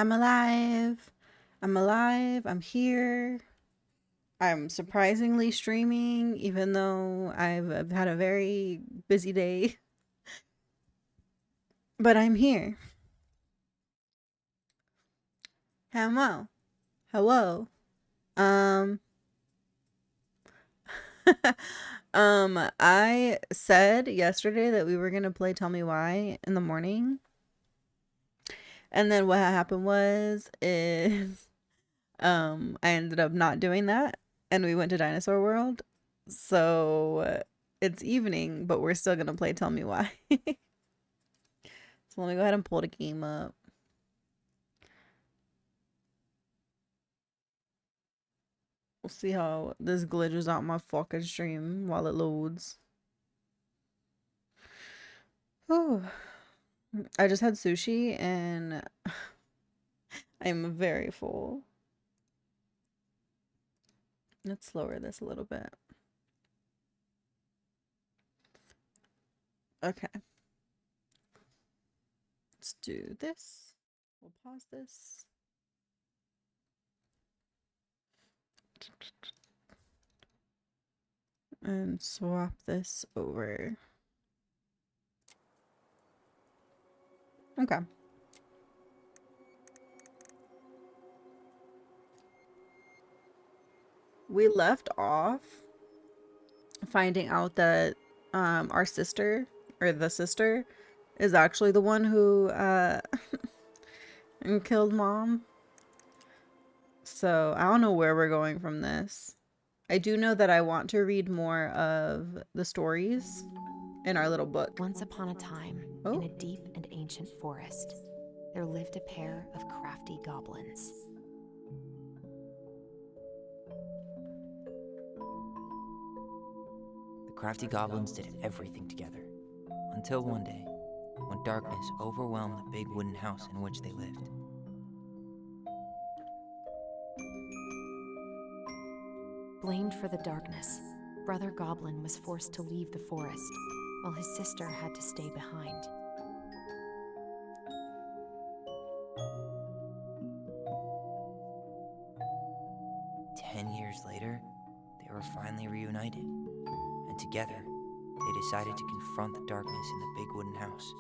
I'm alive. I'm alive. I'm here. I'm surprisingly streaming, even though I've had a very busy day. But I'm here. Hello. Hello. Um, I said yesterday that we were gonna play Tell Me Why in the morning. And then what happened was is I ended up not doing that and we went to Dinosaur World. So it's evening, but we're still gonna play Tell Me Why. So let me go ahead and pull the game up. We'll see how this glitches out my fucking stream while it loads. Oh, I just had sushi and I'm very full. Let's lower this a little bit. Okay. Let's do this. We'll pause this. And swap this over. Okay. We left off finding out that our sister or the sister is actually the one who killed mom. So I don't know where we're going from this. I do know that I want to read more of the stories in our little book. Once upon a time, in a deep and ancient forest, there lived a pair of crafty goblins. The crafty goblins did everything together, until one day, when darkness overwhelmed the big wooden house in which they lived. Blamed for the darkness, Brother Goblin was forced to leave the forest, while his sister had to stay behind. Ten years later, they were finally reunited, and together, they decided to confront the darkness in the big wooden house.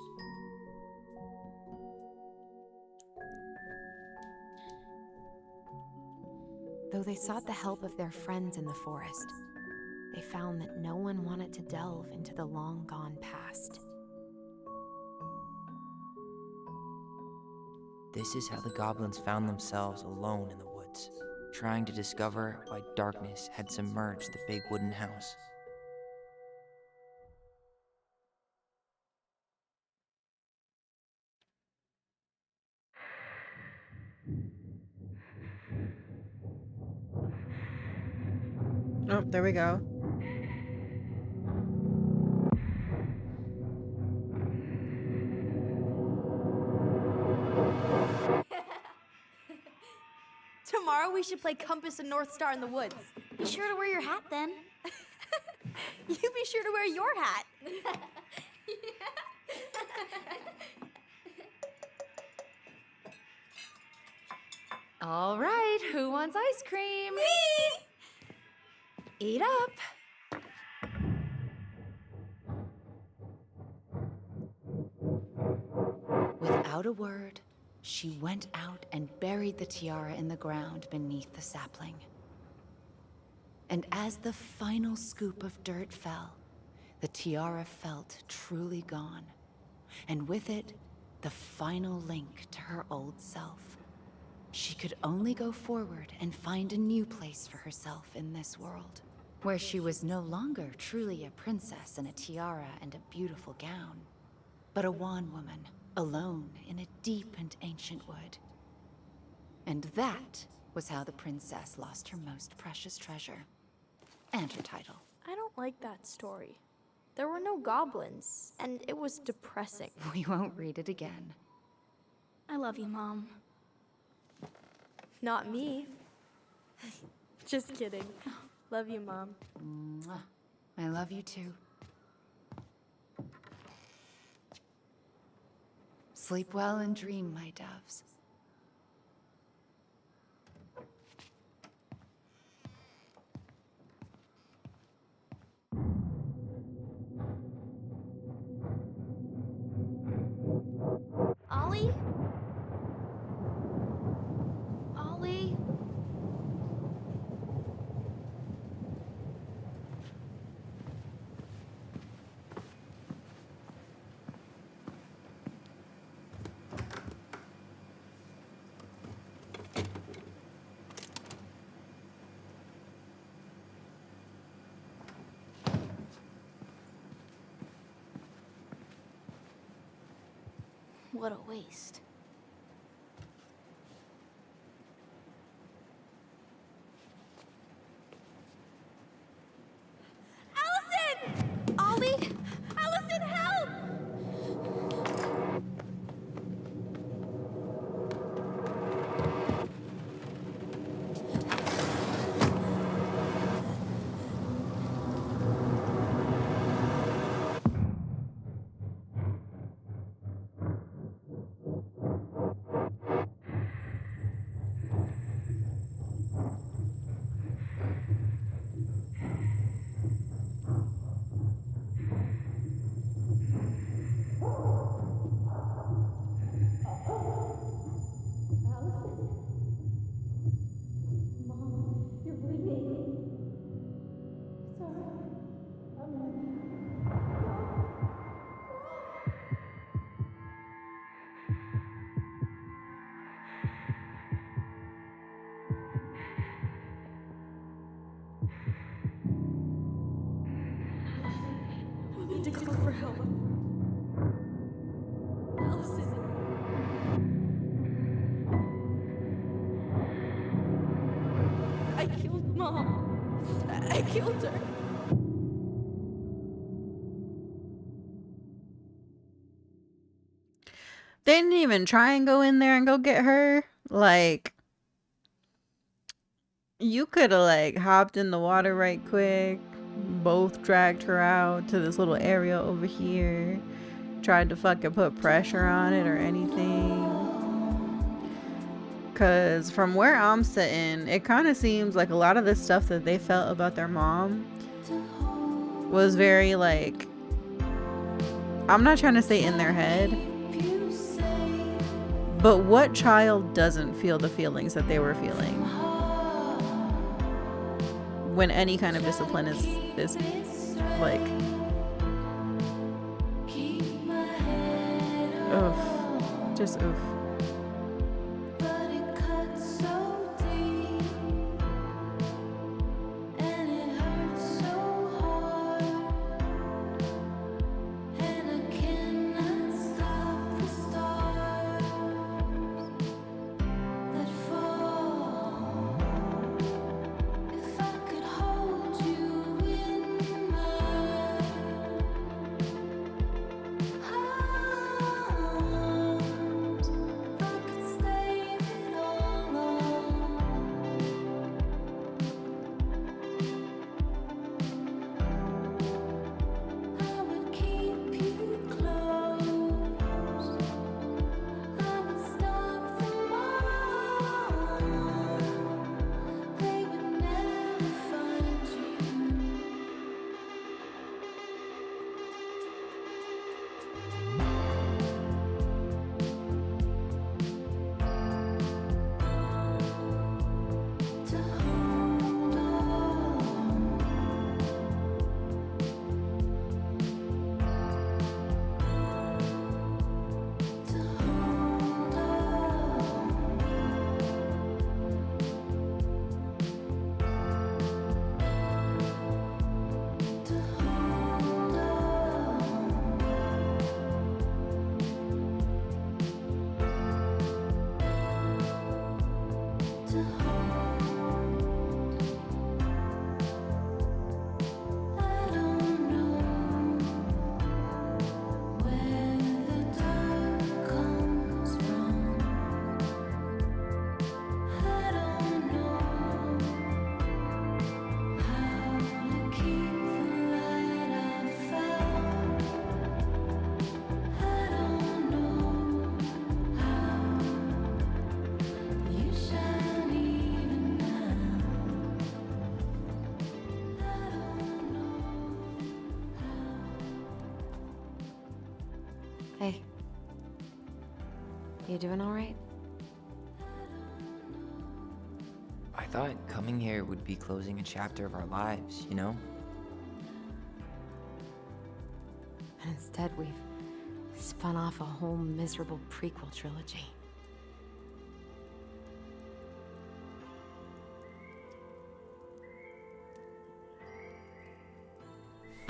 Though they sought the help of their friends in the forest, they found that no one wanted to delve into the long-gone past. This is how the goblins found themselves alone in the woods, trying to discover why darkness had submerged the big wooden house. Oh, there we go. Tomorrow we should play Compass and North Star in the woods. Be sure to wear your hat then. You be sure to wear your hat. All right, who wants ice cream? Me! Eat up. Without a word, she went out and buried the tiara in the ground beneath the sapling. And as the final scoop of dirt fell, the tiara felt truly gone, and with it, the final link to her old self. She could only go forward and find a new place for herself in this world, where she was no longer truly a princess in a tiara and a beautiful gown, but a wan woman, alone in a deep and ancient wood. And that was how the princess lost her most precious treasure, and her title. I don't like that story. There were no goblins, and it was depressing. We won't read it again. I love you, Mom. Not me. Just kidding. Love you, Mom. Mwah. I love you too. Sleep well and dream, my doves. What a waste. Allison! Ollie? Allison, help! We need to call for help. Allison. I killed Mom. I killed her. They didn't even try and go in there and go get her. Like, you could have, like, hopped in the water right quick. Both dragged her out to this little area over here. Tried to fucking put pressure on it or anything. Because from where I'm sitting, it kind of seems like a lot of the stuff that they felt about their mom was very, like, I'm not trying to say in their head, but what child doesn't feel the feelings that they were feeling when any kind of discipline is like, oof, just oof. Hey. You doing all right? I thought coming here would be closing a chapter of our lives, you know? And instead, we've spun off a whole miserable prequel trilogy.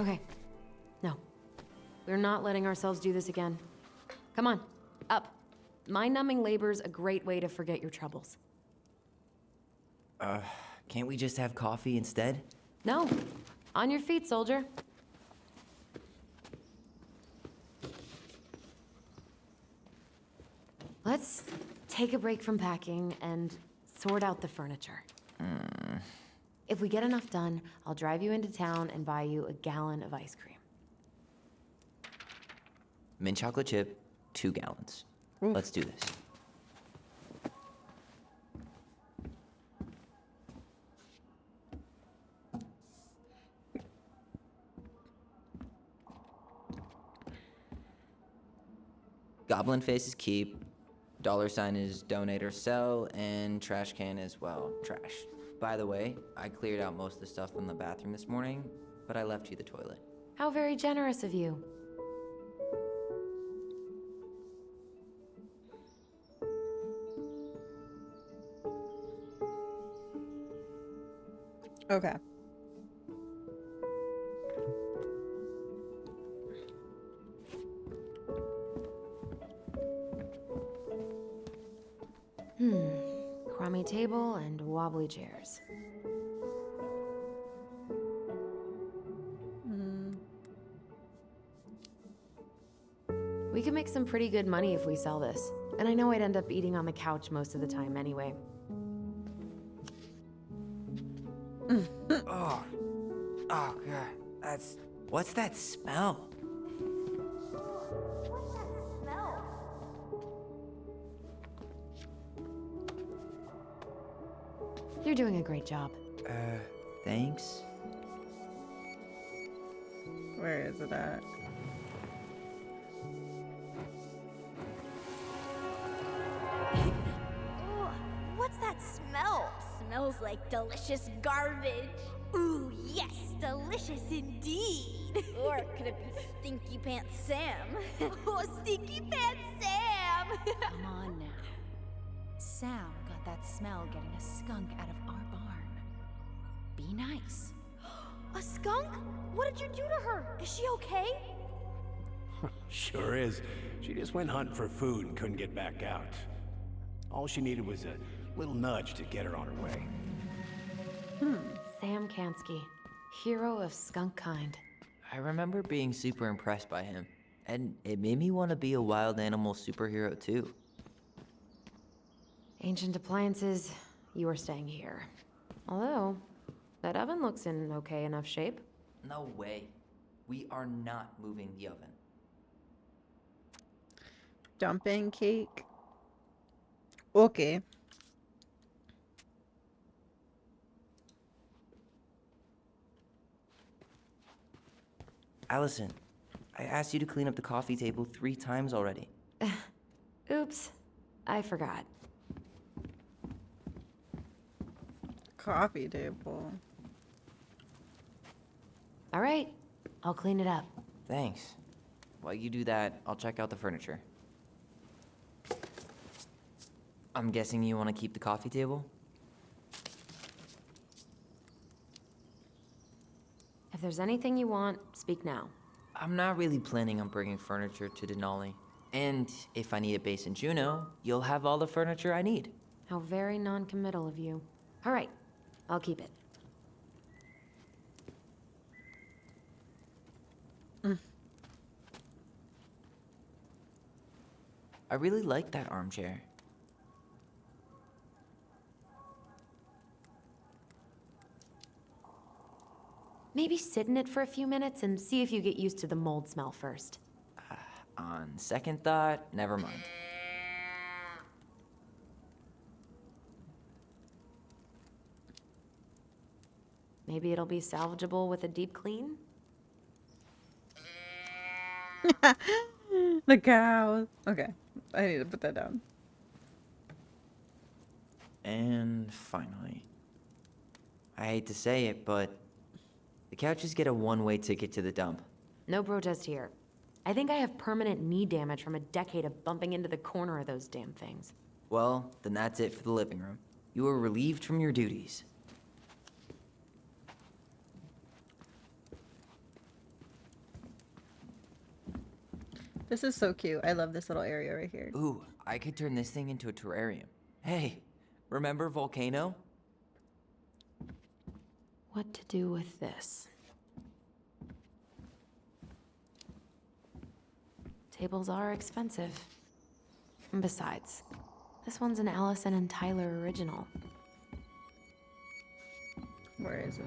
Okay. No. We're not letting ourselves do this again. Come on. Up. Mind-numbing labor's a great way to forget your troubles. Can't we just have coffee instead? No. On your feet, soldier. Let's take a break from packing and sort out the furniture. If we get enough done, I'll drive you into town and buy you a gallon of ice cream. Mint chocolate chip, 2 gallons. Let's do this. Goblin face is keep, $ is donate or sell, and trash can is, well, trash. By the way, I cleared out most of the stuff in the bathroom this morning, but I left you the toilet. How very generous of you. Okay. Crummy table and wobbly chairs. We could make some pretty good money if we sell this. And I know I'd end up eating on the couch most of the time anyway. Oh, God, what's that smell? You're doing a great job. Thanks. Where is it at? Ugh, what's that smell? Smells like delicious garbage. Ooh, yes, delicious indeed. Or could it be Stinky Pants Sam? Oh, Stinky Pants Sam! Come on now. Sam got that smell getting a skunk out of our barn. Be nice. A skunk? What did you do to her? Is she okay? Sure is. She just went hunting for food and couldn't get back out. All she needed was a little nudge to get her on her way. Sam Kansky, hero of skunk kind. I remember being super impressed by him, and it made me want to be a wild animal superhero too. Ancient appliances, you are staying here. Although, that oven looks in okay enough shape. No way. We are not moving the oven. Dumping cake. Okay. Allison, I asked you to clean up the coffee table 3 times already. Oops, I forgot. Coffee table. All right, I'll clean it up. Thanks. While you do that, I'll check out the furniture. I'm guessing you want to keep the coffee table? If there's anything you want, speak now. I'm not really planning on bringing furniture to Denali. And if I need a base in Juneau, you'll have all the furniture I need. How very non-committal of you. All right, I'll keep it. I really like that armchair. Maybe sit in it for a few minutes and see if you get used to the mold smell first. On second thought, never mind. Maybe it'll be salvageable with a deep clean? The cows. Okay. I need to put that down. And finally, I hate to say it, but the couches get a one-way ticket to the dump. No protest here. I think I have permanent knee damage from a decade of bumping into the corner of those damn things. Well, then that's it for the living room. You are relieved from your duties. This is so cute. I love this little area right here. Ooh, I could turn this thing into a terrarium. Hey, remember Volcano? What to do with this? Tables are expensive. And besides, this one's an Allison and Tyler original. Where is it?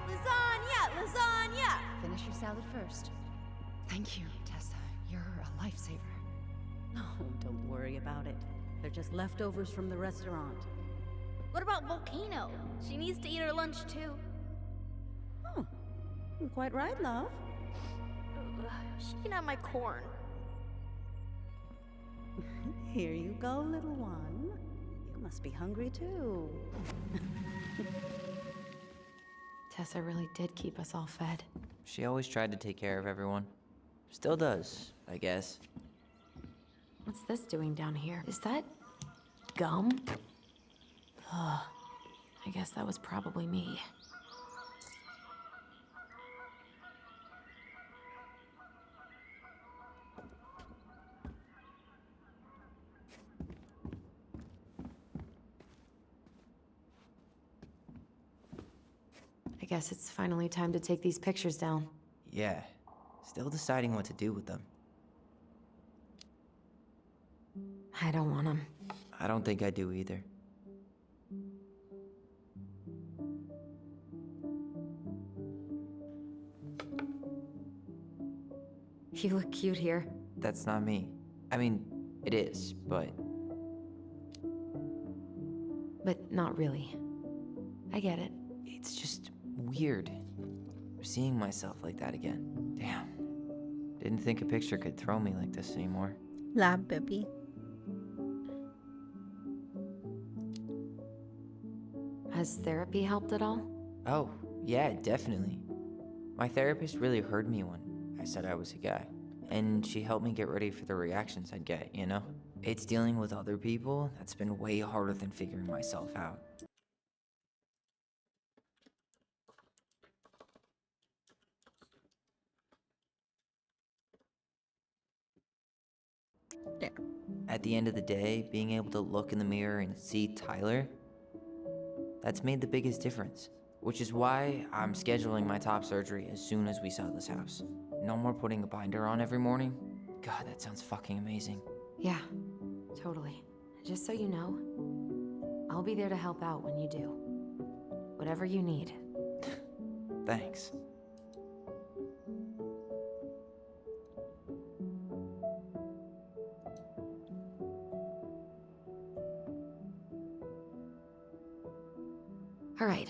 Lasagna! Lasagna! Finish your salad first. Thank you, Tessa. You're a lifesaver. Oh, don't worry about it. They're just leftovers from the restaurant. What about Volcano? She needs to eat her lunch too. Oh, you're quite right, love. She can have my corn. Here you go, little one. You must be hungry too. Tessa really did keep us all fed. She always tried to take care of everyone. Still does, I guess. What's this doing down here? Is that gum? Ugh. I guess that was probably me. I guess it's finally time to take these pictures down. Yeah, still deciding what to do with them. I don't want them. I don't think I do either. You look cute here. That's not me. I mean, it is, but But not really. I get it. it's just weird seeing myself like that again. Damn. Didn't think a picture could throw me like this anymore. Lab baby. Has therapy helped at all? Oh, yeah, definitely. My therapist really heard me when I said I was a guy. And she helped me get ready for the reactions I'd get, you know? It's dealing with other people that's been way harder than figuring myself out. Yeah. At the end of the day, being able to look in the mirror and see Tyler, that's made the biggest difference. Which is why I'm scheduling my top surgery as soon as we sell this house. No more putting a binder on every morning. God, that sounds fucking amazing. Yeah, totally. Just so you know, I'll be there to help out when you do. Whatever you need. Thanks. All right.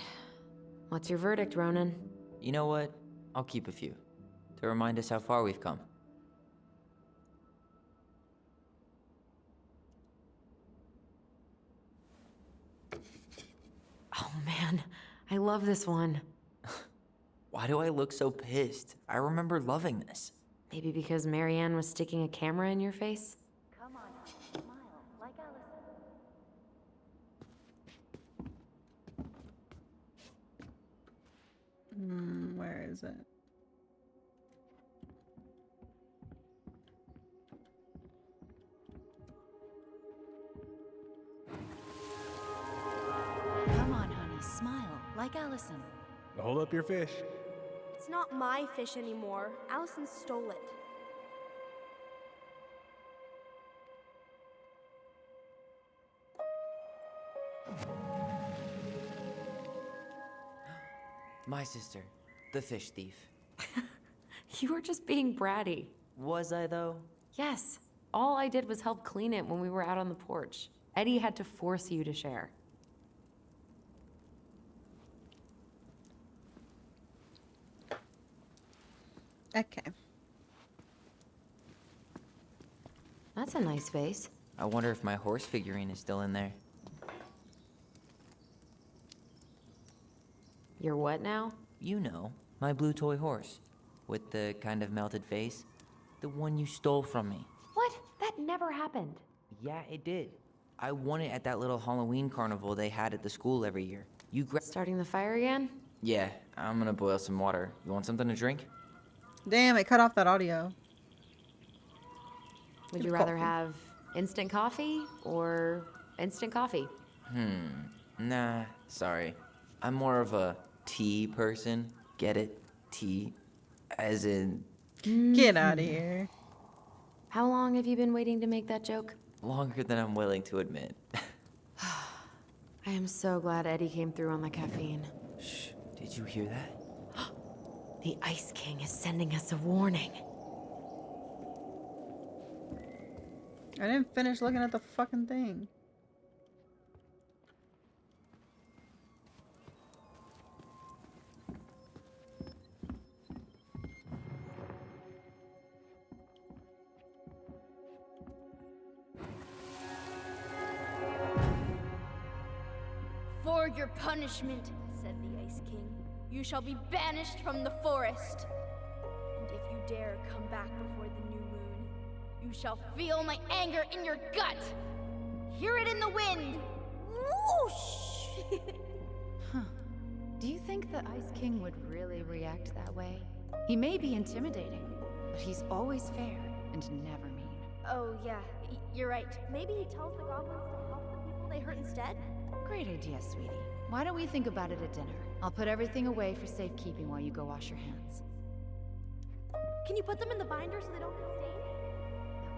What's your verdict, Ronan? You know what? I'll keep a few. To remind us how far we've come. Oh man, I love this one. Why do I look so pissed? I remember loving this. Maybe because Marianne was sticking a camera in your face? Come on, smile like Allison. Where is it? Come on, honey, smile like Allison. Hold up your fish. It's not my fish anymore. Allison stole it. My sister, the fish thief. You were just being bratty. Was I, though? Yes, all I did was help clean it when we were out on the porch. Eddie had to force you to share. Okay. That's a nice vase. I wonder if my horse figurine is still in there. You're what now? You know, my blue toy horse. With the kind of melted face. The one you stole from me. What? That never happened. Yeah, it did. I won it at that little Halloween carnival they had at the school every year. You Starting the fire again? Yeah, I'm gonna boil some water. You want something to drink? Damn, it cut off that audio. Would Get you a rather coffee. have instant coffee or instant coffee? Nah, sorry. I'm more of a tea person. Get it? Tea. As in, Get out of here. How long have you been waiting to make that joke? longer than I'm willing to admit. I am so glad Eddie came through on the caffeine. Shh, did you hear that? The Ice King is sending us a warning. I didn't finish looking at the fucking thing. For your punishment, said the Ice King, you shall be banished from the forest. And if you dare come back before the new moon, you shall feel my anger in your gut. Hear it in the wind. Whoosh! Do you think the Ice King would really react that way? He may be intimidating, but he's always fair and never mean. Oh, yeah, you're right. Maybe he tells the goblins to help the people they hurt instead? Great idea, sweetie. Why don't we think about it at dinner? I'll put everything away for safekeeping while you go wash your hands. Can you put them in the binder so they don't get stained?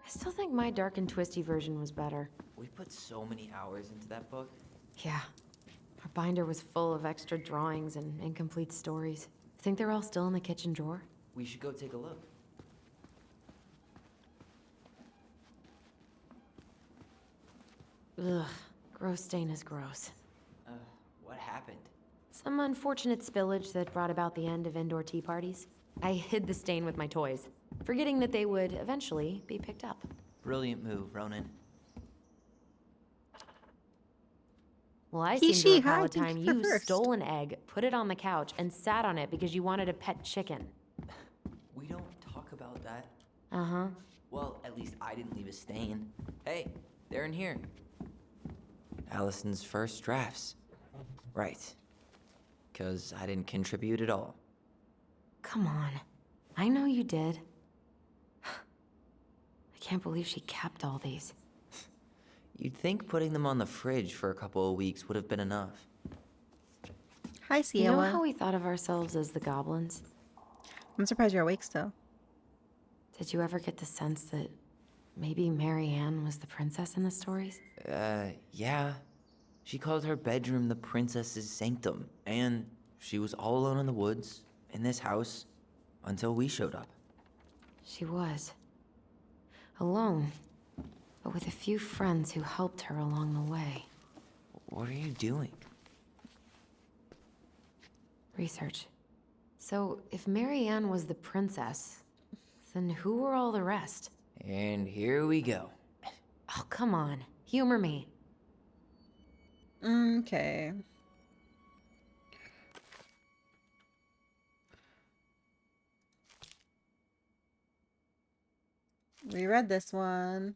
I still think my dark and twisty version was better. We put so many hours into that book. Yeah. Our binder was full of extra drawings and incomplete stories. Think they're all still in the kitchen drawer? We should go take a look. Ugh. Gross stain is gross. What happened? Some unfortunate spillage that brought about the end of indoor tea parties. I hid the stain with my toys, forgetting that they would eventually be picked up. Brilliant move, Ronan. Well, I He, seem to she, recall hi, a thank time you for you first. stole an egg, put it on the couch, and sat on it because you wanted a pet chicken. We don't talk about that. Uh-huh. Well, at least I didn't leave a stain. Hey, they're in here. Allison's first drafts. Right. 'Cause I didn't contribute at all. Come on. I know you did. I can't believe she kept all these. You'd think putting them on the fridge for a couple of weeks would have been enough. Hi, You Sierra. know how we thought of ourselves as the goblins? I'm surprised you're awake still. Did you ever get the sense that maybe Marianne was the princess in the stories? Yeah. She called her bedroom the princess's sanctum, and she was all alone in the woods, in this house, until we showed up. She was. Alone, but with a few friends who helped her along the way. What are you doing? Research. So, if Marianne was the princess, then who were all the rest? And here we go. Oh, come on. Humor me. Okay. We read this one.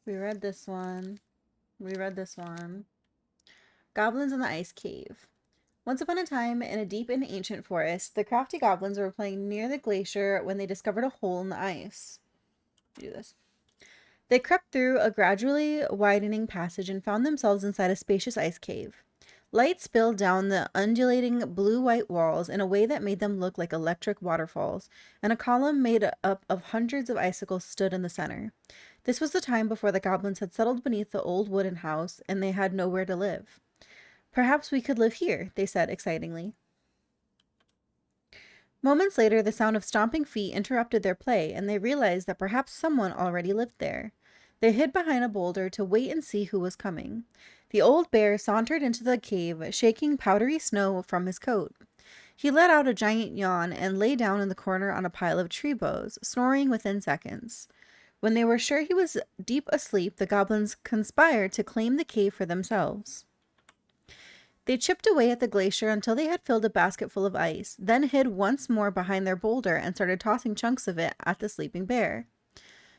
We read this one. We read this one. Goblins in the Ice Cave. Once upon a time, in a deep and ancient forest, the crafty goblins were playing near the glacier when they discovered a hole in the ice. Do this. They crept through a gradually widening passage and found themselves inside a spacious ice cave. Light spilled down the undulating blue-white walls in a way that made them look like electric waterfalls, and a column made up of hundreds of icicles stood in the center. This was the time before the goblins had settled beneath the old wooden house, and they had nowhere to live. Perhaps we could live here, they said excitingly. Moments later, the sound of stomping feet interrupted their play, and they realized that perhaps someone already lived there. They hid behind a boulder to wait and see who was coming. The old bear sauntered into the cave, shaking powdery snow from his coat. He let out a giant yawn and lay down in the corner on a pile of tree boughs, snoring within seconds. When they were sure he was deep asleep, the goblins conspired to claim the cave for themselves. They chipped away at the glacier until they had filled a basket full of ice, then hid once more behind their boulder and started tossing chunks of it at the sleeping bear.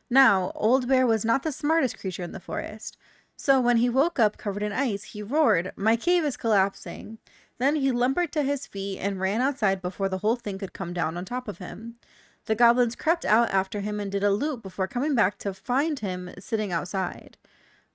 Now, Old Bear was not the smartest creature in the forest, so when he woke up covered in ice, he roared, "My cave is collapsing!" Then he lumbered to his feet and ran outside before the whole thing could come down on top of him. The goblins crept out after him and did a loop before coming back to find him sitting outside.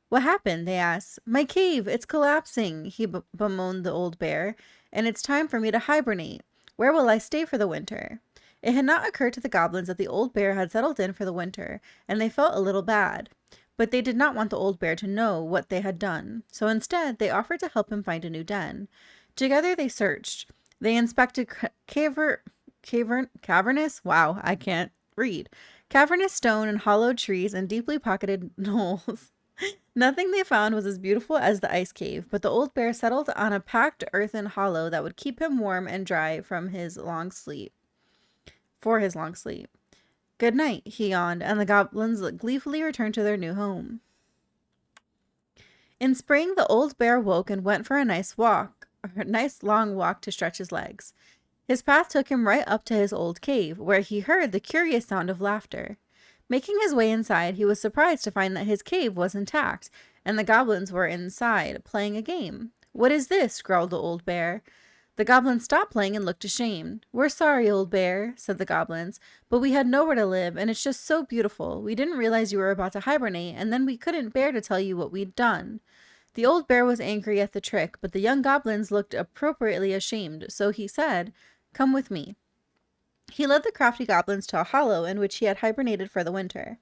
"What happened?" they asked. "My cave, it's collapsing," he bemoaned the old bear, "and it's time for me to hibernate. Where will I stay for the winter?" It had not occurred to the goblins that the old bear had settled in for the winter, and they felt a little bad. But they did not want the old bear to know what they had done, so instead they offered to help him find a new den. Together they searched. They inspected cavernous stone and hollowed trees and deeply pocketed knolls. Nothing they found was as beautiful as the ice cave, but the old bear settled on a packed earthen hollow that would keep him warm and dry for his long sleep. "Good night," he yawned, and the goblins gleefully returned to their new home. In spring, the old bear woke and went for a nice long walk to stretch his legs. His path took him right up to his old cave, where he heard the curious sound of laughter. Making his way inside, he was surprised to find that his cave was intact, and the goblins were inside, playing a game. "What is this?" growled the old bear. The goblins stopped playing and looked ashamed. "We're sorry, old bear," said the goblins, "but we had nowhere to live, and it's just so beautiful. We didn't realize you were about to hibernate, and then we couldn't bear to tell you what we'd done." The old bear was angry at the trick, but the young goblins looked appropriately ashamed, so he said, "Come with me." He led the crafty goblins to a hollow in which he had hibernated for the winter.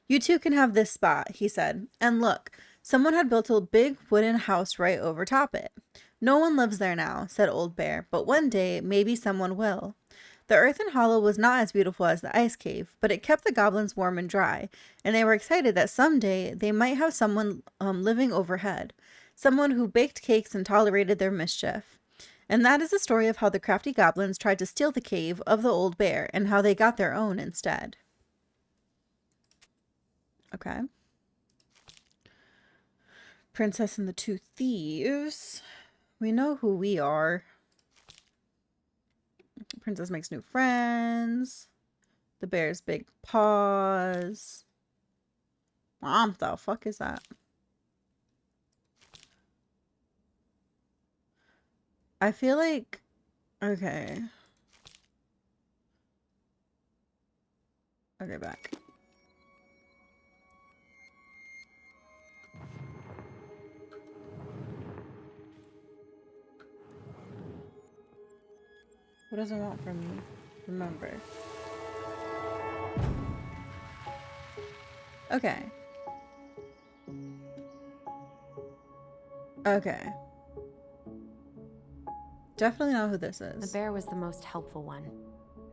"You two can have this spot," he said. "And look, someone had built a big wooden house right over top it." "No one lives there now," said Old Bear, "but one day, maybe someone will." The earthen hollow was not as beautiful as the ice cave, but it kept the goblins warm and dry, and they were excited that someday they might have someone living overhead, someone who baked cakes and tolerated their mischief. And that is the story of how the crafty goblins tried to steal the cave of the old bear and how they got their own instead. Okay. Princess and the Two Thieves. We know who we are. Princess makes new friends. The bear's big paws. What the fuck is that? I feel like... Okay. Okay, back. What does it want from me? Remember. Okay. Okay. Definitely know who this is. The bear was the most helpful one.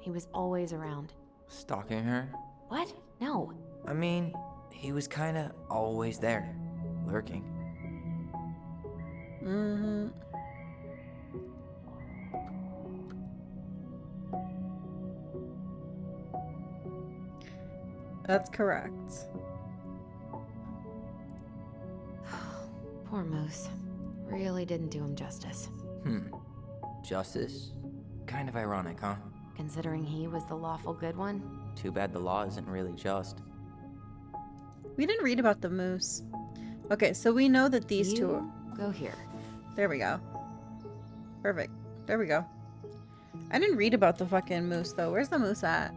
He was always around. Stalking her? What? No. I mean, he was kinda always there, lurking. Mm-hmm. That's correct. Poor Moose. Really didn't do him justice. Justice? Kind of ironic, huh? Considering he was the lawful good one. Too bad the law isn't really just. We didn't read about the moose. Okay, so we know that these two are... Go here. There we go. Perfect. There we go. I didn't read about the fucking moose, though. Where's the moose at?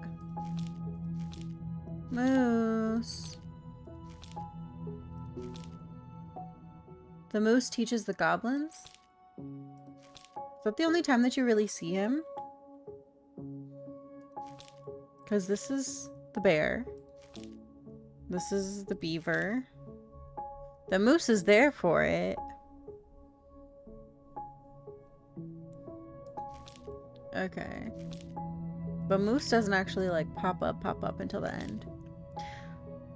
Moose. The moose teaches the goblins? Is that the only time that you really see him? Because this is the bear. This is the beaver. The moose is there for it. Okay. But moose doesn't actually like pop up until the end.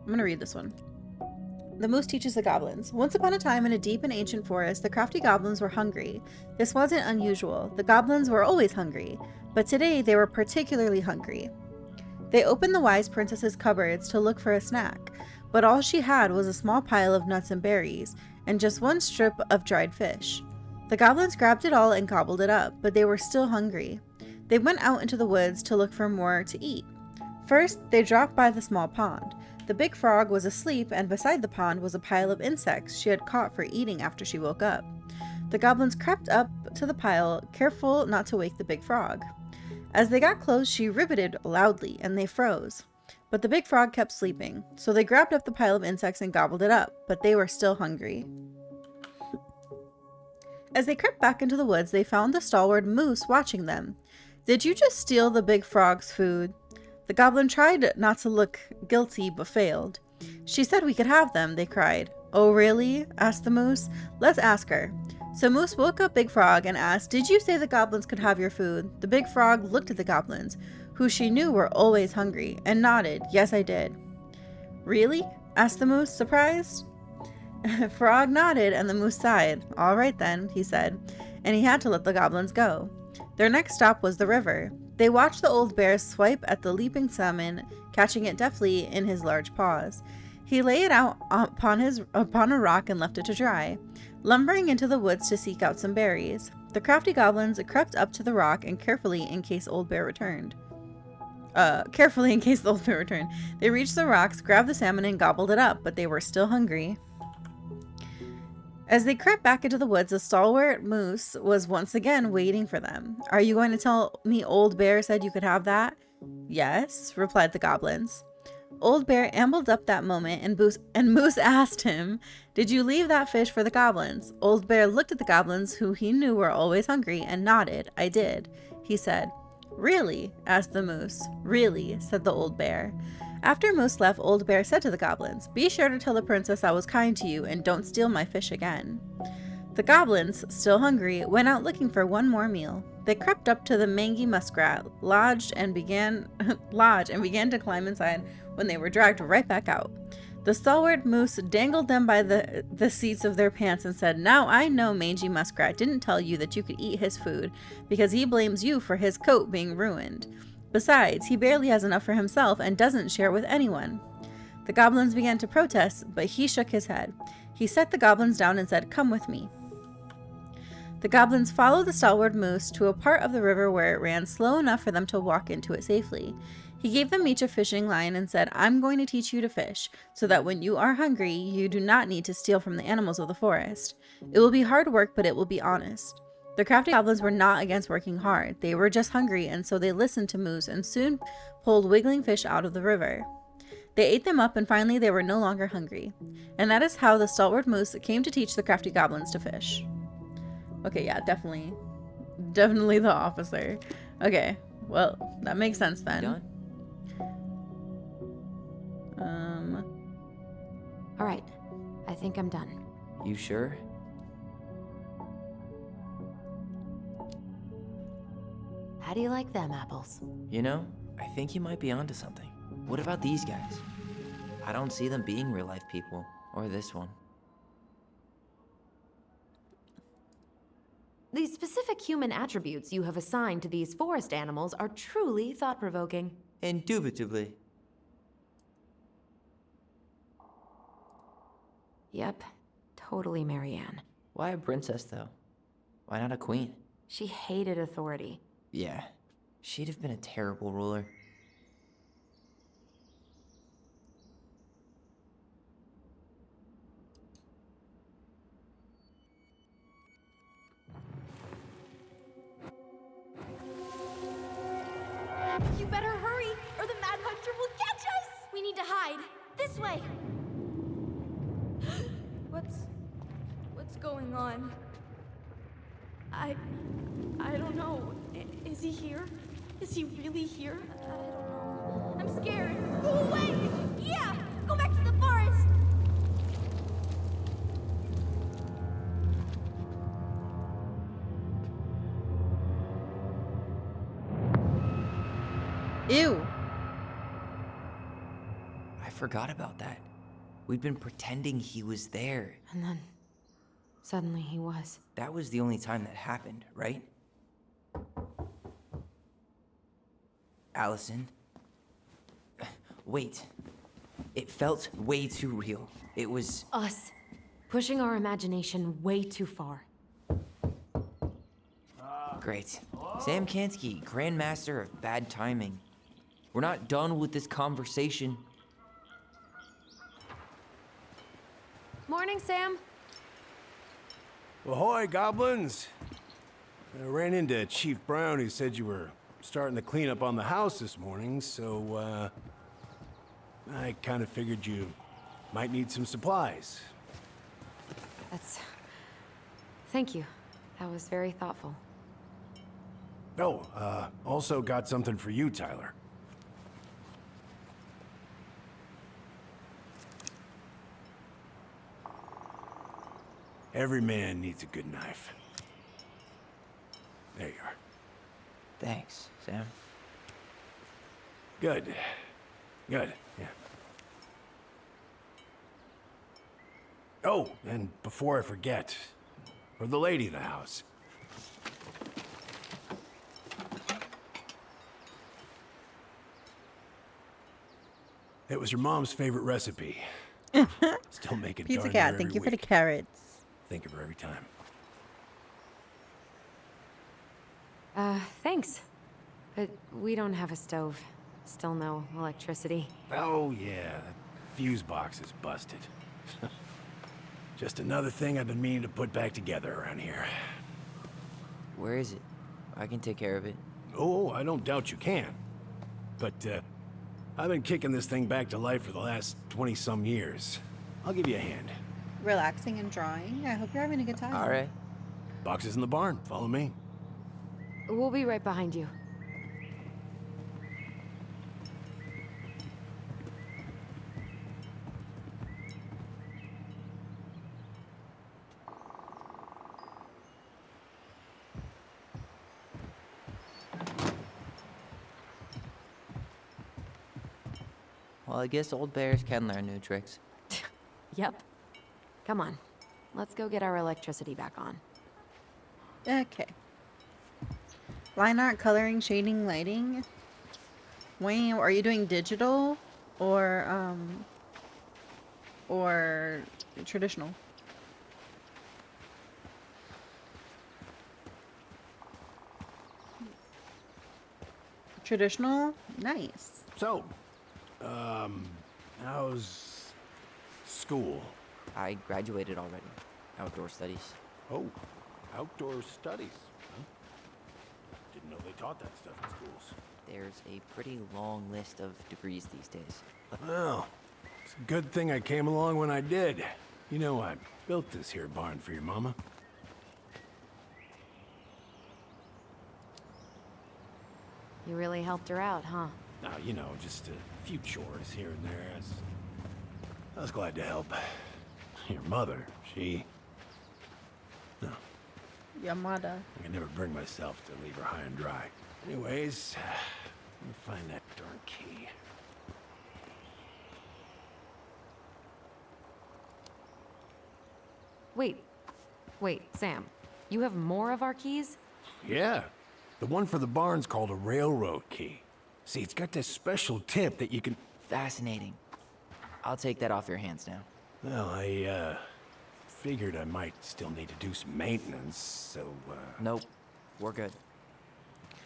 I'm gonna read this one. The moose teaches the goblins. Once upon a time in a deep and ancient forest, the crafty goblins were hungry. This wasn't unusual. The goblins were always hungry, but today they were particularly hungry. They opened the wise princess's cupboards to look for a snack, but all she had was a small pile of nuts and berries, and just one strip of dried fish. The goblins grabbed it all and gobbled it up, but they were still hungry. They went out into the woods to look for more to eat. First, they dropped by the small pond. The big frog was asleep, and beside the pond was a pile of insects she had caught for eating after she woke up. The goblins crept up to the pile, careful not to wake the big frog. As they got close, she ribbited loudly, and they froze. But the big frog kept sleeping, so they grabbed up the pile of insects and gobbled it up, but they were still hungry. As they crept back into the woods, they found the stalwart moose watching them. "Did you just steal the big frog's food?" The goblin tried not to look guilty, but failed. "She said we could have them," they cried. "Oh, really?" asked the moose. "Let's ask her." So Moose woke up Big Frog and asked, "Did you say the goblins could have your food?" The big frog looked at the goblins, who she knew were always hungry, and nodded, "Yes, I did." "Really?" asked the moose, surprised. Frog nodded, and the moose sighed. "All right then," he said, and he had to let the goblins go. Their next stop was the river. They watched the old bear swipe at the leaping salmon, catching it deftly in his large paws. He lay it out upon a rock and left it to dry, lumbering into the woods to seek out some berries. The crafty goblins crept up to the rock and carefully in case the old bear returned. They reached the rocks, grabbed the salmon, and gobbled it up, but they were still hungry. As they crept back into the woods, the stalwart moose was once again waiting for them. "Are you going to tell me Old Bear said you could have that?" "Yes," replied the goblins. Old Bear ambled up that moment, and Moose asked him, "Did you leave that fish for the goblins?" Old Bear looked at the goblins, who he knew were always hungry, and nodded. "I did," he said. "Really?" asked the moose. "Really," said the old bear. After Moose left, Old Bear said to the goblins, "Be sure to tell the princess I was kind to you, and don't steal my fish again." The goblins, still hungry, went out looking for one more meal. They crept up to the mangy muskrat lodge and began to climb inside when they were dragged right back out. The stalwart moose dangled them by the seats of their pants and said, "Now I know Mangy Muskrat didn't tell you that you could eat his food because he blames you for his coat being ruined. Besides, he barely has enough for himself and doesn't share with anyone." The goblins began to protest, but he shook his head. He set the goblins down and said, "Come with me." The goblins followed the stalwart moose to a part of the river where it ran slow enough for them to walk into it safely. He gave them each a fishing line and said, "I'm going to teach you to fish, so that when you are hungry, you do not need to steal from the animals of the forest. It will be hard work, but it will be honest." The crafty goblins were not against working hard. They were just hungry, and so they listened to Moose and soon pulled wiggling fish out of the river. They ate them up, and finally they were no longer hungry. And that is how the stalwart moose came to teach the crafty goblins to fish. Okay, yeah, definitely the officer. Okay, well, that makes sense then. Done? All right, I think I'm done. You sure? How do you like them apples? You know, I think you might be onto something. What about these guys? I don't see them being real-life people, or this one. The specific human attributes you have assigned to these forest animals are truly thought-provoking. Indubitably. Yep, totally Marianne. Why a princess, though? Why not a queen? She hated authority. Yeah, she'd have been a terrible ruler. You better hurry, or the Mad Hunter will catch us! We need to hide. This way! What's going on? I don't know. Is he here? Is he really here? I don't know. I'm scared. Go away! Yeah! Go back to the forest! Ew. I forgot about that. We'd been pretending he was there. And then, suddenly he was. That was the only time that happened, right? Allison? Wait. It felt way too real. It was... Us. Pushing our imagination way too far. Great. Sam Kansky, Grandmaster of Bad Timing. We're not done with this conversation. Morning, Sam. Ahoy, goblins! I ran into Chief Brown, who said you were starting the cleanup on the house this morning, so, I kind of figured you might need some supplies. Thank you. That was very thoughtful. Oh, also got something for you, Tyler. Every man needs a good knife. There you are. Thanks, Sam. Good. Good, yeah. Oh, and before I forget, for the lady of the house. It was your mom's favorite recipe. Still make it Pizza darn Cat, near thank every you for the week. carrots. Think of her every time. Thanks. But we don't have a stove. Still no electricity. Oh, yeah, that fuse box is busted. Just another thing I've been meaning to put back together around here. Where is it? I can take care of it. Oh, I don't doubt you can. But, I've been kicking this thing back to life for the last 20-some years. I'll give you a hand. Relaxing and drawing. I hope you're having a good time. All right. Box is in the barn. Follow me. We'll be right behind you. Well, I guess old bears can learn new tricks. Yep. Come on. Let's go get our electricity back on. Okay. Line art, coloring, shading, lighting. Wayne, are you doing digital or traditional? Traditional? Nice. So, how's school? I graduated already. Outdoor studies. Oh, outdoor studies. Huh? Didn't know they taught that stuff in schools. There's a pretty long list of degrees these days. Well, it's a good thing I came along when I did. You know, I built this here barn for your mama. You really helped her out, huh? Now, you know, just a few chores here and there. I was glad to help. Your mother, she... No, Yamada. I can never bring myself to leave her high and dry. Anyways, let me find that darn key. Wait, Sam. You have more of our keys? Yeah, the one for the barn's called a railroad key. See, it's got this special tip that you can... Fascinating. I'll take that off your hands now. Well, I, figured I might still need to do some maintenance, so, Nope. We're good.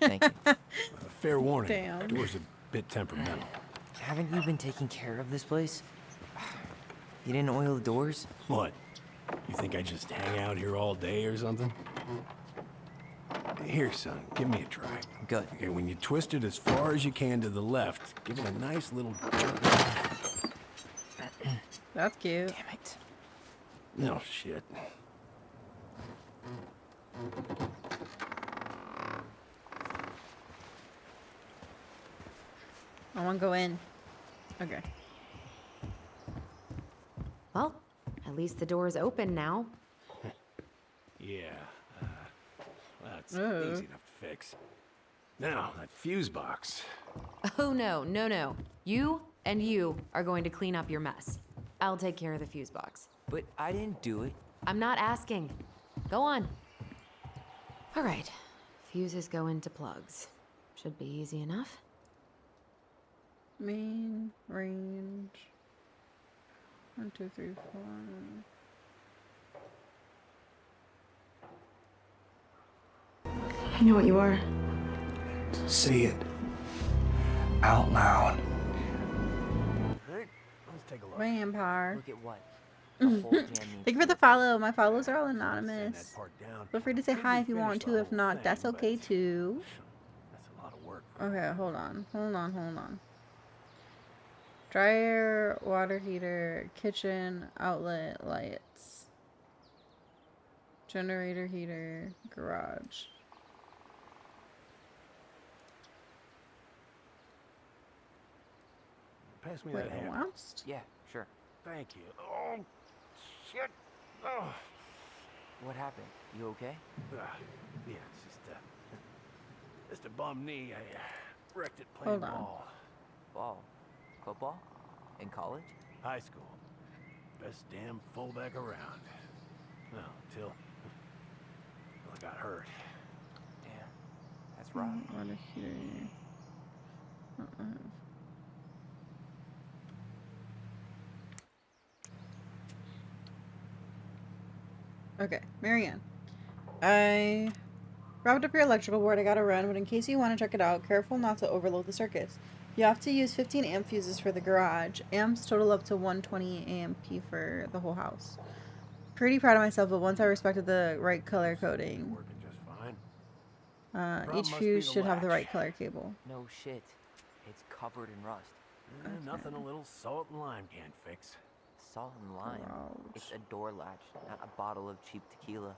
Thank you. fair warning. Damn. Door's a bit temperamental. Haven't you been taking care of this place? You didn't oil the doors? What? You think I just hang out here all day or something? Here, son, give me a try. Good. Okay, when you twist it as far as you can to the left, give it a nice little jerk. That's cute. Damn it. No shit. I want to go in. Okay. Well, at least the door's open now. Yeah, that's Oh. easy enough to fix. Now, that fuse box. Oh, no. You and you are going to clean up your mess. I'll take care of the fuse box. But I didn't do it. I'm not asking. Go on. All right. Fuses go into plugs. Should be easy enough. Main range. 1, 2, 3, 4. I know what you are. Say it out loud. Alright, let's take a look. Vampire. Look at what? The whole jam needs Thank you to for the be follow. My follows are all Send that anonymous. part down. Feel free to say Could hi we if you finish want the to. If whole not, that's thing, okay but too. That's a lot of work for Okay, one. hold on. Dryer, water heater, kitchen, outlet, lights, generator heater, garage. Pass me Wait, that hammer. what? Yeah, sure. Thank you. Oh, shit. Oh. What happened? You okay? Yeah, it's just a bum knee. I wrecked it playing Hold on. ball. Ball. Football? In college? High school. Best damn fullback around. Well, until I got hurt. Damn. That's rough. Water heater. Okay, Marianne. I wrapped up your electrical board. I gotta run, but in case you want to check it out, careful not to overload the circuits. You have to use 15 amp fuses for the garage. Amps total up to 120 amp for the whole house. Pretty proud of myself, but once I respected the right color coding, Working just fine. each must be fuse the should have the latch. right color cable. No shit. It's covered in rust. Nothing a little salt and lime can't fix. Salt and lime. Garage. It's a door latch, not a bottle of cheap tequila.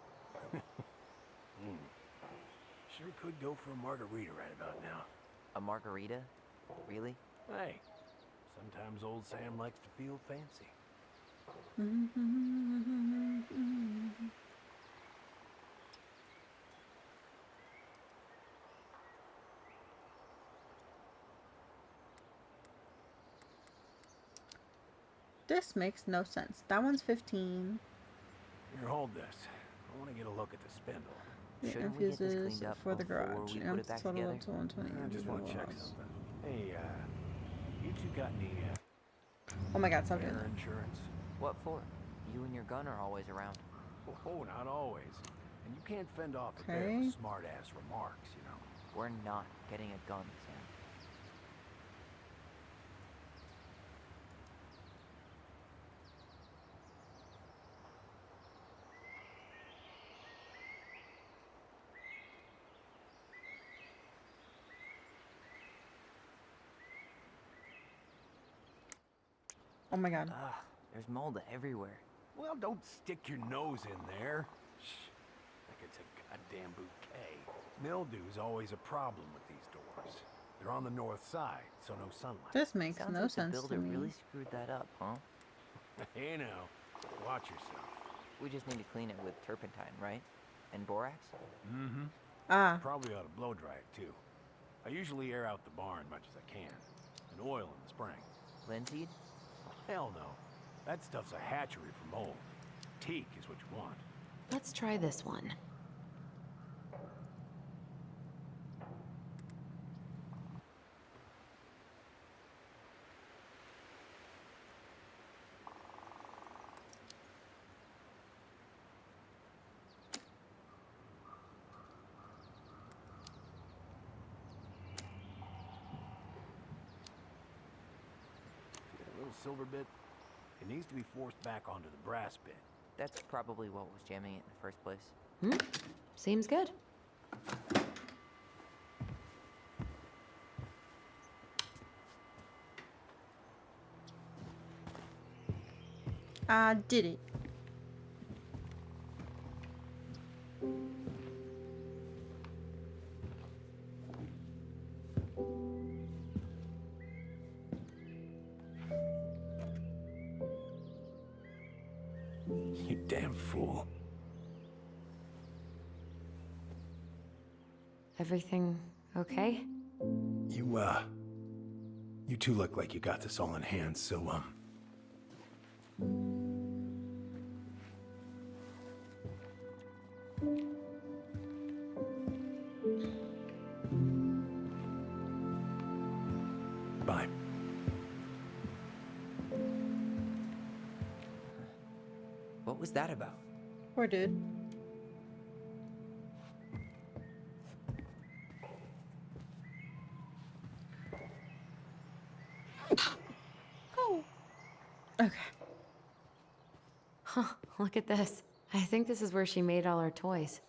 Sure could go for a margarita right about now. A margarita? Really? Hey, sometimes old Sam likes to feel fancy. This makes no sense. That one's 15. Here, hold this. I want to get a look at the spindle. The Shouldn't amp we get this fuses cleaned up for the before garage. we put Amps it back total together? up to 120. I just want to check gigawatts. something. Hey, you two got any Oh my god, stop doing air that. insurance? What for? You and your gun are always around. Oh, not always. And you can't fend off a pair Okay. of smart-ass remarks, you know. We're not getting a gun, Sam. Oh my god. Ugh, there's mold everywhere. Well, don't stick your nose in there. Shh. Like it's a goddamn bouquet. Mildew's always a problem with these doors. They're on the north side, so no sunlight. This makes Sounds no like sense the to builder me. really screwed that up, huh? Hey now, watch yourself. We just need to clean it with turpentine, right? And borax? Mm-hmm. Ah, Probably ought to blow dry it too. I usually air out the barn much as I can. And oil in the spring. Linseed? Hell no. That stuff's a hatchery for mold. Teak is what you want. Let's try this one. See that little silver bit? It needs to be forced back onto the brass bit. That's probably what was jamming it in the first place. Seems good. I did it. You damn fool. Everything okay? You two look like you got this all in hand, so, bye. What was that about? Poor dude. Okay. Huh, look at this. I think this is where she made all her toys.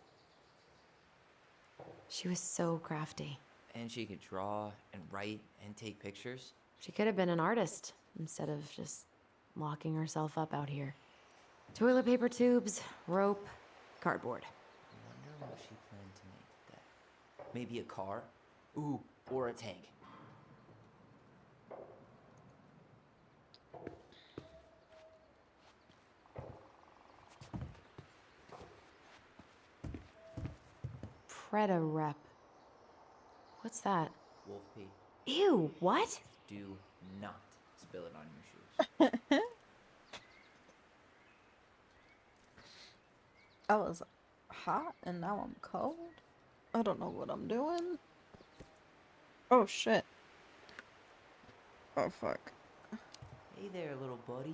She was so crafty. And she could draw and write and take pictures. She could have been an artist instead of just locking herself up out here. Toilet paper tubes, rope, cardboard. I wonder what she planned to make that. Maybe a car? Ooh, or a tank. Preda rep. What's that? Wolf pee. Ew, what? Do not spill it on your shoes. I was hot and now I'm cold. I don't know what I'm doing. Oh shit. Oh fuck. Hey there, little buddy.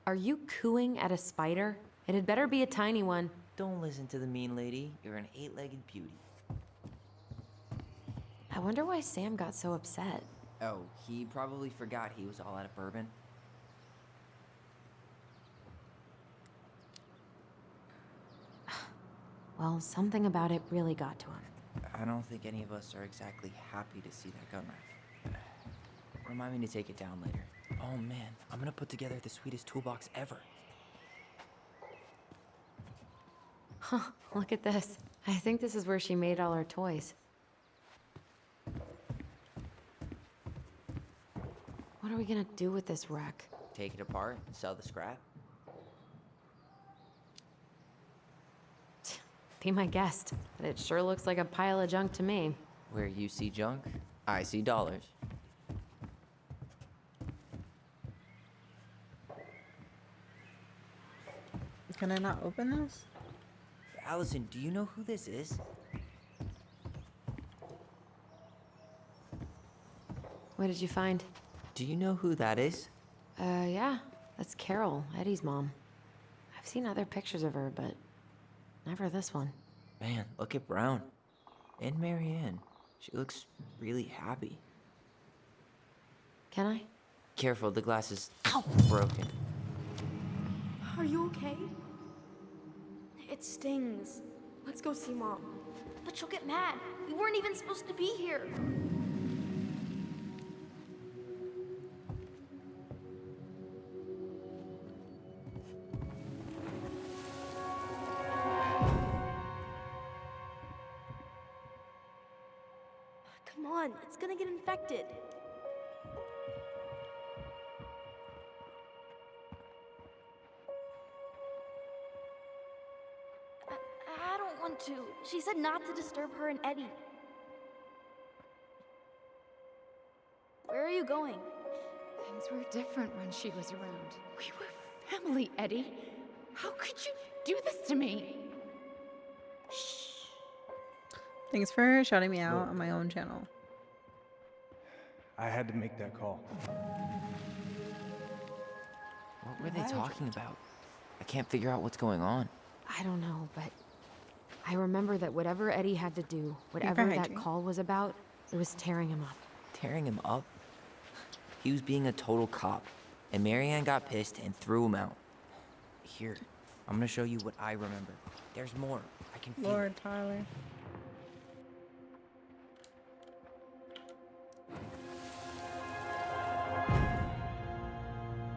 Are you cooing at a spider? It had better be a tiny one. Don't listen to the mean lady. You're an 8-legged beauty. I wonder why Sam got so upset. Oh, he probably forgot he was all out of bourbon. Well, something about it really got to him. I don't think any of us are exactly happy to see that gun rack. Remind me to take it down later. Oh man, I'm gonna put together the sweetest toolbox ever. Huh, look at this. I think this is where she made all her toys. What are we gonna do with this wreck? Take it apart and sell the scrap. Be my guest, but it sure looks like a pile of junk to me. Where you see junk, I see dollars. Can I not open this? Allison, do you know who this is? What did you find? Do you know who that is? Yeah, that's Carol, Eddie's mom. I've seen other pictures of her, but never this one. Man, look at Brown. And Marianne. She looks really happy. Can I? Careful, the glass is broken. Are you okay? It stings. Let's go see Mom. But she'll get mad. We weren't even supposed to be here. Come on, it's gonna get infected. I don't want to. She said not to disturb her and Eddie. Where are you going? Things were different when she was around. We were family, Eddie. How could you do this to me? Thanks for shouting me out on my own channel. I had to make that call. What were they talking about? I can't figure out what's going on. I don't know, but I remember that whatever Eddie had to do, whatever that call was about, it was tearing him up. Tearing him up? He was being a total cop, and Marianne got pissed and threw him out. Here, I'm gonna show you what I remember. There's more. I can feel Lord, it. Tyler.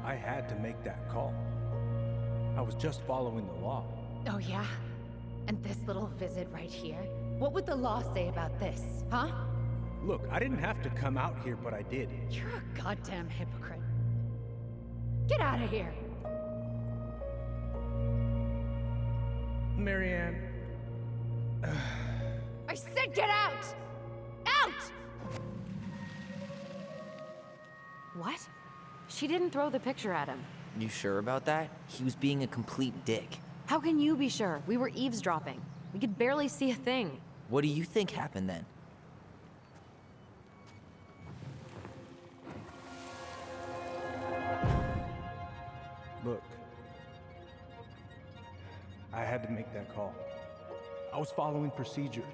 I had to make that call. I was just following the law. Oh, yeah? And this little visit right here? What would the law say about this, huh? Look, I didn't have to come out here, but I did. You're a goddamn hypocrite. Get out of here! Marianne. I said get out! Out! What? She didn't throw the picture at him. You sure about that? He was being a complete dick. How can you be sure? We were eavesdropping. We could barely see a thing. What do you think happened then? Look. I had to make that call. I was following procedure.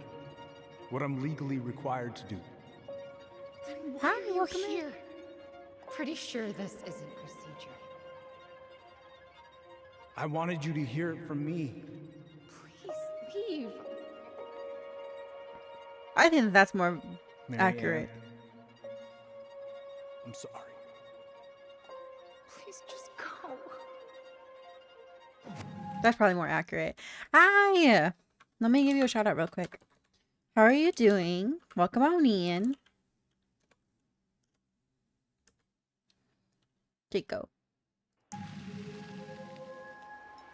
what I'm legally required to do. Then why are you here? Pretty sure this isn't procedure. I wanted you to hear it from me. Please leave. I think that's more Mary accurate. Ann, I'm sorry. Please just go. That's probably more accurate. Hi! Let me give you a shout out real quick. How are you doing? Welcome on in. Chico.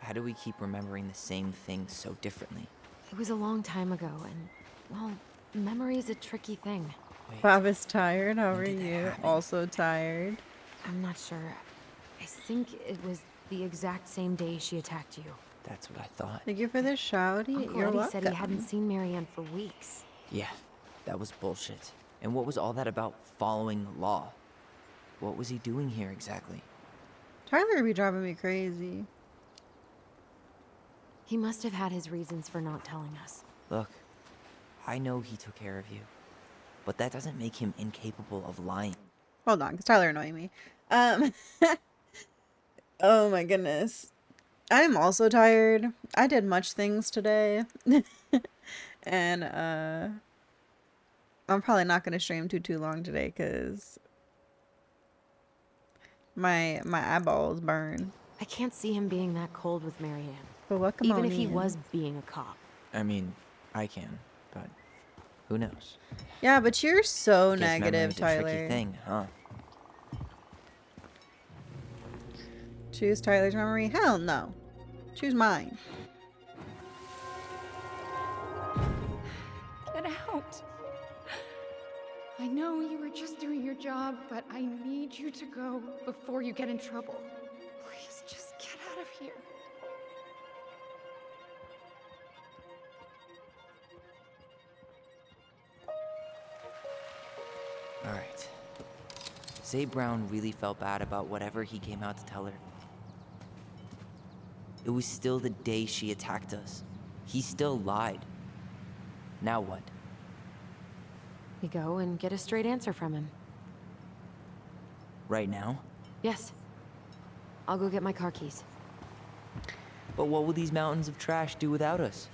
How do we keep remembering the same things so differently? It was a long time ago, and, well, memory is a tricky thing. Wait, Bob is tired. How when are did that you? happen? Also tired. I'm not sure. I think it was the exact same day she attacked you. that's what I thought. Thank you for the shouty. Uncle You're Eddie welcome. said he hadn't seen Marianne for weeks. Yeah, that was bullshit. And what was all that about following the law? What was he doing here exactly? Tyler be driving me crazy. He must have had his reasons for not telling us. Look, I know he took care of you, but that doesn't make him incapable of lying. Hold on, because Tyler annoying me. Oh my goodness. I'm also tired. I did much things today. And I'm probably not gonna stream too long today because my eyeballs burn. I can't see him being that cold with Marianne. But welcome Even on if he in. was being a cop. I mean, I can, but who knows? Yeah, but you're so Guess negative, memory's a tricky Tyler. thing, huh? Choose Tyler's memory? Hell no. Choose mine. Get out. I know you were just doing your job, but I need you to go before you get in trouble. Please just get out of here. Alright. Say Brown really felt bad about whatever he came out to tell her. It was still the day she attacked us. He still lied. Now what? We go and get a straight answer from him. Right now? Yes. I'll go get my car keys. But what will these mountains of trash do without us?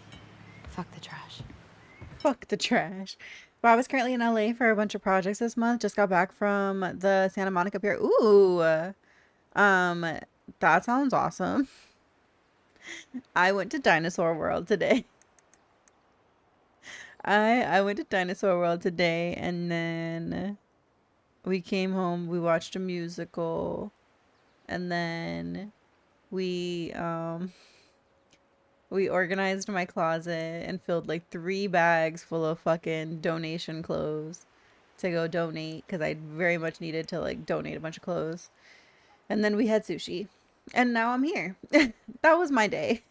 Fuck the trash. Fuck the trash. Bob is currently in LA for a bunch of projects this month. Just got back from the Santa Monica Pier. Ooh. That sounds awesome. I went to Dinosaur World today. I went to Dinosaur World today, and then we came home, we watched a musical, and then we organized my closet and filled like 3 bags full of fucking donation clothes to go donate because I very much needed to like donate a bunch of clothes. And then we had sushi. And now I'm here. That was my day.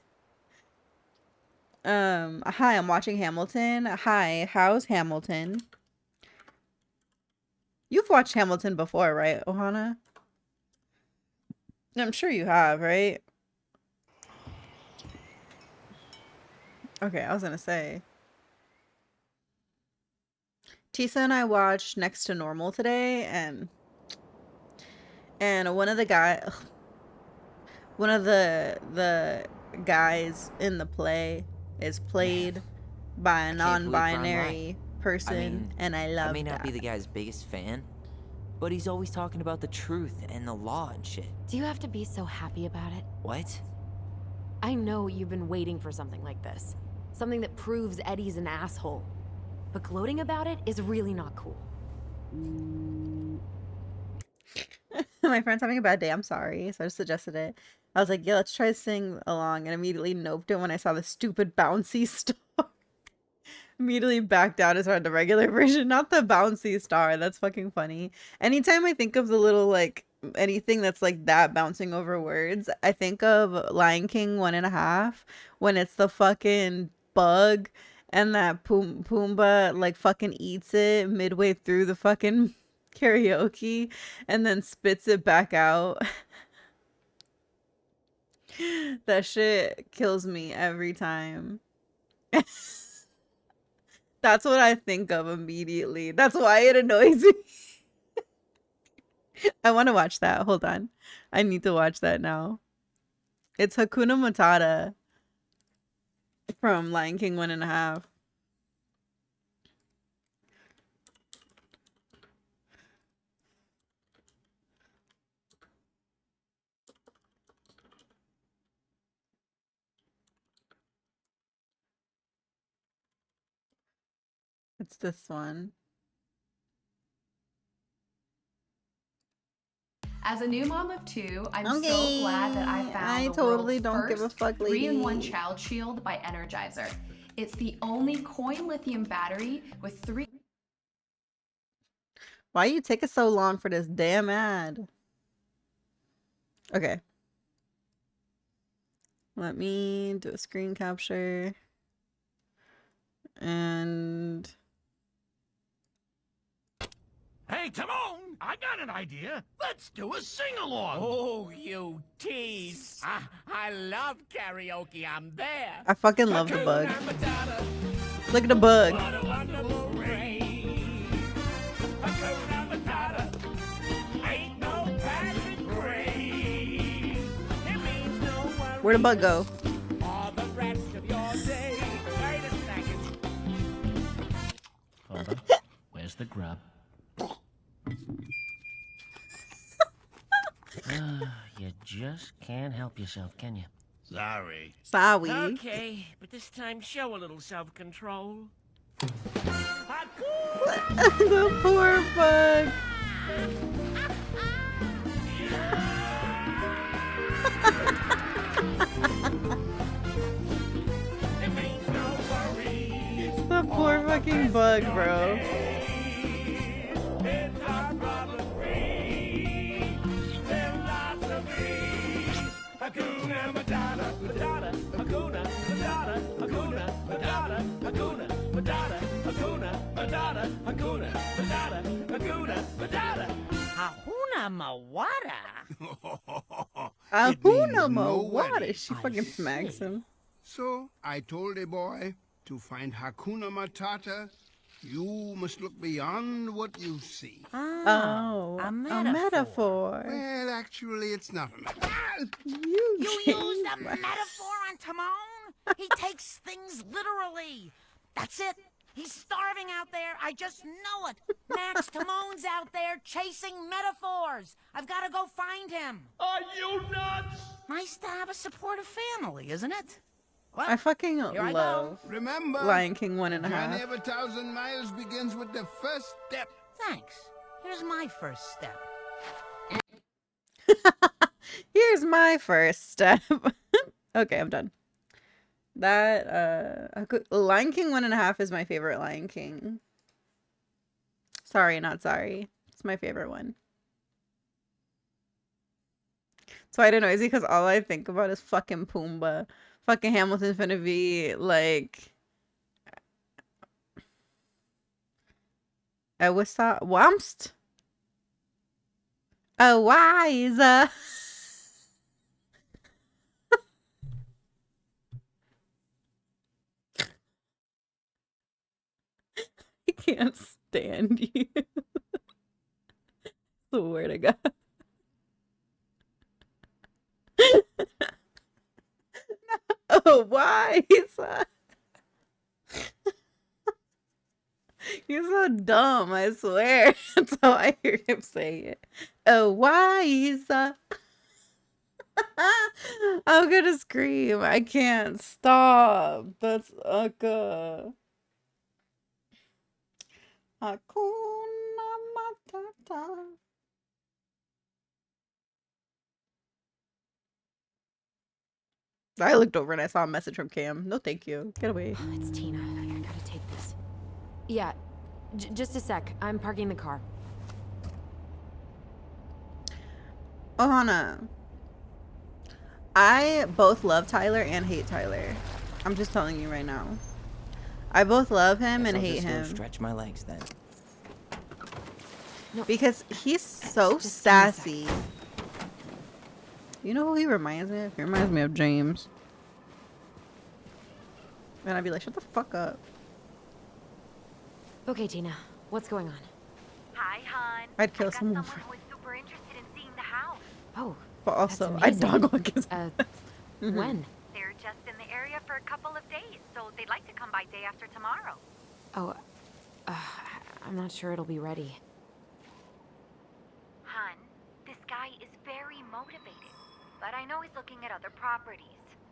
Hi, I'm watching Hamilton. Hi, how's Hamilton? You've watched Hamilton before, right, Ohana? I'm sure you have, right? Okay, I was gonna say. Tisa and I watched Next to Normal today, and one of the guys in the play is played by a I can't believe we're online. non-binary person, and I love I may not that. be the guy's biggest fan, but he's always talking about the truth and the law and shit. Do you have to be so happy about it? What? I know you've been waiting for something like this. Something that proves Eddie's an asshole. But gloating about it is really not cool. My friend's having a bad day. I'm sorry. So I just suggested it. I was like, yeah, let's try to sing along, and immediately noped it when I saw the stupid bouncy star. Immediately backed out as far as the regular version, not the bouncy star. That's fucking funny. Anytime I think of the little, like, anything that's like that bouncing over words, I think of Lion King 1.5 when it's the fucking bug and that Pumbaa like fucking eats it midway through the fucking karaoke and then spits it back out. That shit kills me every time. That's what I think of immediately. That's why it annoys me. I want to watch that. Hold on. I need to watch that now. It's Hakuna Matata from Lion King 1.5. It's this one. As a new mom of 2, I'm so Okay, glad that I found I the totally world's don't give a first fuck, 3-in-1 lady. child shield by Energizer. It's the only coin lithium battery with 3. Why you taking so long for this damn ad? Okay. Let me do a screen capture. And Hey, Timon! I got an idea. Let's do a sing-along. Oh, you tease. I love karaoke. I'm there. I fucking love the bug. Look at the bug. What a wonderful rain. Hakuna Matata. Ain't no passing grade. It means no worries. Where'd the bug go? For the rest of your day. Wait a second. Hold on. Where's the grub? You just can't help yourself, can you? Sorry. Sorry. Okay, but this time show a little self-control. The poor bug. The poor fucking bug, bro. Hakuna Matata, Matata, Hakuna Matata, Hakuna Matata, Hakuna Matata, Hakuna Matata, Hakuna Matata, Hakuna Matata. Hakuna Mawada. Ahuna Mawada. She fucking smacks him. So I told the boy to find Hakuna Matata. You must look beyond what you see. Oh, a metaphor. Well, actually, it's not a metaphor. You used a metaphor on Timon? He takes things literally. That's it. He's starving out there. I just know it. Max Timon's out there chasing metaphors. I've got to go find him. Are you nuts? Nice to have a supportive family, isn't it? Well, I fucking here I love go. Remember, Lion King 1.5. journey of 1,000 miles begins with the first step. Thanks. Here's my first step. Here's my first step. Okay, I'm done. That Lion King 1.5 is my favorite Lion King. Sorry, not sorry. It's my favorite one. It's why I noisy because all I think about is fucking Pumbaa. Fucking Hamilton's finna be like a wamst. A wise. I can't stand you. Swear to God. Oh, why? You're so dumb, I swear. That's how I hear him say it. Oh, why? I'm gonna scream. I can't stop. That's Hakuna Matata. I looked over and I saw a message from Cam. No, thank you. Get away. Oh, it's Tina. I gotta take this. Yeah, just a sec. I'm parking the car. Ohana. I both love Tyler and hate Tyler. I'm just telling you right now. I both love him and I'll hate just go him. Stretch my legs then. No, because he's so sassy. You know who he reminds me of? He reminds me of James. And I'd be like, shut the fuck up. Okay, Tina, what's going on? Hi, hon. I'd kill I got someone someone for who is super interested in seeing the house. Oh, but that's also I'd amazing. dog walk his When? They're just in the area for a couple of days, so they'd like to come by day after tomorrow. Oh, I'm not sure it'll be ready. Hun, this guy is very motivated, but I know he's looking at other properties.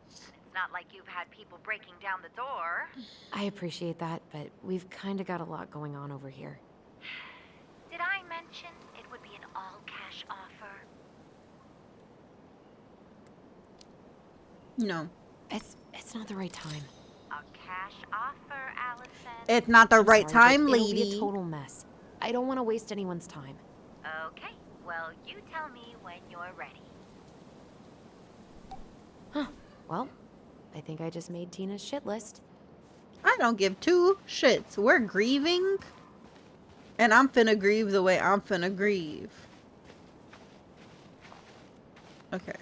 It's not like you've had people breaking down the door. I appreciate that, but we've kind of got a lot going on over here. Did I mention it would be an all-cash offer? No. It's not the right time. A cash offer, Allison. It's not the I'm right sorry, time, but it'll be lady. a total mess. I don't want to waste anyone's time. Okay, well, you tell me when you're ready. Huh. Well, I think I just made Tina's shit list. I don't give two shits. We're grieving. And I'm finna grieve the way I'm finna grieve. Okay.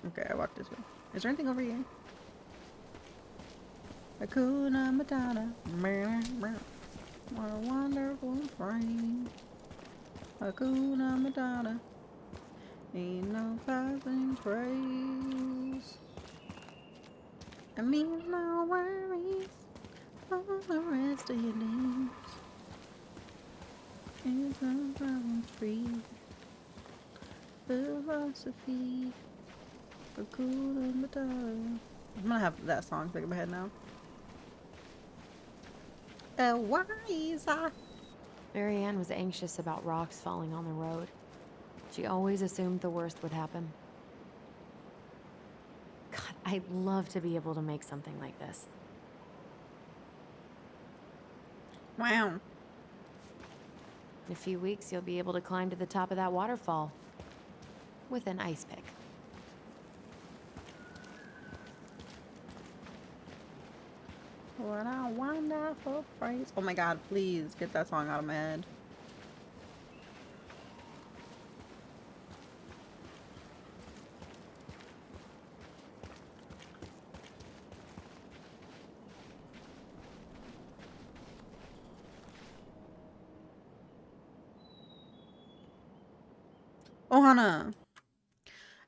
Okay, I walk this way. Is there anything over here? Hakuna Matata. What a wonderful phrase. Hakuna Matata. Ain't no passing trace. It means no worries for the rest of your days. It's a problem-free philosophy. Hakuna Matata. I'm gonna have that song stuck in my head now. Wiser. Marianne was anxious about rocks falling on the road. She always assumed the worst would happen. God, I'd love to be able to make something like this. Wow. In a few weeks, you'll be able to climb to the top of that waterfall with an ice pick. What a wonderful phrase. Oh my god, please get that song out of my head. Oh, Hannah.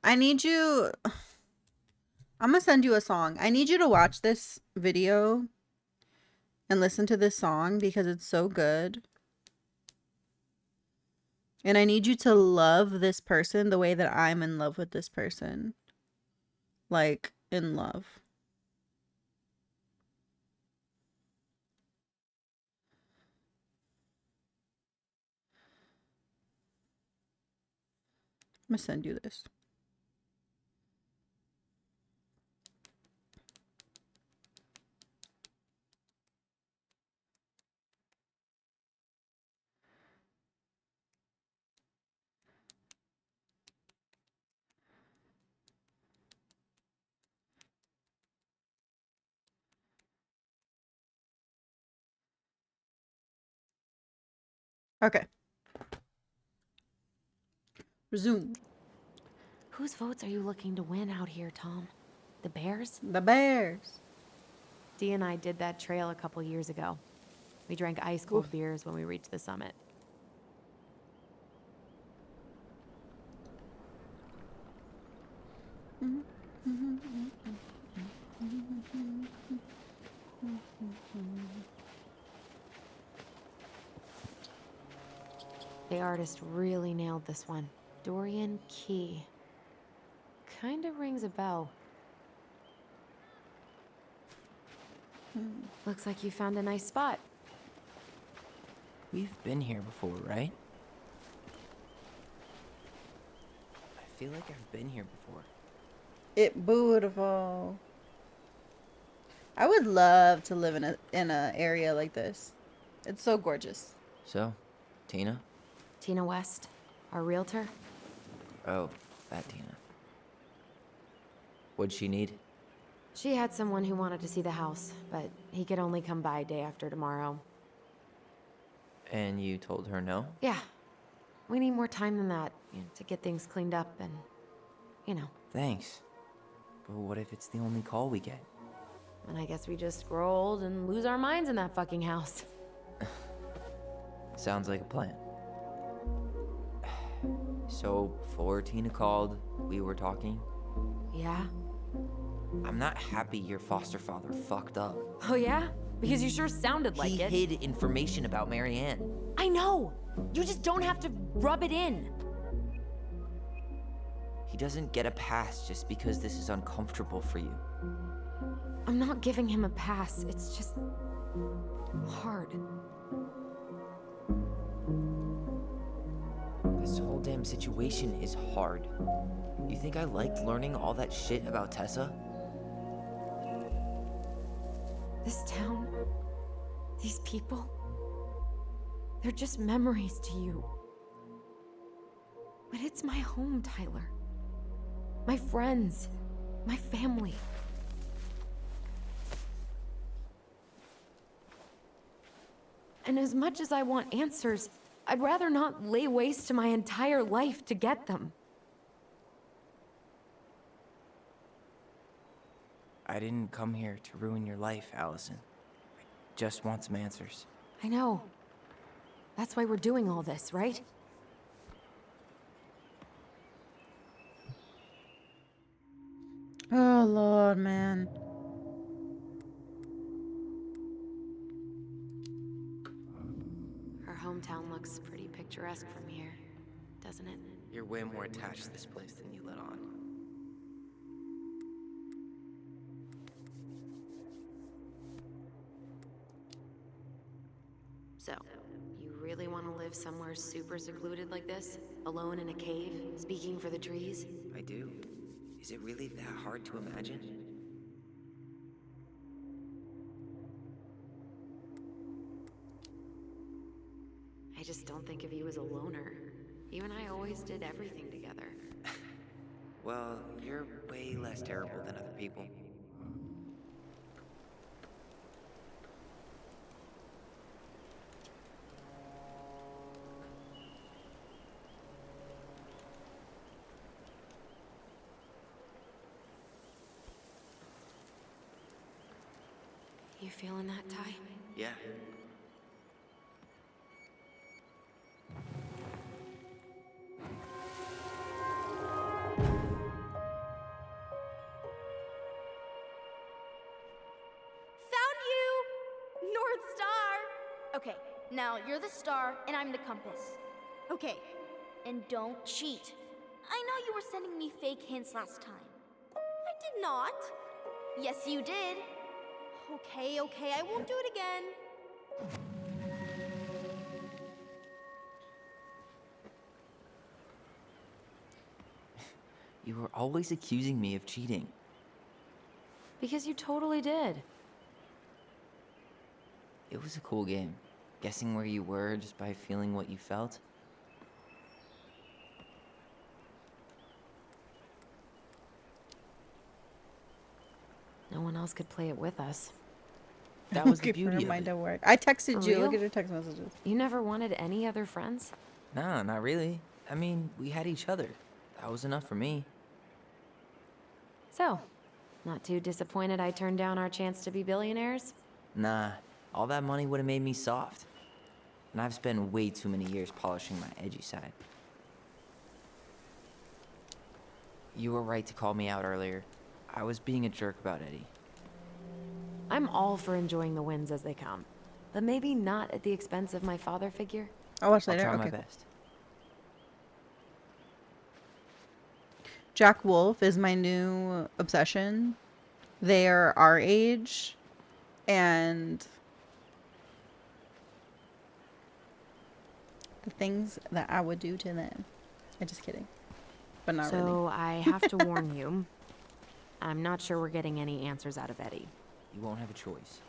I need you... I'm gonna send you a song. I need you to watch this video and listen to this song because it's so good. And I need you to love this person the way that I'm in love with this person. Like, in love. I'm gonna send you this. Okay. Resume. Whose votes are you looking to win out here, Tom? The Bears? The Bears. Dee and I did that trail a couple years ago. We drank ice-cold beers when we reached the summit. The artist really nailed this one. Dorian Key. Kinda rings a bell. Looks like you found a nice spot. We've been here before, right? I feel like I've been here before. It's beautiful. I would love to live in a area like this. It's so gorgeous. So, Tina? Tina West, our realtor. Oh, that Tina. What'd she need? She had someone who wanted to see the house, but he could only come by day after tomorrow. And you told her no? Yeah. We need more time than that, to get things cleaned up and, Thanks. But what if it's the only call we get? And I guess we just grow old and lose our minds in that fucking house. Sounds like a plan. So, before Tina called, we were talking. Yeah? I'm not happy your foster father fucked up. Oh yeah? Because you sure sounded like it. He hid information about Marianne. I know! You just don't have to rub it in. He doesn't get a pass just because this is uncomfortable for you. I'm not giving him a pass. It's just hard. This whole damn situation is hard. You think I liked learning all that shit about Tessa? This town, these people, they're just memories to you. But it's my home, Tyler. My friends, my family. And as much as I want answers, I'd rather not lay waste to my entire life to get them. I didn't come here to ruin your life, Allison. I just want some answers. I know. That's why we're doing all this, right? Oh, Lord, man. Our hometown looks pretty picturesque from here, doesn't it? You're way more attached to this place than you let on. So, you really want to live somewhere super secluded like this? Alone in a cave, speaking for the trees? I do. Is it really that hard to imagine? I just don't think of you as a loner. You and I always did everything together. Well, you're way less terrible than other people. You feeling that, Ty? Yeah. North Star! Okay, now you're the star and I'm the compass. Okay, and don't cheat. I know you were sending me fake hints last time. I did not. Yes, you did. Okay, I won't do it again. You were always accusing me of cheating. Because you totally did. It was a cool game. Guessing where you were just by feeling what you felt. No one else could play it with us. That was the Looking for beauty a of mind it. at work. I texted For you. Look real? at your text messages. You never wanted any other friends? No, not really. I mean, we had each other. That was enough for me. So, not too disappointed I turned down our chance to be billionaires? Nah, all that money would have made me soft. And I've spent way too many years polishing my edgy side. You were right to call me out earlier. I was being a jerk about Eddie. I'm all for enjoying the wins as they come. But maybe not at the expense of my father figure. I'll watch I'll later. try Okay. my best. Jack Wolf is my new obsession. They are our age, and the things that I would do to them. I'm just kidding, but not really. So I have to warn you. I'm not sure we're getting any answers out of Eddie. You won't have a choice.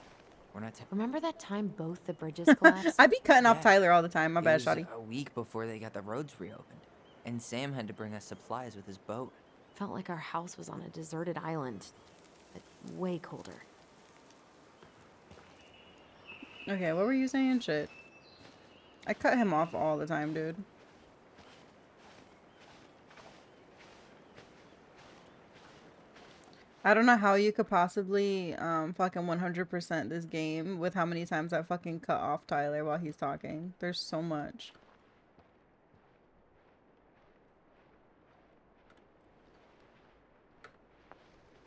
We're not. Remember that time both the bridges collapsed? I'd be cutting off Yeah. Tyler all the time. My It bad, was Shotty. a week before they got the roads reopened. And Sam had to bring us supplies with his boat. Felt like our house was on a deserted island, but way colder. Okay, what were you saying? Shit. I cut him off all the time, dude. I don't know how you could possibly fucking 100% this game with how many times I fucking cut off Tyler while he's talking. There's so much.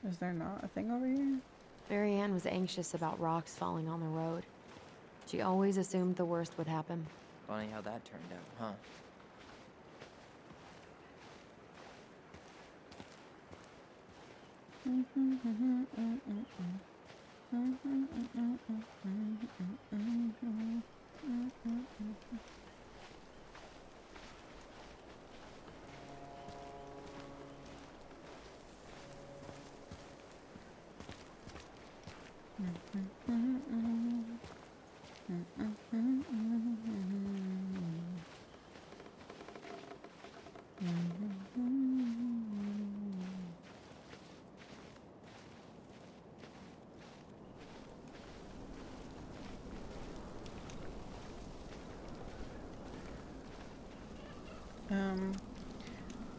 Is there not a thing over here? Marianne was anxious about rocks falling on the road. She always assumed the worst would happen. Funny how that turned out, huh?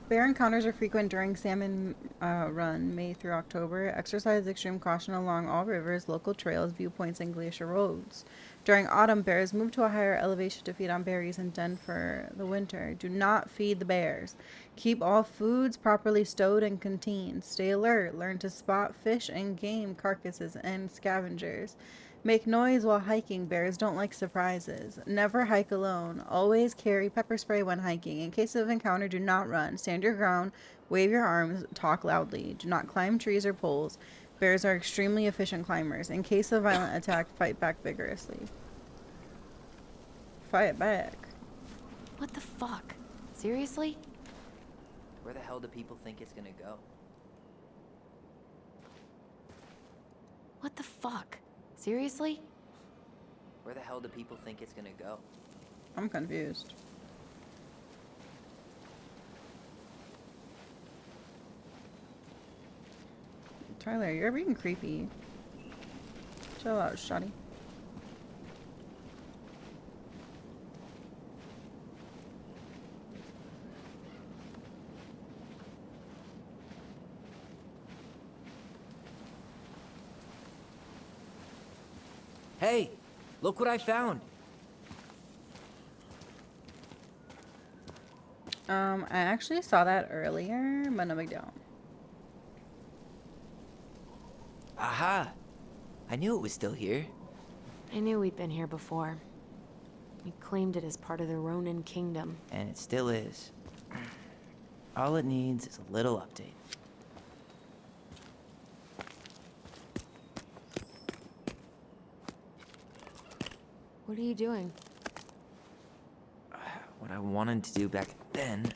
Bear encounters are frequent during salmon run, May through October. Exercise extreme caution along all rivers, local trails, viewpoints, and glacier roads. During autumn, bears move to a higher elevation to feed on berries and den for the winter. Do not feed the bears. Keep all foods properly stowed in canteens. Stay alert. Learn to spot fish and game carcasses and scavengers. Make noise while hiking. Bears don't like surprises. Never hike alone. Always carry pepper spray when hiking. In case of encounter, do not run. Stand your ground. Wave your arms. Talk loudly. Do not climb trees or poles. Bears are extremely efficient climbers. In case of violent attack, fight back vigorously. Fight back? What the fuck? Seriously? Where the hell do people think it's gonna go? What the fuck? Seriously? Where the hell do people think it's gonna go? I'm confused. Tyler, you're being creepy. Chill out, shawty. Hey, look what I found. I actually saw that earlier, but no big deal. Aha! I knew it was still here. I knew we'd been here before. We claimed it as part of the Ronin Kingdom. And it still is. All it needs is a little update. What are you doing? What I wanted to do back then,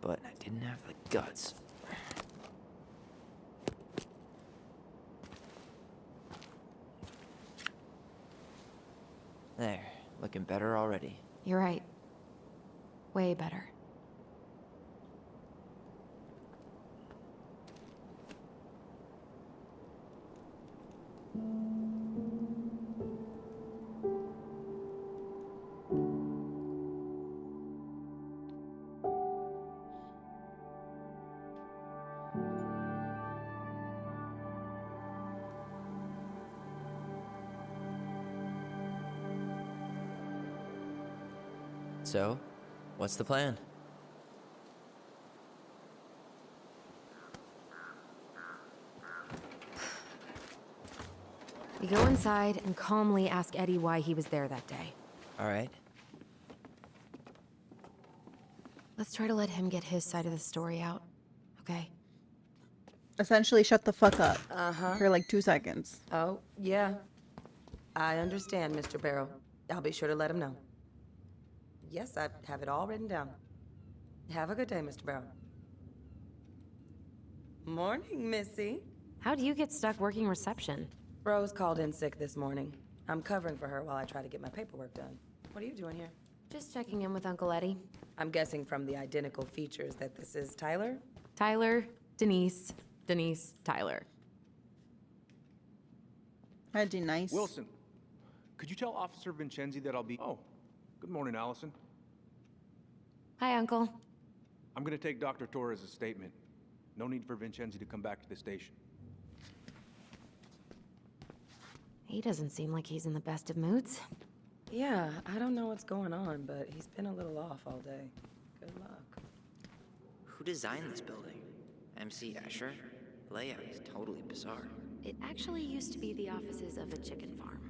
but I didn't have the guts. There, looking better already. You're right. Way better. So, what's the plan? We go inside and calmly ask Eddie why he was there that day. All right. Let's try to let him get his side of the story out, okay? Essentially, shut the fuck up. Uh-huh. For like 2 seconds. Oh, yeah. I understand, Mr. Barrow. I'll be sure to let him know. Yes, I have it all written down. Have a good day, Mr. Barrow. Morning, Missy. How'd you get stuck working reception? Rose called in sick this morning. I'm covering for her while I try to get my paperwork done. What are you doing here? Just checking in with Uncle Eddie. I'm guessing from the identical features that this is Tyler? Tyler, Denise, Denise, Tyler. Hi, Denise. Wilson, could you tell Officer Vincenzi that I'll be... Oh, good morning, Allison. Hi, Uncle. I'm gonna take Dr. Torres' statement. No need for Vincenzi to come back to the station. He doesn't seem like he's in the best of moods. Yeah, I don't know what's going on, but he's been a little off all day. Good luck. Who designed this building? MC Escher? Layout is totally bizarre. It actually used to be the offices of a chicken farm.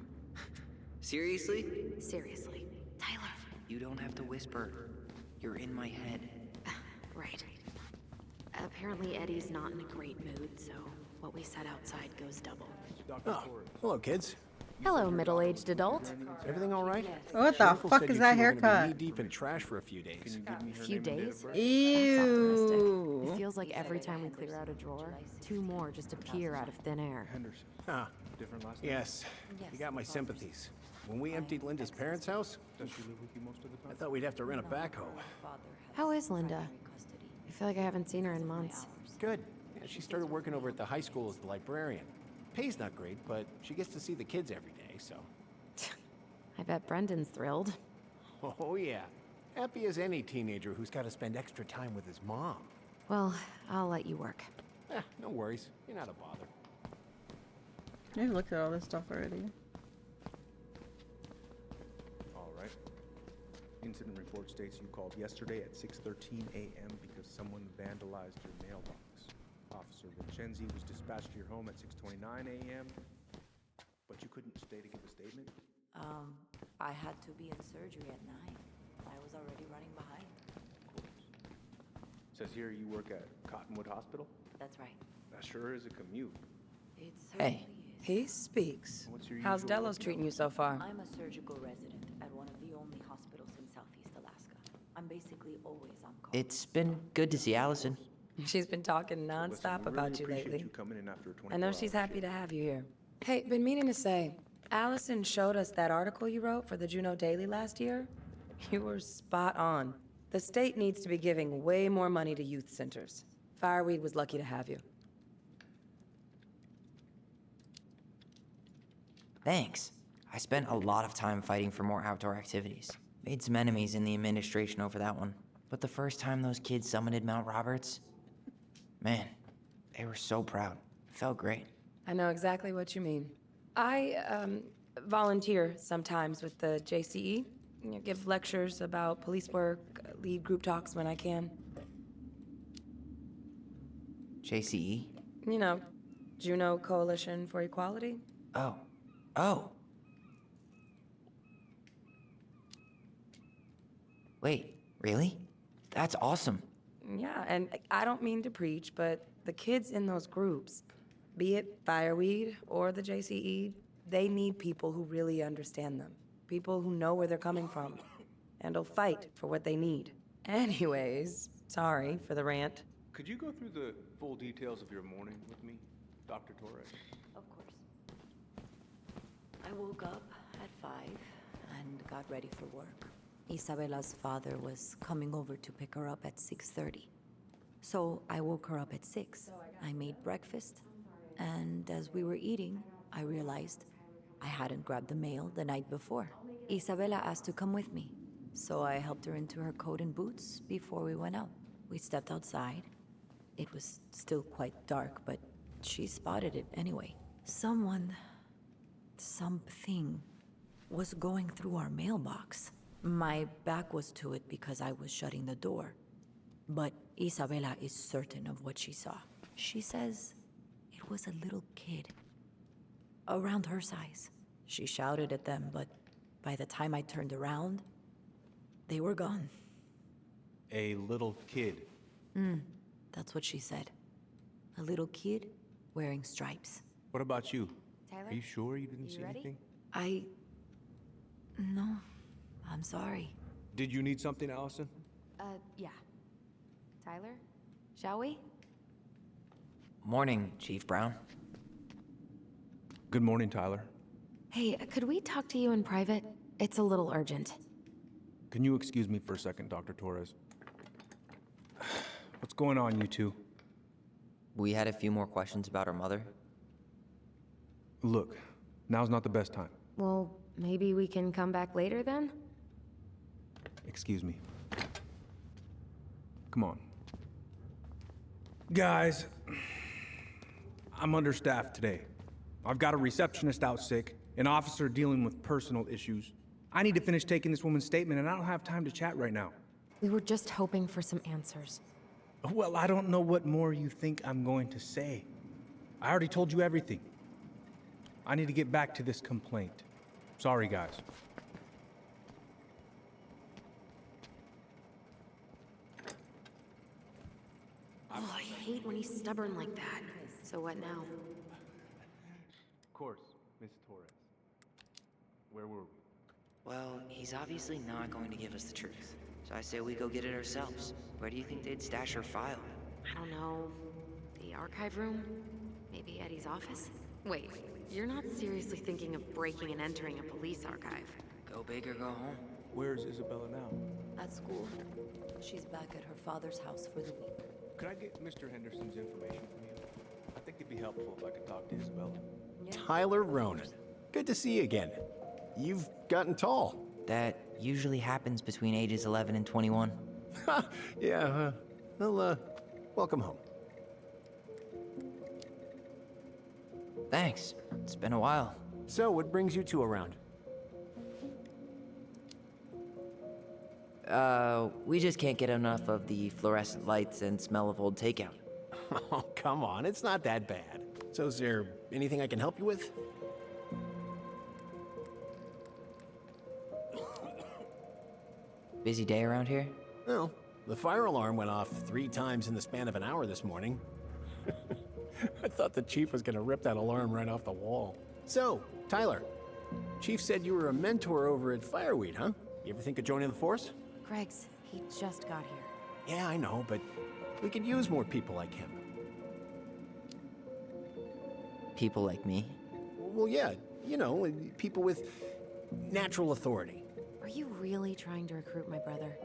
Seriously? Seriously. Tyler. You don't have to whisper. You're in my head. Right. Apparently Eddie's not in a great mood, so what we said outside goes double. Oh, hello, kids. Hello, middle-aged adult. Everything all right? What the Uncle fuck said is you that two were gonna be haircut? knee-deep in trash for a few days. A few days? Ew. It feels like every time we clear out a drawer, 2 more just appear out of thin air. Henderson. Huh. Different last name? Yes. You got my sympathies. When we emptied Linda's parents' house, Does she live with you most of the I time? thought we'd have to rent a backhoe. How is Linda? I feel like I haven't seen her in months. Good. Yeah, she started working over at the high school as the librarian. Pay's not great, but she gets to see the kids every day, so. I bet Brendan's thrilled. Oh, yeah. Happy as any teenager who's got to spend extra time with his mom. Well, I'll let you work. No worries. You're not a bother. I've looked at all this stuff already. All right. Incident report states you called yesterday at 6:13 a.m. because someone vandalized your mailbox. Officer Vincenzi was dispatched to your home at 6:29 a.m., but you couldn't stay to give a statement? I had to be in surgery at 9. I was already running behind. Says here you work at Cottonwood Hospital? That's right. That sure is a commute. It Hey, certainly is. he speaks. What's your How's usual Delos working treating you so far? I'm a surgical resident at one of the only hospitals in Southeast Alaska. I'm basically always on call. It's been good to see Allison. She's been talking Listen, nonstop we really about you appreciate lately. you coming in after a 24 I know she's hour happy shift. to have you here. Hey, been meaning to say, Allison showed us that article you wrote for the Juneau Daily last year. You were spot on. The state needs to be giving way more money to youth centers. Fireweed was lucky to have you. Thanks. I spent a lot of time fighting for more outdoor activities. Made some enemies in the administration over that one. But the first time those kids summited Mount Roberts, man, they were so proud. It felt great. I know exactly what you mean. I volunteer sometimes with the JCE. You know, give lectures about police work, lead group talks when I can. JCE? You know, Juneau Coalition for Equality. Oh. Wait, really? That's awesome. Yeah, and I don't mean to preach, but the kids in those groups, be it Fireweed or the JCE, they need people who really understand them. People who know where they're coming from and will fight for what they need. Anyways, sorry for the rant. Could you go through the full details of your morning with me, Dr. Torres? Of course. I woke up at 5 and got ready for work. Isabella's father was coming over to pick her up at 6:30. So I woke her up at 6. I made breakfast, and as we were eating, I realized I hadn't grabbed the mail the night before. Isabella asked to come with me, so I helped her into her coat and boots before we went out. We stepped outside. It was still quite dark, but she spotted it anyway. Something was going through our mailbox. My back was to it because I was shutting the door. But Isabella is certain of what she saw. She says it was a little kid, around her size. She shouted at them, but by the time I turned around, they were gone. A little kid. That's what she said. A little kid wearing stripes. What about you? Tyler? Are you sure you didn't You see ready? anything? No, I'm sorry. Did you need something, Allison? Yeah. Tyler? Shall we? Morning, Chief Brown. Good morning, Tyler. Hey, could we talk to you in private? It's a little urgent. Can you excuse me for a second, Dr. Torres? What's going on, you two? We had a few more questions about our mother. Look, now's not the best time. Well, maybe we can come back later then? Excuse me. Come on. Guys, I'm understaffed today. I've got a receptionist out sick, an officer dealing with personal issues. I need to finish taking this woman's statement, and I don't have time to chat right now. We were just hoping for some answers. Well, I don't know what more you think I'm going to say. I already told you everything. I need to get back to this complaint. Sorry, guys. Oh, I hate when he's stubborn like that. So what now? Of course, Miss Torres. Where were we? Well, he's obviously not going to give us the truth. So I say we go get it ourselves. Where do you think they'd stash her file? I don't know. The archive room? Maybe Eddie's office? Wait, you're not seriously thinking of breaking and entering a police archive? Go big or go home. Where's Isabella now? At school. She's back at her father's house for the week. Could I get Mr. Henderson's information from you? I think it'd be helpful if I could talk to Isabella. Tyler Ronan. Good to see you again. You've gotten tall. That usually happens between ages 11 and 21. Yeah, well, welcome home. Thanks. It's been a while. So, what brings you two around? We just can't get enough of the fluorescent lights and smell of old takeout. Oh, come on, it's not that bad. So is there anything I can help you with? Busy day around here? No. The fire alarm went off 3 times in the span of an hour this morning. I thought the chief was gonna rip that alarm right off the wall. So, Tyler, Chief said you were a mentor over at Fireweed, huh? You ever think of joining the force? Greg's, he just got here. Yeah, I know, but we could use more people like him. People like me? Well, yeah, you know, people with natural authority. Are you really trying to recruit my brother?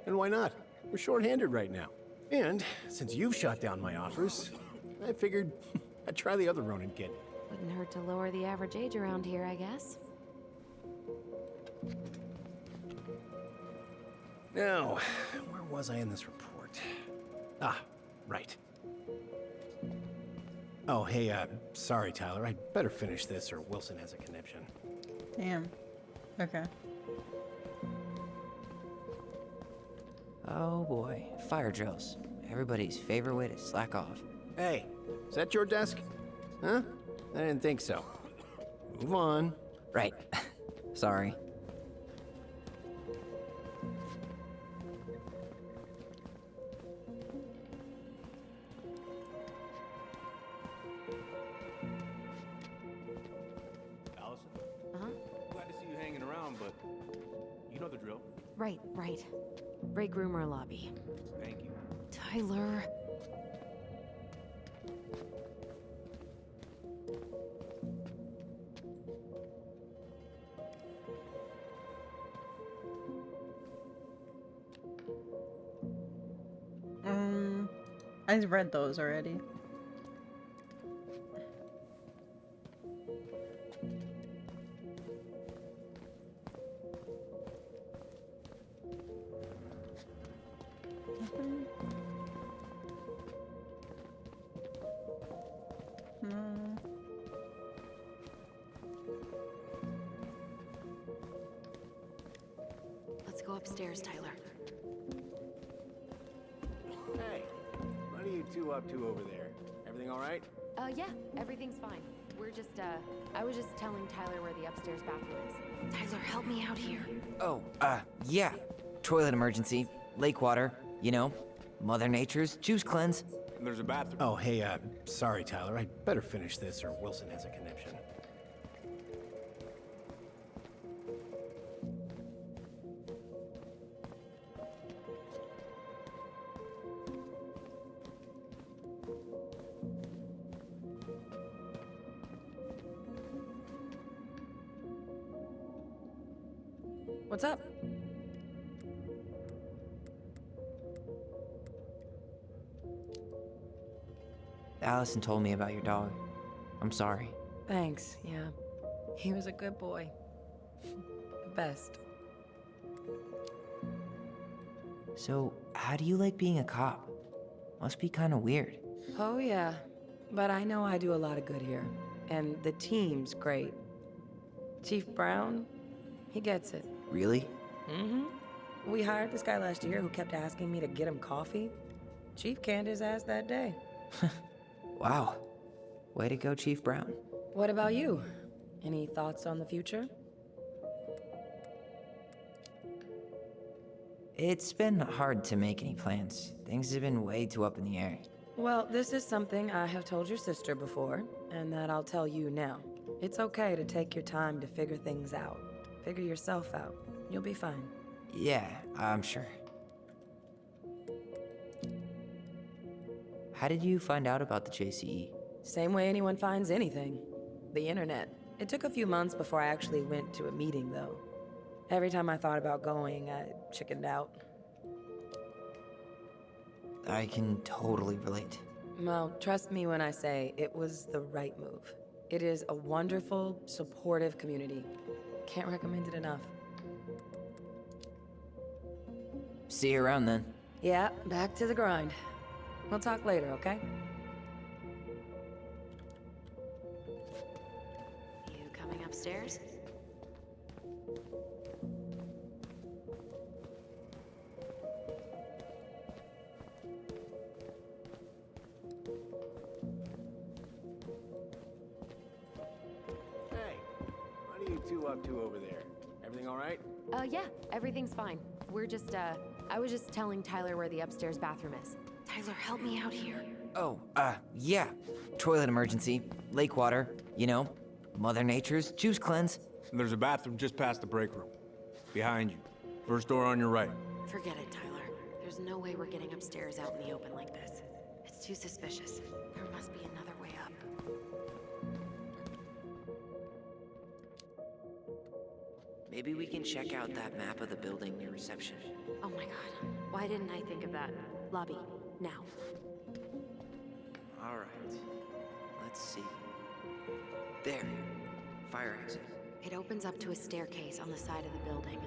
And why not? We're short-handed right now. And since you've shot down my offers, I figured I'd try the other Ronin kid. Wouldn't hurt to lower the average age around here, I guess. Now, where was I in this report? Ah, right. Oh, hey, sorry, Tyler. I'd better finish this or Wilson has a conniption. Damn. Okay. Oh boy, fire drills. Everybody's favorite way to slack off. Hey, is that your desk? Huh? I didn't think so. Move on. Right. Sorry. Allison? Uh-huh. Glad to see you hanging around, but you know the drill. Right. Break room or lobby. Thank you. Tyler. I read those already. Nothing? No. Let's go upstairs, Tyler. Hey, what are you two up to over there? Everything all right? Yeah, everything's fine. We're just, I was just telling Tyler where the upstairs bathroom is. Tyler, help me out here. Oh, yeah. Toilet emergency, lake water, you know, Mother Nature's juice cleanse. And there's a bathroom. Oh, hey, sorry, Tyler. I'd better finish this or Wilson has a conniption. What's up? Allison told me about your dog. I'm sorry. Thanks, yeah. He was a good boy. The best. So, how do you like being a cop? Must be kind of weird. Oh, yeah. But I know I do a lot of good here. And the team's great. Chief Brown, he gets it. Really? Mm-hmm. We hired this guy last year who kept asking me to get him coffee. Chief canned his ass that day. Wow. Way to go, Chief Brown. What about you? Any thoughts on the future? It's been hard to make any plans. Things have been way too up in the air. Well, this is something I have told your sister before, and that I'll tell you now. It's okay to take your time to figure things out. Figure yourself out. You'll be fine. Yeah, I'm sure. How did you find out about the JCE? Same way anyone finds anything. The internet. It took a few months before I actually went to a meeting, though. Every time I thought about going, I chickened out. I can totally relate. Well, trust me when I say it was the right move. It is a wonderful, supportive community. Can't recommend it enough. See you around then. Yeah, back to the grind. We'll talk later, okay? You coming upstairs? Hey, what are you two up to over there? Everything all right? Yeah, everything's fine. We're just, I was just telling Tyler where the upstairs bathroom is. Tyler, help me out here. Oh, yeah. Toilet emergency, lake water, you know, Mother Nature's juice cleanse. And there's a bathroom just past the break room. Behind you. First door on your right. Forget it, Tyler. There's no way we're getting upstairs out in the open like this. It's too suspicious. There must be another way up. Maybe we can check out that map of the building near reception. Oh my god. Why didn't I think of that? Lobby, now. All right. Let's see. There. Fire exit. It opens up to a staircase on the side of the building,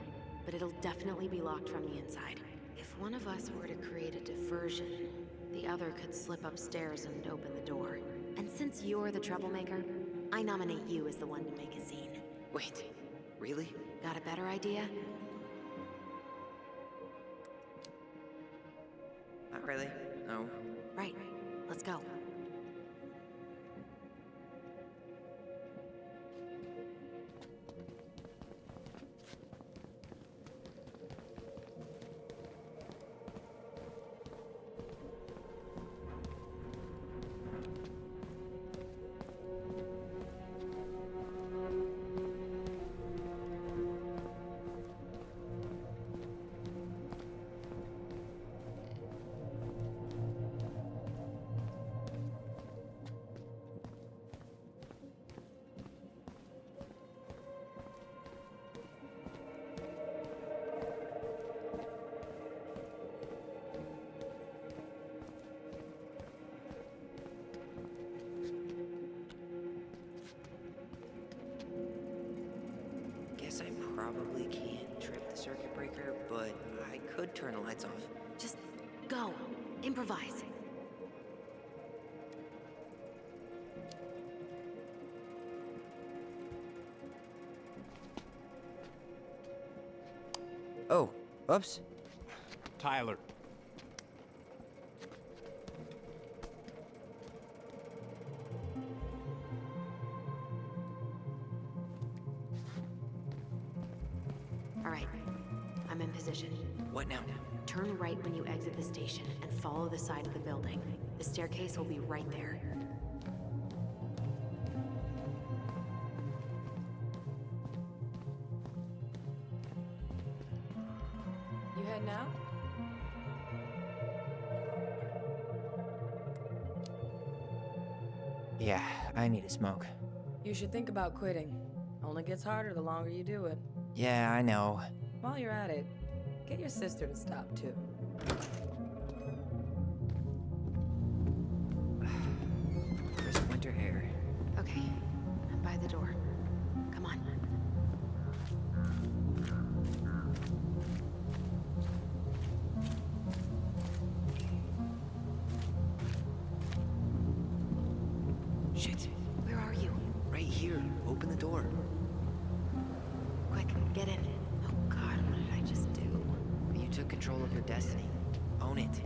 but it'll definitely be locked from the inside. If one of us were to create a diversion, the other could slip upstairs and open the door. And since you're the troublemaker, I nominate you as the one to make a scene. Wait, really? Got a better idea? Not really. No. Right. Let's go. Guess I probably can't trip the circuit breaker, but I could turn the lights off. Just go. Improvise. Oh, oops. Tyler. All right. I'm in position. What now? Turn right when you exit the station and follow the side of the building. The staircase will be right there. You heading out? Yeah, I need a smoke. You should think about quitting. Only gets harder the longer you do it. Yeah, I know. While you're at it, get your sister to stop too. Crisp winter air. Okay. I'm by the door. Come on. here. Open the door. Quick, get in. Oh God, what did I just do? You took control of your destiny. Own it.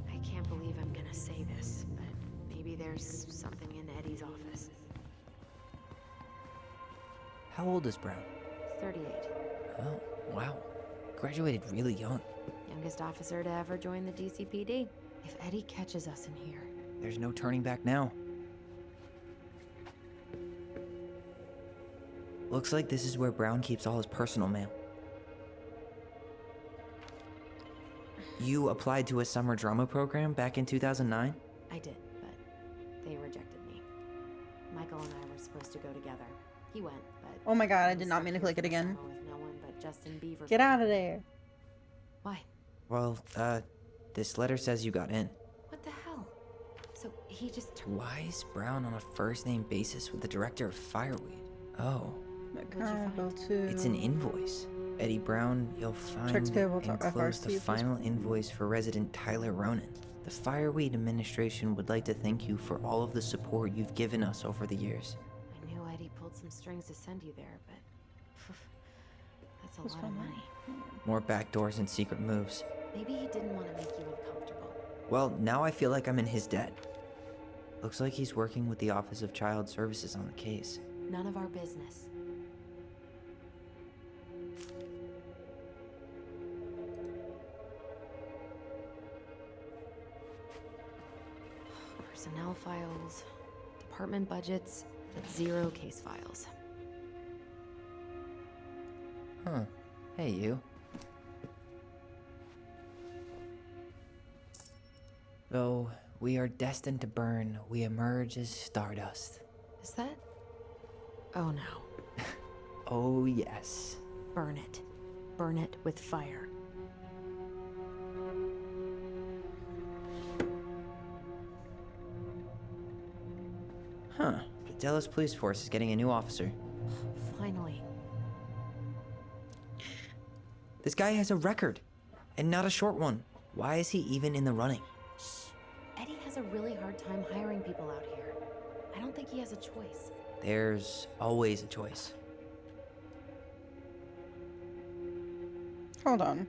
I can't believe I'm gonna say this, but maybe there's something in Eddie's office. How old is Brown? 38. Oh, wow. Graduated really young. Youngest officer to ever join the DCPD. If Eddie catches us in here... There's no turning back now. Looks like this is where Brown keeps all his personal mail. You applied to a summer drama program back in 2009? I did, but they rejected me. Michael and I were supposed to go together. He went, but... Oh my god, I did not mean to click it again. With no one but Justin Bieber. Get out of there. Why? Well, this letter says you got in. What the hell? So he just... Why is Brown on a first-name basis with the director of Fireweed? Oh. It's an invoice. Eddie Brown, you'll find enclosed the final invoice for resident Tyler Ronan. The Fireweed administration would like to thank you for all of the support you've given us over the years. I knew Eddie pulled some strings to send you there, but... that's a lot of money. More backdoors and secret moves. Maybe he didn't want to make you uncomfortable. Well, now I feel like I'm in his debt. Looks like he's working with the Office of Child Services on the case. None of our business. Personnel files, department budgets, but 0 case files. Huh. Hey, you. Though we are destined to burn, we emerge as stardust. Is that? Oh no. Oh, yes. Burn it. Burn it with fire. Huh. The Dallas Police Force is getting a new officer. Finally. This guy has a record, and not a short one. Why is he even in the running? Eddie has a really hard time hiring people out here. I don't think he has a choice. There's always a choice. Hold on.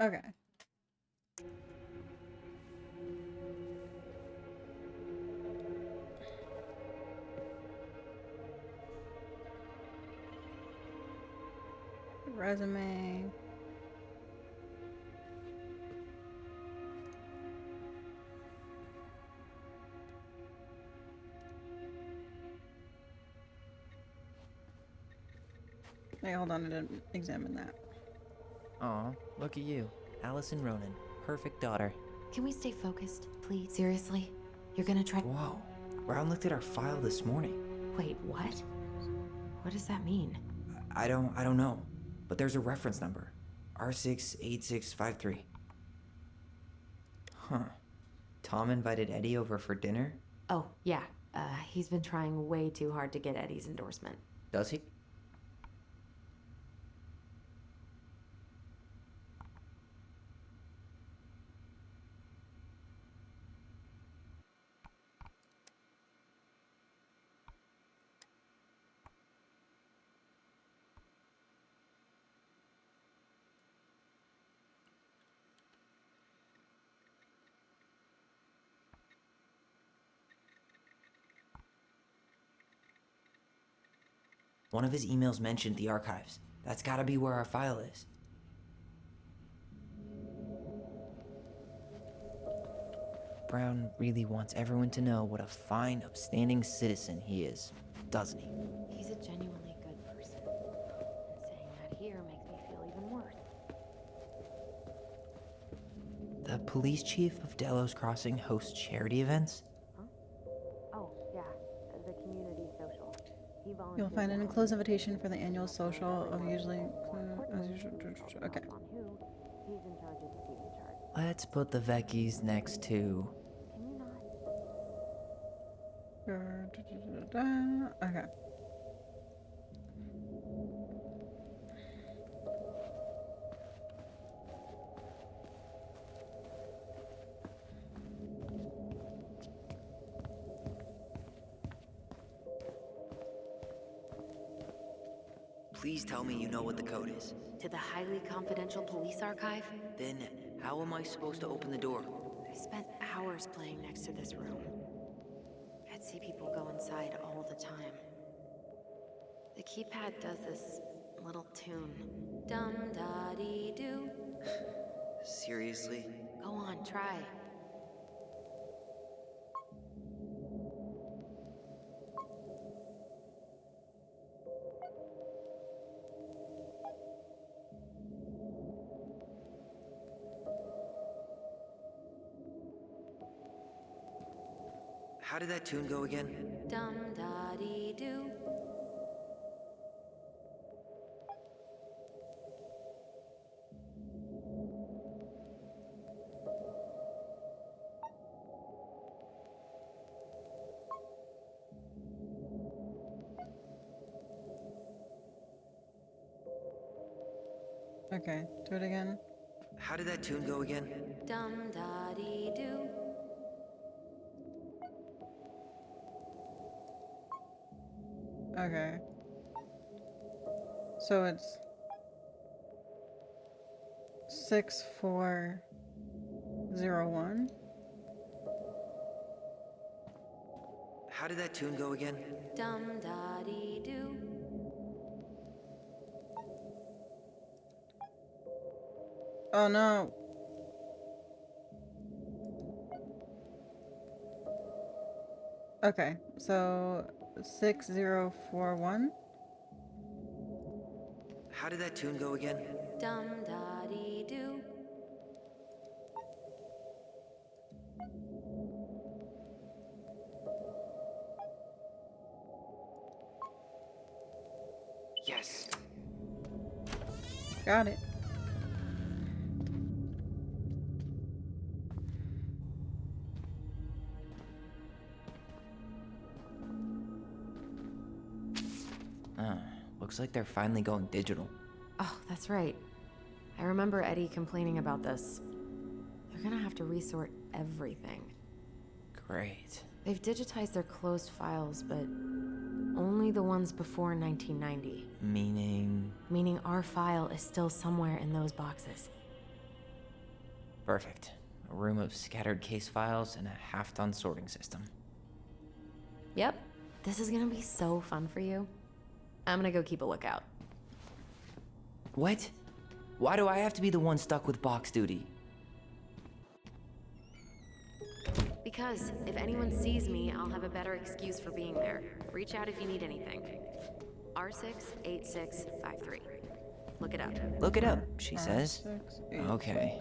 Okay. Resume. Hey, hold on, I didn't examine that. Aw, look at you. Allison Ronan. Perfect daughter. Can we stay focused, please? Seriously? You're gonna try... Whoa. Brown looked at our file this morning. Wait, what? What does that mean? I don't know. But there's a reference number. R68653. Huh. Tom invited Eddie over for dinner? Oh, yeah. He's been trying way too hard to get Eddie's endorsement. Does he? One of his emails mentioned the archives. That's gotta be where our file is. Brown really wants everyone to know what a fine, upstanding citizen he is, doesn't he? He's a genuinely good person. And saying that here makes me feel even worse. The police chief of Delos Crossing hosts charity events? Oh, yeah, the community social. He volunteers. You'll find an enclosed invitation for the annual social of usually. Okay. On who, he's in charge of keeping charge. Let's put the Vecchies next to... Okay. Please tell me you know what the code is. To the highly confidential police archive? Then, how am I supposed to open the door? I spent hours playing next to this room. I'd see people go inside all the time. The keypad does this little tune. Dum-da-dee-doo. Seriously? Go on, try. How did that tune go again? Dum-da-dee-doo. Okay, do it again. How did that tune go again? Dum-da-dee-doo. Okay. So it's 6401. How did that tune go again? Dum-da-dee-doo. Oh no. Okay, so 6041. How did that tune go again? Dum-da-dee-doo. Yes. Got it. Looks like they're finally going digital. Oh, that's right. I remember Eddie complaining about this. They're gonna have to resort everything. Great. They've digitized their closed files, but only the ones before 1990. Meaning? Meaning our file is still somewhere in those boxes. Perfect. A room of scattered case files and a half-done sorting system. Yep. This is gonna be so fun for you. I'm gonna go keep a lookout. What? Why do I have to be the one stuck with box duty? Because if anyone sees me, I'll have a better excuse for being there. Reach out if you need anything. R68653. Look it up. Look it up, she says. Okay.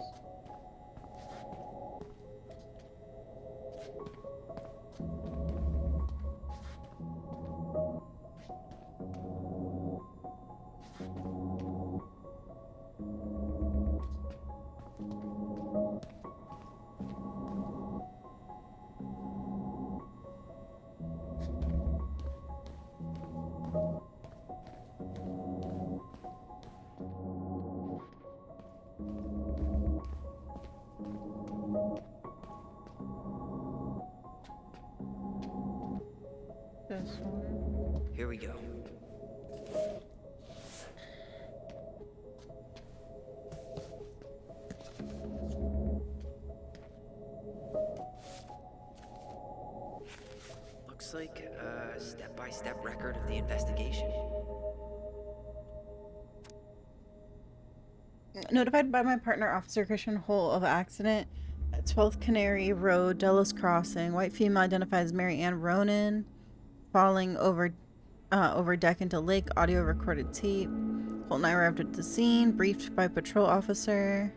This one. Here we go. Looks like a step-by-step record of the investigation. Notified by my partner, Officer Christian Holt, of accident At 12th Canary Road, Delos Crossing, white female identified as Mary Ann Ronan, falling over deck into lake. Audio recorded tape. Holt and I arrived at the scene, briefed by patrol officer.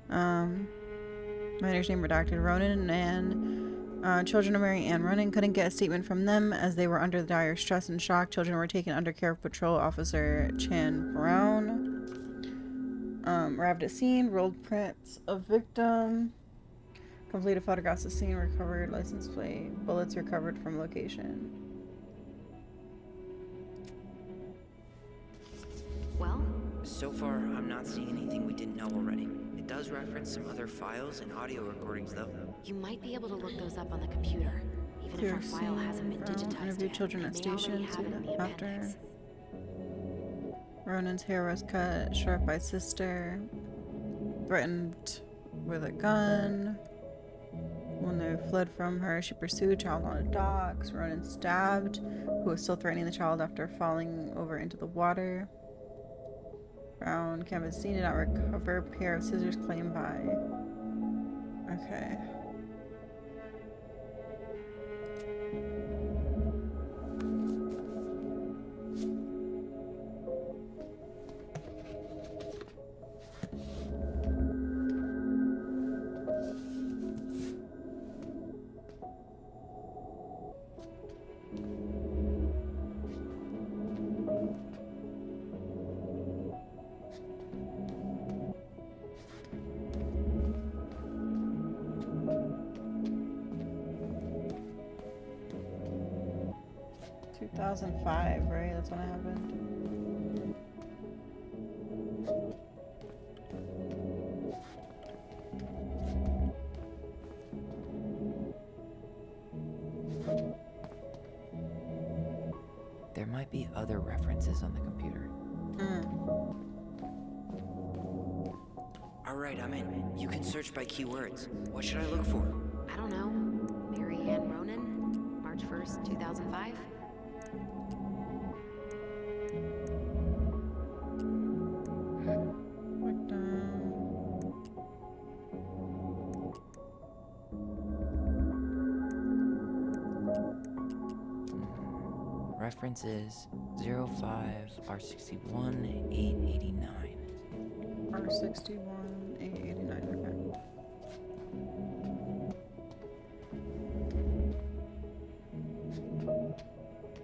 Minor's name redacted. Ronan and children of Mary Ann Ronan couldn't get a statement from them as they were under dire stress and shock. Children were taken under care of patrol officer Chan Brown. Arrived at scene, rolled prints of victim, completed photographs of scene, recovered license plate, bullets recovered from location. Well? So far, I'm not seeing anything we didn't know already. It does reference some other files and audio recordings, though. You might be able to look those up on the computer, even if our file hasn't been digitized Interviewed yet. children at They already stations have it in the after. appendix. Ronan's hair was cut short by sister. Threatened with a gun. When they fled from her, she pursued child on the docks. Ronan stabbed, who was still threatening the child after falling over into the water. Brown canvas scene did not recover a pair of scissors claimed by. Okay. $2005, right? That's when it happened. There might be other references on the computer. Alright, I'm in. You can search by keywords. What should I look for? I don't know. Mary Ann Ronan? March 1st, 2005? Reference is 05 R61 889. R61 889, okay.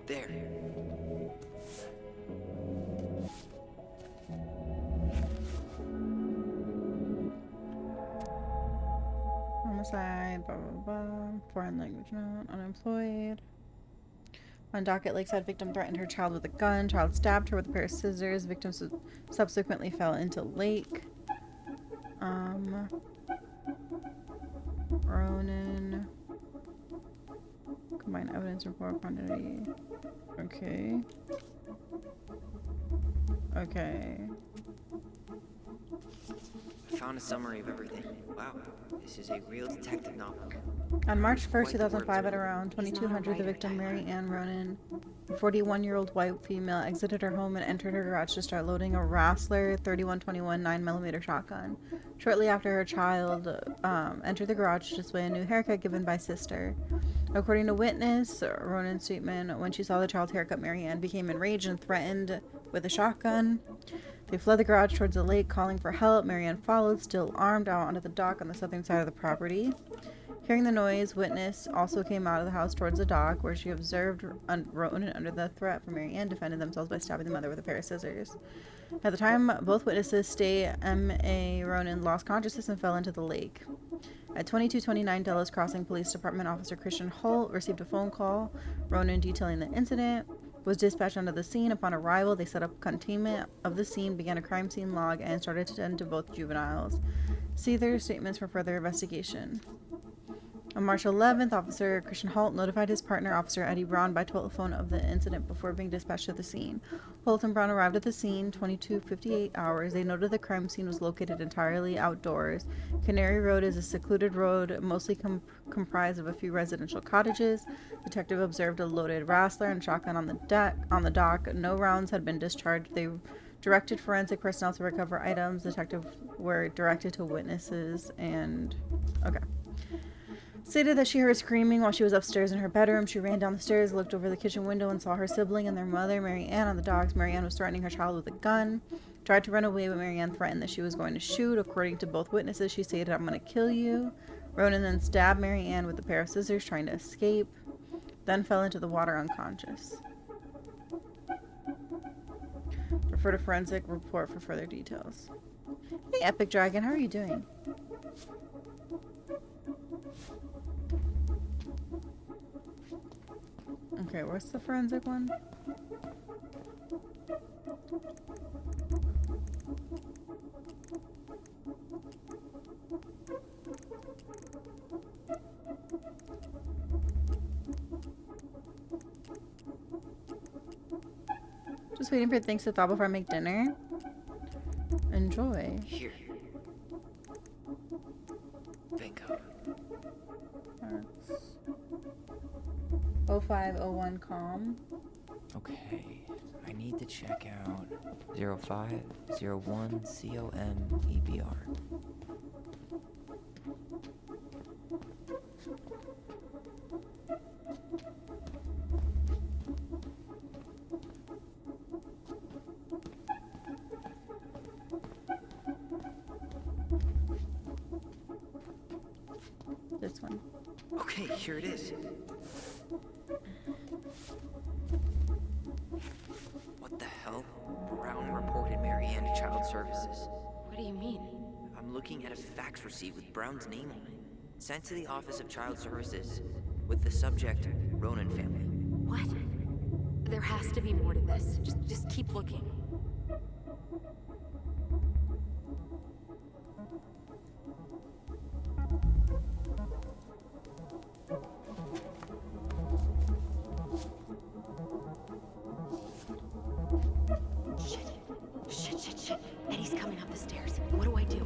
There. Homicide, blah blah blah. Foreign language note, unemployed. On docket, Lakeside victim threatened her child with a gun. Child stabbed her with a pair of scissors. Victim subsequently fell into lake. Ronan. Combined evidence report quantity. Okay. Okay. I found a summary of everything. Wow, this is a real detective novel. On March 1st, 2005, at around 2200, the victim, Mary Ann Ronan, a 41-year-old white female, exited her home and entered her garage to start loading a Rassler 3121 9mm shotgun. Shortly after, her child entered the garage to display a new haircut given by sister. According to witness Ronan's statement, when she saw the child's haircut, Mary Ann became enraged and threatened with a shotgun. They fled the garage towards the lake, calling for help. Mary Ann followed, still armed, out onto the dock on the southern side of the property. Hearing the noise, witness also came out of the house towards the dock, where she observed Ronan under the threat from Mary Ann defended themselves by stabbing the mother with a pair of scissors. At the time, both witnesses say M.A. Ronan lost consciousness and fell into the lake. At 2229 Delos Crossing, Police Department Officer Christian Holt received a phone call. Ronan detailing the incident was dispatched onto the scene. Upon arrival, they set up containment of the scene, began a crime scene log, and started to tend to both juveniles. See their statements for further investigation. On March 11th, Officer Christian Holt notified his partner, Officer Eddie Brown, by telephone of the incident before being dispatched to the scene. Holt and Brown arrived at the scene 22:58 hours. They noted the crime scene was located entirely outdoors. Canary Road is a secluded road, mostly comprised of a few residential cottages. Detective observed a loaded Rassler and shotgun on the dock. No rounds had been discharged. They Directed forensic personnel to recover items. Detectives were directed to witnesses and... Okay. Stated that she heard screaming while she was upstairs in her bedroom. She ran down the stairs, looked over the kitchen window, and saw her sibling and their mother, Mary Ann, on the dogs. Mary Ann was threatening her child with a gun. Tried to run away, but Mary Ann threatened that she was going to shoot. According to both witnesses, she stated, "I'm going to kill you." Ronan then stabbed Mary Ann with a pair of scissors, trying to escape, then fell into the water unconscious. Refer to forensic report for further details. Hey, Epic Dragon, how are you doing? Okay, where's the forensic one? Just waiting for things to thaw before I make dinner. Enjoy. Here. Bingo. 0501 com. Okay. I need to check out 0501 COMEBR. This one. Okay, here it is. What the hell? Brown reported Mary Ann to Child Services. What do you mean? I'm looking at a fax receipt with Brown's name on it. Sent to the Office of Child Services with the subject, Ronan family. What? There has to be more to this. Just keep looking. Shit. Eddie's coming up the stairs. What do I do?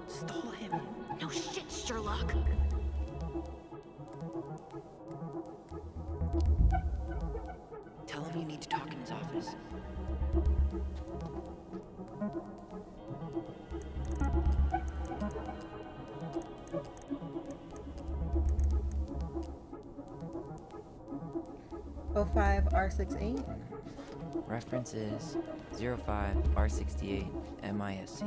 Stall him. No shit, Sherlock. Tell him you need to talk in his office. R68. Reference is 05R68 MISC.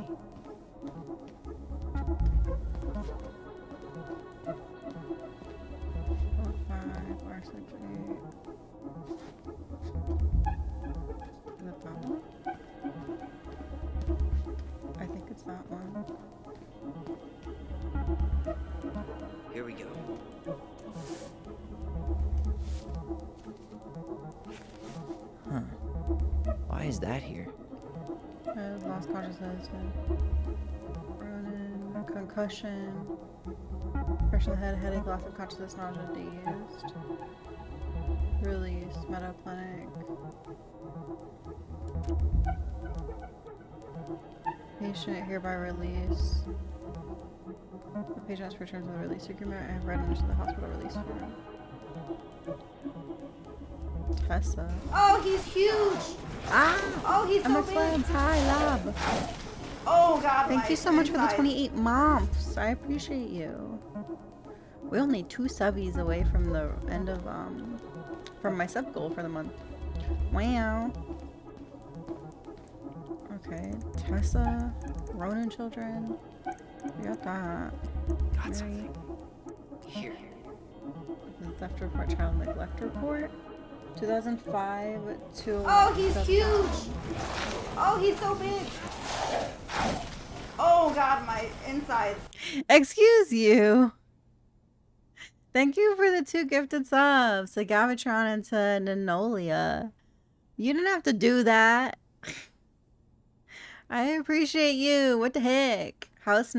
R68. Is it that one? I think it's that one. Here we go. Huh. Why is that here? Lost consciousness. Ronan, concussion. Pressure of the head, headache, loss of consciousness, nausea, dazed. Release, Metaclinic. Patient hereby release. The patient has returned to the release agreement. I have read into the hospital release form. Tessa. Oh, he's huge! Ah! Oh, he's so big! Hi, lab. Oh, God. Thank you so much for the 28 months. I appreciate you. We only 2 subbies away from the end of, from my sub goal for the month. Wow. Okay, Tessa, Ronan children. We got that. Got something. Here. The theft report, child neglect report. 2005 to... Oh, he's huge! Oh, he's so big! Oh, God, my insides. Excuse you. Thank you for the 2 gifted subs to Gavatron and to Nanolia. You didn't have to do that. I appreciate you. What the heck? How's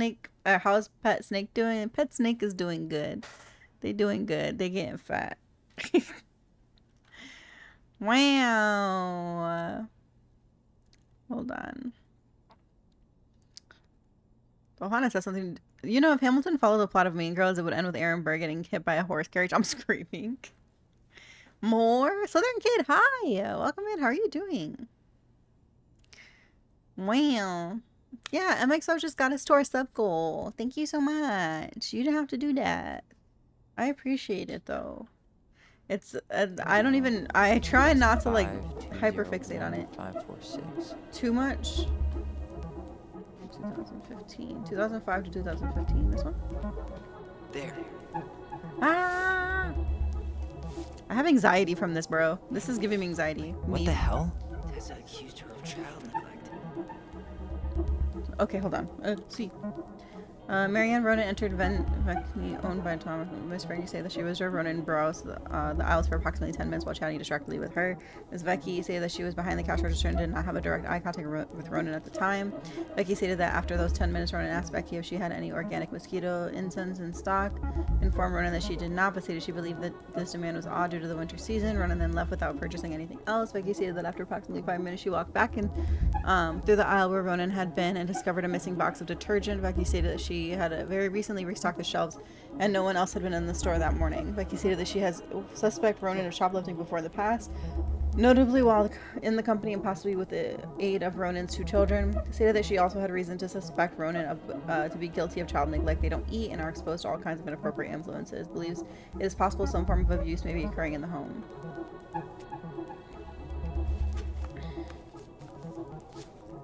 Pet Snake doing? Pet Snake is doing good. They doing good. They getting fat. Wow. Hold on. Ohana says something. You know, if Hamilton followed the plot of Mean Girls, it would end with Aaron Burr getting hit by a horse carriage. I'm screaming. More? Southern Kid, hi! Welcome in. How are you doing? Wow. Yeah, MXO just got his tour sub goal. Thank you so much. You didn't have to do that. I appreciate it though. It's I don't even I try not to like hyperfixate on it 546. too much. 2015, 2005 to 2015. This one. There. Ah! I have anxiety from this, bro. This is giving me anxiety. What the hell? Tessa accused her of child neglect. Okay, hold on. Let's see. Marianne Ronan entered Vecchi, owned by Tom. Miss Vecchi say that she was Ronan and browsed the aisles for approximately 10 minutes while chatting distractedly with her. Miss Vecchi say that she was behind the cash register and did not have a direct eye contact with Ronan at the time. Vecchi stated that after those 10 minutes, Ronan asked Vecchi if she had any organic mosquito incense in stock. Informed Ronan that she did not, but stated she believed that this demand was odd due to the winter season. Ronan then left without purchasing anything else. Vecchi stated that after approximately 5 minutes, she walked back and through the aisle where Ronan had been and discovered a missing box of detergent. Vecchi stated that she had very recently restocked the shelves and no one else had been in the store that morning. Vecchi stated that she has suspect Ronan of shoplifting before the past, notably while in the company and possibly with the aid of Ronan's 2 children. Stated that she also had reason to suspect Ronan of to be guilty of child neglect. They don't eat and are exposed to all kinds of inappropriate influences. Believes it is possible some form of abuse may be occurring in the home.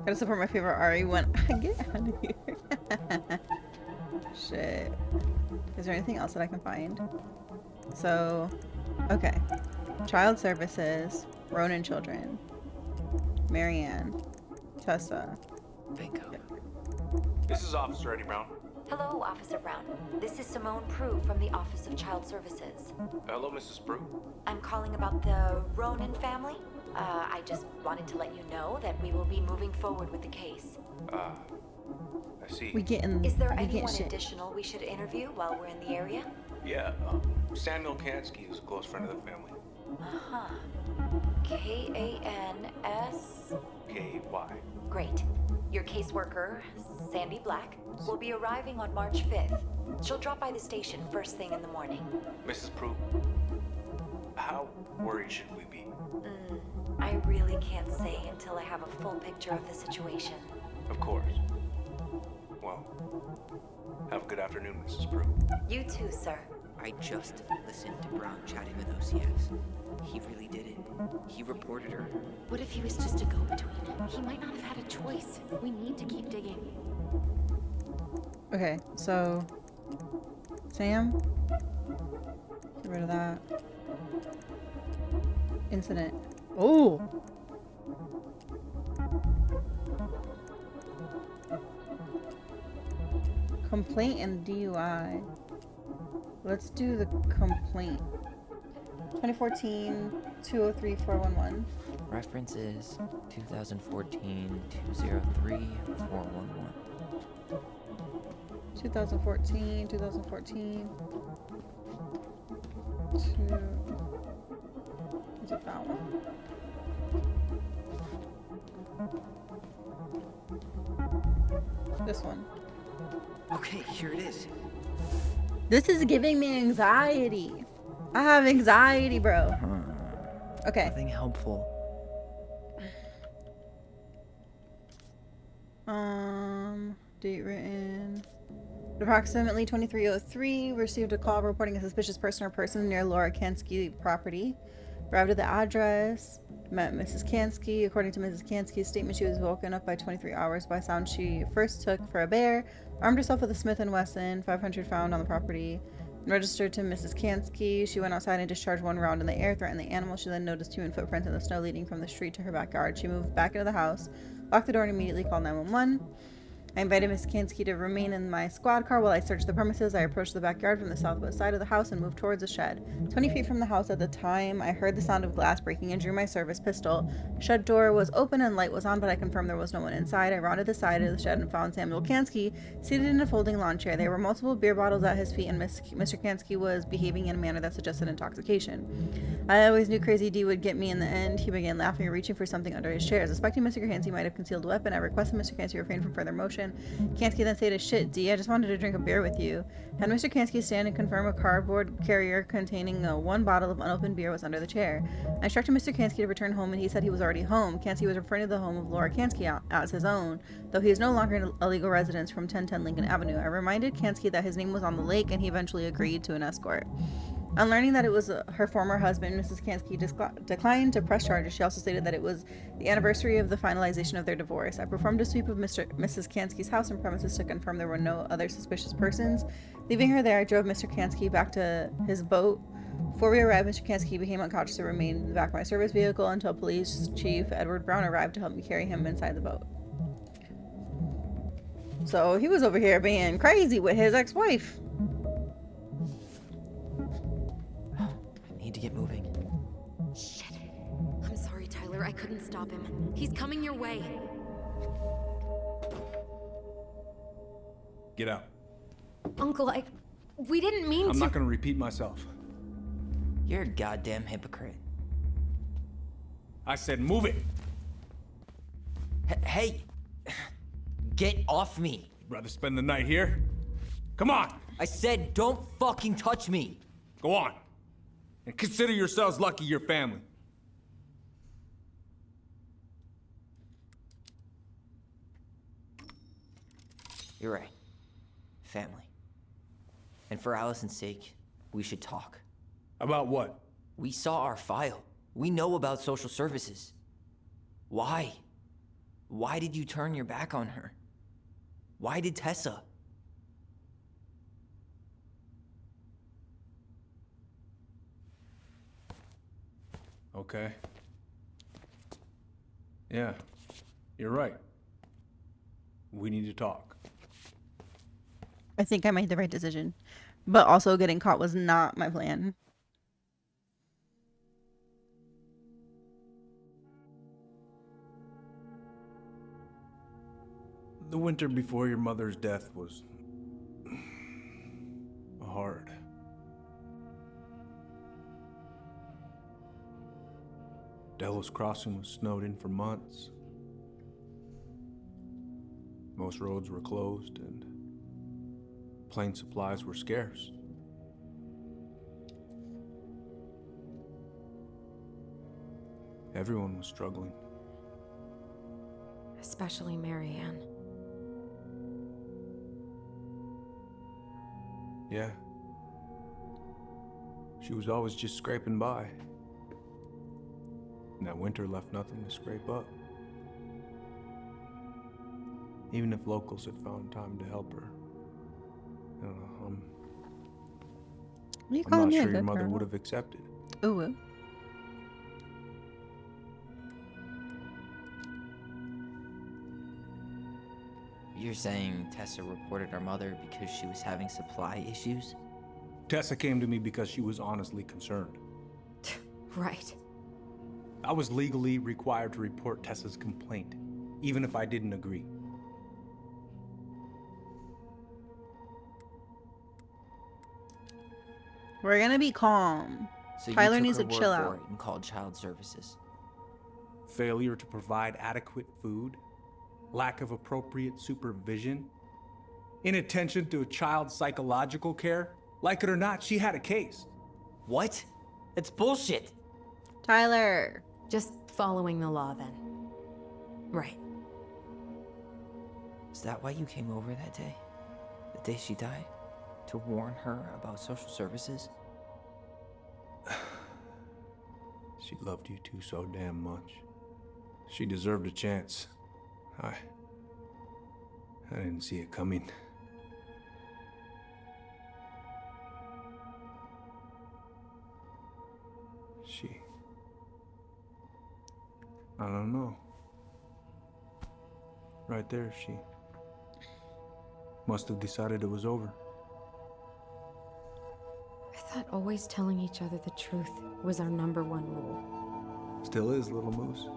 Gotta support my favorite Ari when I get out of here. Shit. Is there anything else that I can find? So, okay. Child Services, Ronan Children, Marianne, Tessa. Bingo. This is Officer Eddie Brown. Hello, Officer Brown. This is Simone Prue from the Office of Child Services. Hello, Mrs. Prue. I'm calling about the Ronan family. I just wanted to let you know that we will be moving forward with the case. I see. Is there anyone additional we should interview while we're in the area? Yeah, Samuel Kansky is a close friend of the family. Uh-huh. K-A-N-S... K-Y. Great. Your caseworker, Sandy Black, will be arriving on March 5th. She'll drop by the station first thing in the morning. Mrs. Prue, how worried should we be? I really can't say until I have a full picture of the situation. Of course. Well, have a good afternoon, Mrs. Prue. You too, sir. I just listened to Brown chatting with OCS. He really did it. He reported her. What if he was just a go-between? He might not have had a choice. We need to keep digging. Okay, so Sam, get rid of that. Incident. Oh! Complaint and DUI. Let's do the complaint. 2014 203 411. Reference is 2014 203 411. 2014 2014. Is it that one? This one. Okay, here it is. This is giving me anxiety. I have anxiety, bro. Okay. Nothing helpful. Date written. At approximately 23:03, received a call reporting a suspicious person or persons near Laura Kansky property. Arrived at the address. Met Mrs. Kansky. According to Mrs. Kansky's statement, she was woken up by 23 hours by sound she first took for a bear. Armed herself with a Smith & Wesson 500 found on the property. Registered to Mrs. Kansky. She went outside and discharged one round in the air, threatened the animal. She then noticed human footprints in the snow leading from the street to her backyard. She moved back into the house, locked the door, and immediately called 911. I invited Miss Kansky to remain in my squad car while I searched the premises. I approached the backyard from the southwest side of the house and moved towards a shed. 20 feet from the house at the time, I heard the sound of glass breaking and drew my service pistol. Shed door was open and light was on, but I confirmed there was no one inside. I rounded the side of the shed and found Samuel Kansky seated in a folding lawn chair. There were multiple beer bottles at his feet, and Mr. Kansky was behaving in a manner that suggested intoxication. I always knew Crazy D would get me in the end. He began laughing and reaching for something under his chair. Suspecting Mr. Kansky might have concealed a weapon, I requested Mr. Kansky refrain from further motion. direction. Kansky then stated, "Shit, D, I just wanted to drink a beer with you." Had Mr. Kansky stand and confirm a cardboard carrier containing one bottle of unopened beer was under the chair. I instructed Mr. Kansky to return home, and he said he was already home. Kansky was referring to the home of Laura Kansky as his own, though he is no longer in a legal residence from 1010 Lincoln Avenue. I reminded Kansky that his name was on the lake, and he eventually agreed to an escort. On learning that it was her former husband, Mrs. Kansky declined to press charges. She also stated that it was the anniversary of the finalization of their divorce. I performed a sweep of Mrs. Kansky's house and premises to confirm there were no other suspicious persons. Leaving her there, I drove Mr. Kansky back to his boat. Before we arrived, Mr. Kansky became unconscious and remained in the back of my service vehicle until Police Chief Edward Brown arrived to help me carry him inside the boat. So he was over here being crazy with his ex-wife. Need to get moving. Shit. I'm sorry, Tyler. I couldn't stop him. He's coming your way. Get out. Uncle, we didn't mean to. I'm not gonna repeat myself. You're a goddamn hypocrite. I said move it. Hey! Get off me! You'd rather spend the night here? Come on! I said don't fucking touch me! Go on. And consider yourselves lucky you're family. You're right. Family. And for Allison's sake, we should talk. About what? We saw our file. We know about social services. Why? Why did you turn your back on her? Why did Tessa? Okay. Yeah, you're right. We need to talk. I think I made the right decision. But also getting caught was not my plan. The winter before your mother's death was hard. Delos Crossing was snowed in for months. Most roads were closed and plane supplies were scarce. Everyone was struggling. Especially Marianne. Yeah. She was always just scraping by. And that winter left nothing to scrape up. Even if locals had found time to help her. I'm not sure your mother would have accepted. Ooh. You're saying Tessa reported her mother because she was having supply issues? Tessa came to me because she was honestly concerned. Right. I was legally required to report Tessa's complaint, even if I didn't agree. We're gonna be calm. So Tyler you took needs her to word chill for out. it and called child services. Failure to provide adequate food, lack of appropriate supervision, inattention to a child's psychological care. Like it or not, she had a case. What? It's bullshit. Tyler. Just following the law then. Right. Is that why you came over that day? The day she died? To warn her about social services? She loved you two so damn much. She deserved a chance. I didn't see it coming. I don't know. Right there, she must have decided it was over. I thought always telling each other the truth was our #1 rule. Still is, little moose.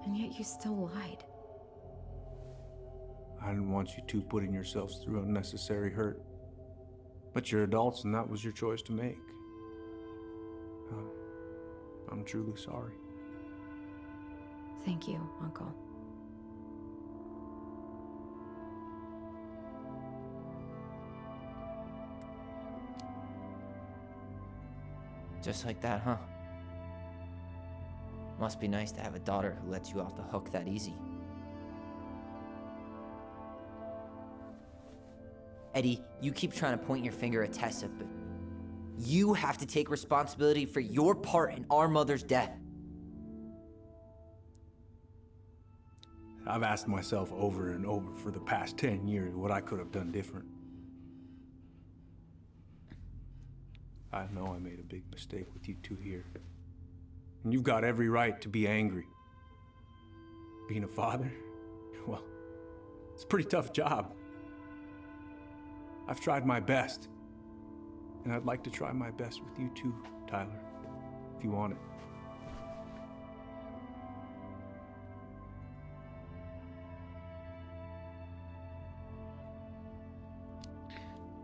And yet you still lied. I didn't want you two putting yourselves through unnecessary hurt. But you're adults and that was your choice to make. I'm truly sorry. Thank you, Uncle. Just like that, huh? Must be nice to have a daughter who lets you off the hook that easy. Eddie, you keep trying to point your finger at Tessa, but you have to take responsibility for your part in our mother's death. I've asked myself over and over for the past 10 years what I could have done different. I know I made a big mistake with you two here. And you've got every right to be angry. Being a father, well, it's a pretty tough job. I've tried my best. And I'd like to try my best with you too, Tyler, if you want it.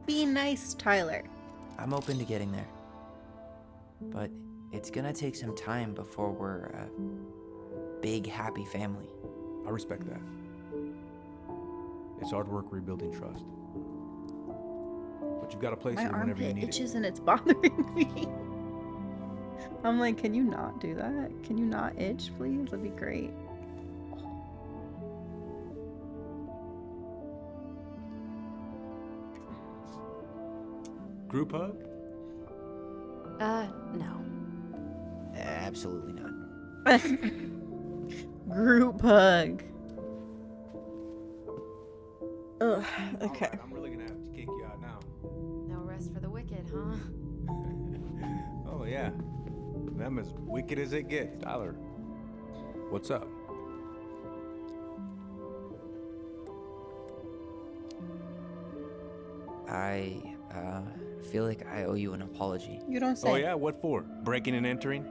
Be nice, Tyler. I'm open to getting there. But it's gonna take some time before we're a big, happy family. I respect that. It's hard work rebuilding trust. But you've got a place My here whenever you armpit need itches it. and it's bothering me. I'm like, can you not do that? Can you not itch, please? That'd be great. Group hug? No. Absolutely not. Group hug. Ugh, okay. I'm really gonna have to kick you out now. No rest for the wicked, huh? Oh yeah. Them as wicked as it gets. Tyler, what's up? I feel like I owe you an apology. You don't say. Oh yeah, what for? Breaking and entering?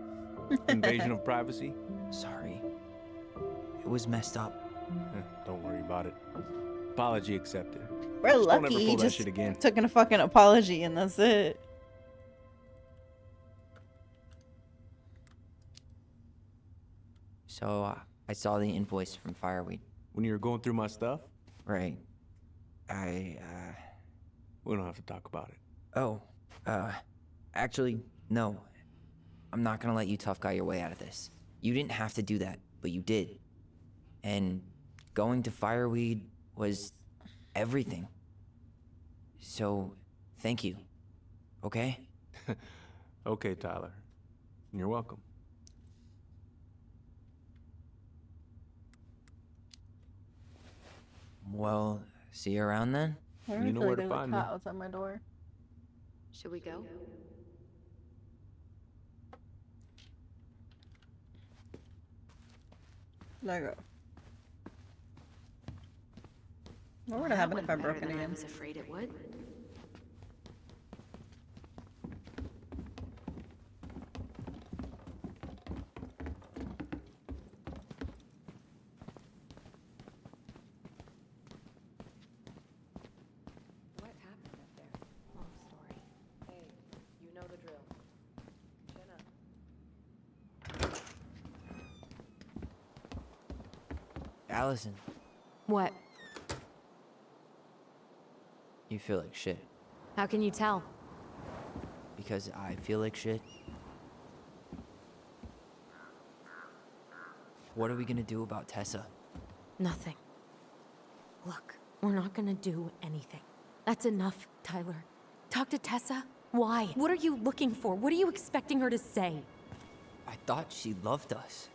Invasion of privacy? Sorry. It was messed up. Don't worry about it. Apology accepted. We're Just don't lucky ever he pull that just shit again. took a fucking apology and that's it. So, I saw the invoice from Fireweed. When you were going through my stuff? Right. We don't have to talk about it. Oh, actually, no. I'm not gonna let you tough guy your way out of this. You didn't have to do that, but you did. And going to Fireweed was everything. So, thank you. Okay? Okay, Tyler. You're welcome. Well, see you around then? I really You know feel where like to there's find a me. cat outside my door. Should we go? Let go. What would have happened if I broke it I again? was afraid it would. What happened up there? Long story. Hey, you know the drill. Chin up. Allison, What? you feel like shit. How can you tell? Because I feel like shit. What are we gonna do about Tessa? Nothing. Look, we're not gonna do anything. That's enough, Tyler. Talk to Tessa? Why? What are you looking for? What are you expecting her to say? I thought she loved us.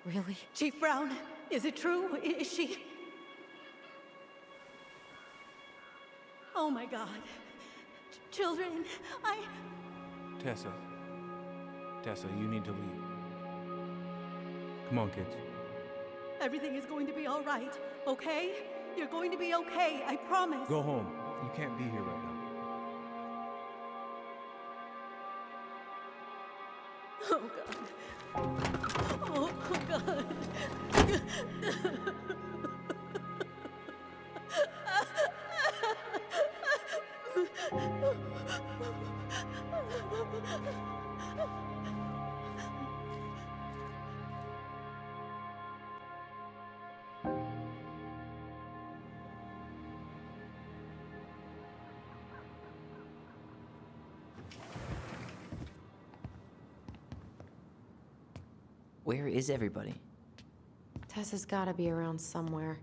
Really? Chief Brown, is it true? Is she... Oh my God. Children, Tessa. Tessa, you need to leave. Come on, kids. Everything is going to be all right, okay? You're going to be okay, I promise. Go home. You can't be here right now. Oh God. Oh God. Where is everybody? Tessa's gotta be around somewhere.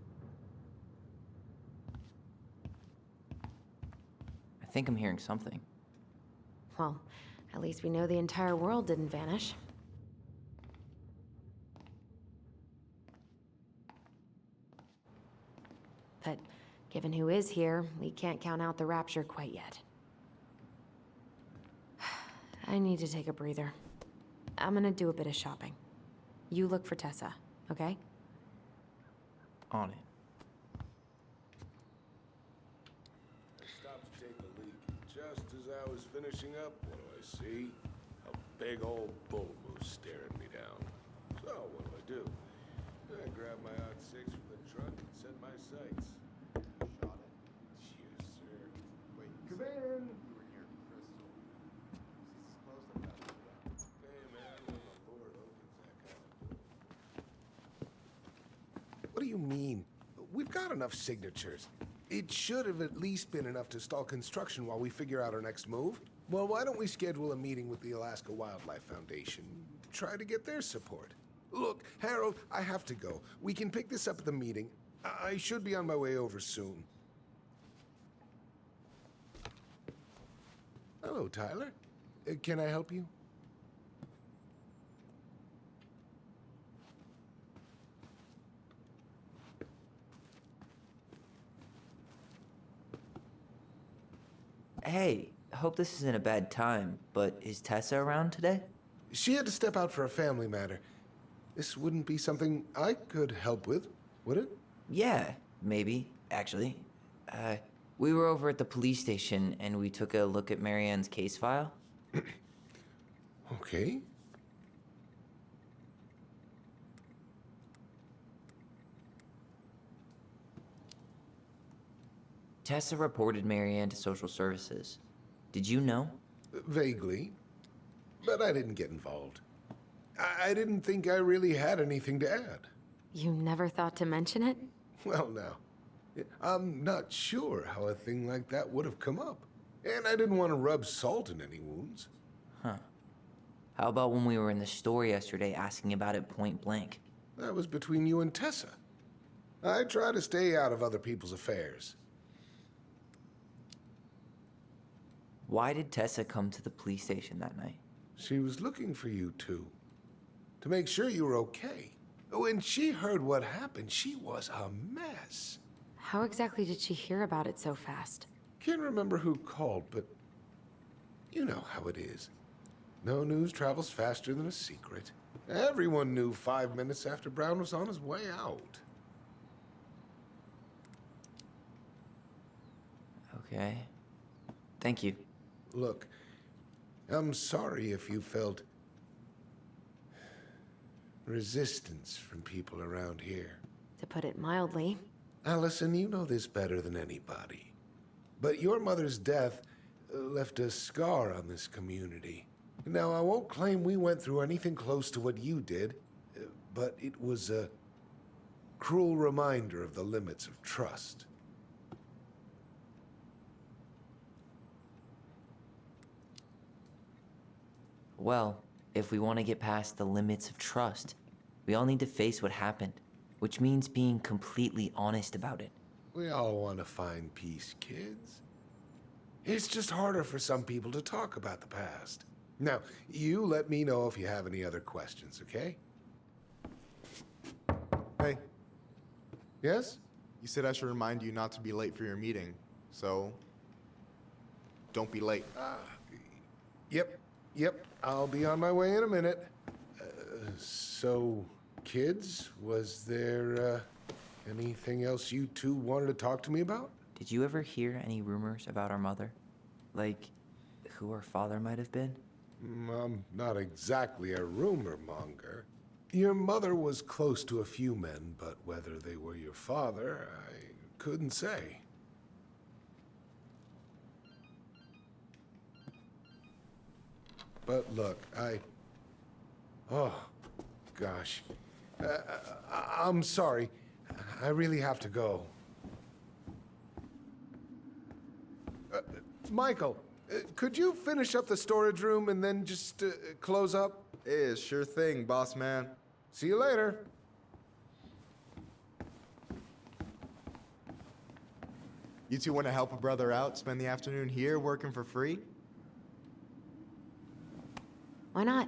I think I'm hearing something. Well, at least we know the entire world didn't vanish. But given who is here, we can't count out the rapture quite yet. I need to take a breather. I'm gonna do a bit of shopping. You look for Tessa, okay? On it. I stopped to take a leak. Just as I was finishing up, what do I see? A big old bull moose staring me down. So, what do? I grab my odd 6 from the truck and set my sights. Shot it? Yes, sir. Wait, come in! You were here, Crystal. Is this close to that? Hey, man, when the Lord opens that kind of door. What do you mean? We've got enough signatures. It should have at least been enough to stall construction while we figure out our next move. Well, why don't we schedule a meeting with the Alaska Wildlife Foundation? Try to get their support. Look, Harold, I have to go. We can pick this up at the meeting. I should be on my way over soon. Hello, Tyler. Can I help you? Hey, hope this isn't a bad time, but is Tessa around today? She had to step out for a family matter. This wouldn't be something I could help with, would it? Yeah, maybe, actually. We were over at the police station and we took a look at Marianne's case file. Okay. Tessa reported Marianne to social services. Did you know? Vaguely. But I didn't get involved. I didn't think I really had anything to add. You never thought to mention it? Well, now, I'm not sure how a thing like that would have come up. And I didn't want to rub salt in any wounds. Huh. How about when we were in the store yesterday asking about it point blank? That was between you and Tessa. I try to stay out of other people's affairs. Why did Tessa come to the police station that night? She was looking for you two. To make sure you were okay. When she heard what happened, she was a mess. How exactly did she hear about it so fast? Can't remember who called, but you know how it is. No news travels faster than a secret. Everyone knew 5 minutes after Brown was on his way out. Okay. Thank you. Look, I'm sorry if you felt resistance from people around here. To put it mildly. Allison, you know this better than anybody. But your mother's death left a scar on this community. Now, I won't claim we went through anything close to what you did, but it was a cruel reminder of the limits of trust. Well, if we want to get past the limits of trust, we all need to face what happened, which means being completely honest about it. We all want to find peace, kids. It's just harder for some people to talk about the past. Now, you let me know if you have any other questions, okay? Hey. Yes? You said I should remind you not to be late for your meeting, so don't be late. Yep, I'll be on my way in a minute. So, kids, was there anything else you two wanted to talk to me about? Did you ever hear any rumors about our mother? Like, who her father might have been? I'm not exactly a rumor monger. Your mother was close to a few men, but whether they were your father, I couldn't say. But look, oh, gosh. I'm sorry. I really have to go. Michael, could you finish up the storage room and then just close up? Yeah, sure thing, boss man. See you later. You two want to help a brother out, spend the afternoon here working for free? Why not?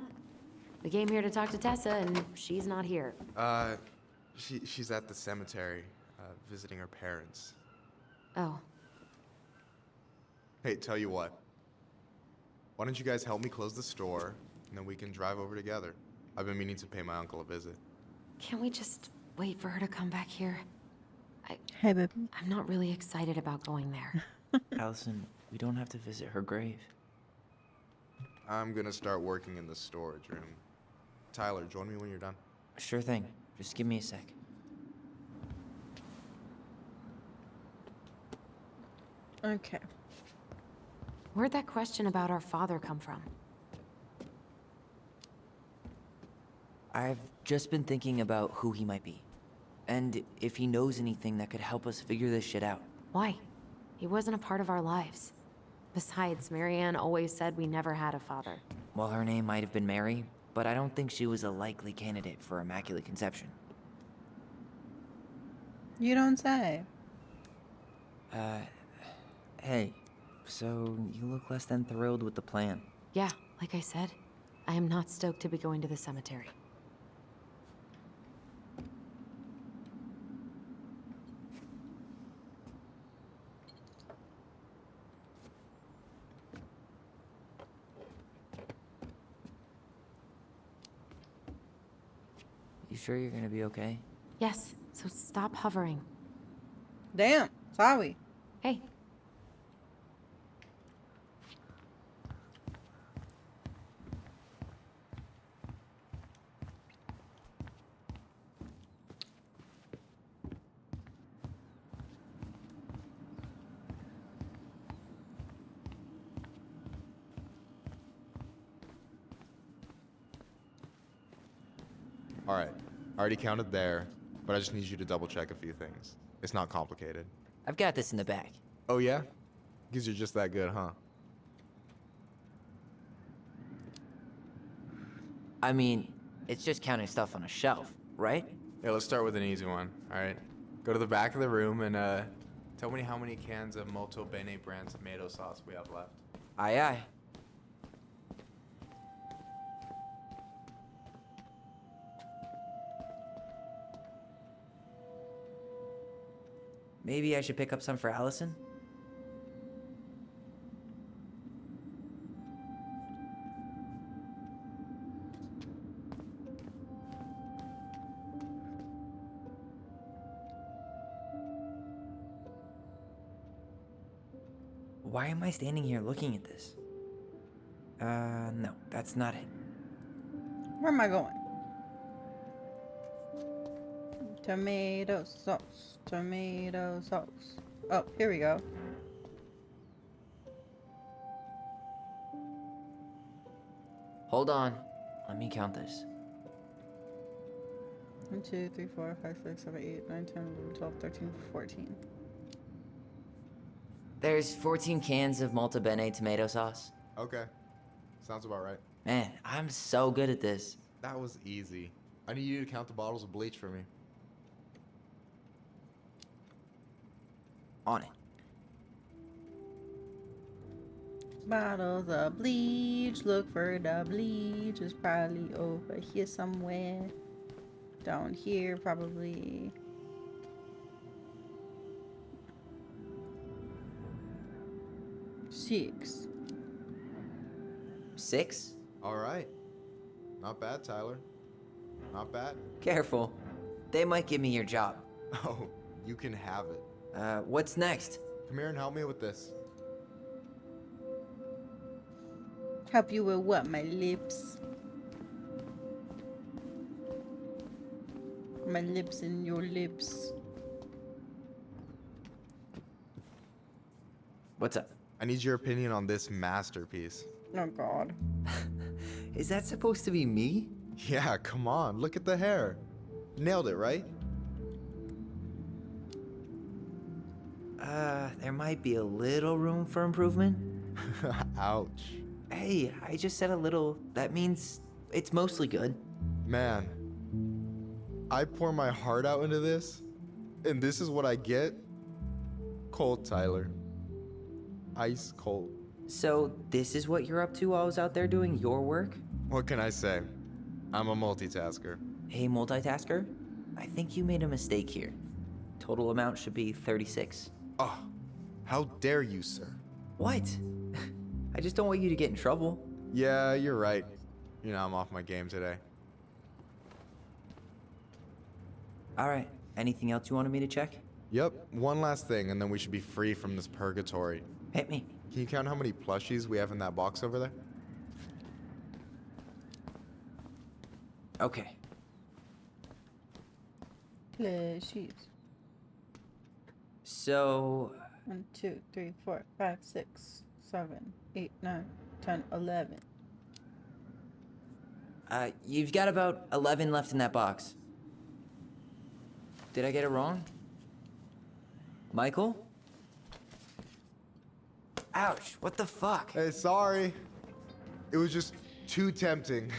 We came here to talk to Tessa, and she's not here. She's at the cemetery, visiting her parents. Oh. Hey, tell you what. Why don't you guys help me close the store, and then we can drive over together? I've been meaning to pay my uncle a visit. Can't we just wait for her to come back here? Hey, baby. I'm not really excited about going there. Allison, we don't have to visit her grave. I'm gonna start working in the storage room. Tyler, join me when you're done. Sure thing. Just give me a sec. Okay. Where'd that question about our father come from? I've just been thinking about who he might be. And if he knows anything that could help us figure this shit out. Why? He wasn't a part of our lives. Besides, Marianne always said we never had a father. Well, her name might have been Mary, but I don't think she was a likely candidate for Immaculate Conception. You don't say. Hey, so you look less than thrilled with the plan. Yeah, like I said, I am not stoked to be going to the cemetery. You sure you're gonna be okay? Yes, so stop hovering. Damn, sorry. Hey. All right, I already counted there, but I just need you to double check a few things. It's not complicated. I've got this in the bag. Oh yeah? Because you're just that good, huh? I mean, it's just counting stuff on a shelf, right? Yeah, let's start with an easy one, all right? Go to the back of the room and tell me how many cans of Molto Bene brand tomato sauce we have left. Aye, aye. Maybe I should pick up some for Allison? Why am I standing here looking at this? No, that's not it. Where am I going? Tomato sauce. Tomato sauce. Oh, here we go. Hold on. Let me count this. 1, 2, 3, 4, 5, 6, 7, 8, 9, 10, 11, 12, 13, 14. There's 14 cans of Molto Bene tomato sauce. Okay, sounds about right. Man, I'm so good at this. That was easy. I need you to count the bottles of bleach for me. On it. Bottles of bleach. Look for the bleach. It's probably over here somewhere. Down here, probably. Six. 6? All right. Not bad, Tyler. Not bad. Careful. They might give me your job. Oh, you can have it. What's next? Come here and help me with this. Help you with what? My lips? My lips in your lips. What's up? I need your opinion on this masterpiece. Oh, God. Is that supposed to be me? Yeah, come on. Look at the hair. Nailed it, right? There might be a little room for improvement. Ouch. Hey, I just said a little. That means it's mostly good. Man, I pour my heart out into this, and this is what I get? Cold, Tyler. Ice cold. So, this is what you're up to while I was out there doing your work? What can I say? I'm a multitasker. Hey, multitasker? I think you made a mistake here. Total amount should be 36. Oh, how dare you, sir? What? I just don't want you to get in trouble. Yeah, you're right. You know, I'm off my game today. Alright, anything else you wanted me to check? Yep, one last thing, and then we should be free from this purgatory. Hit me. Can you count how many plushies we have in that box over there? Okay. Plushies. So... 1, 2, 3, 4, 5, 6, 7, 8, 9, 10, 11. You've got about 11 left in that box. Did I get it wrong? Michael? Ouch, what the fuck? Hey, sorry. It was just too tempting.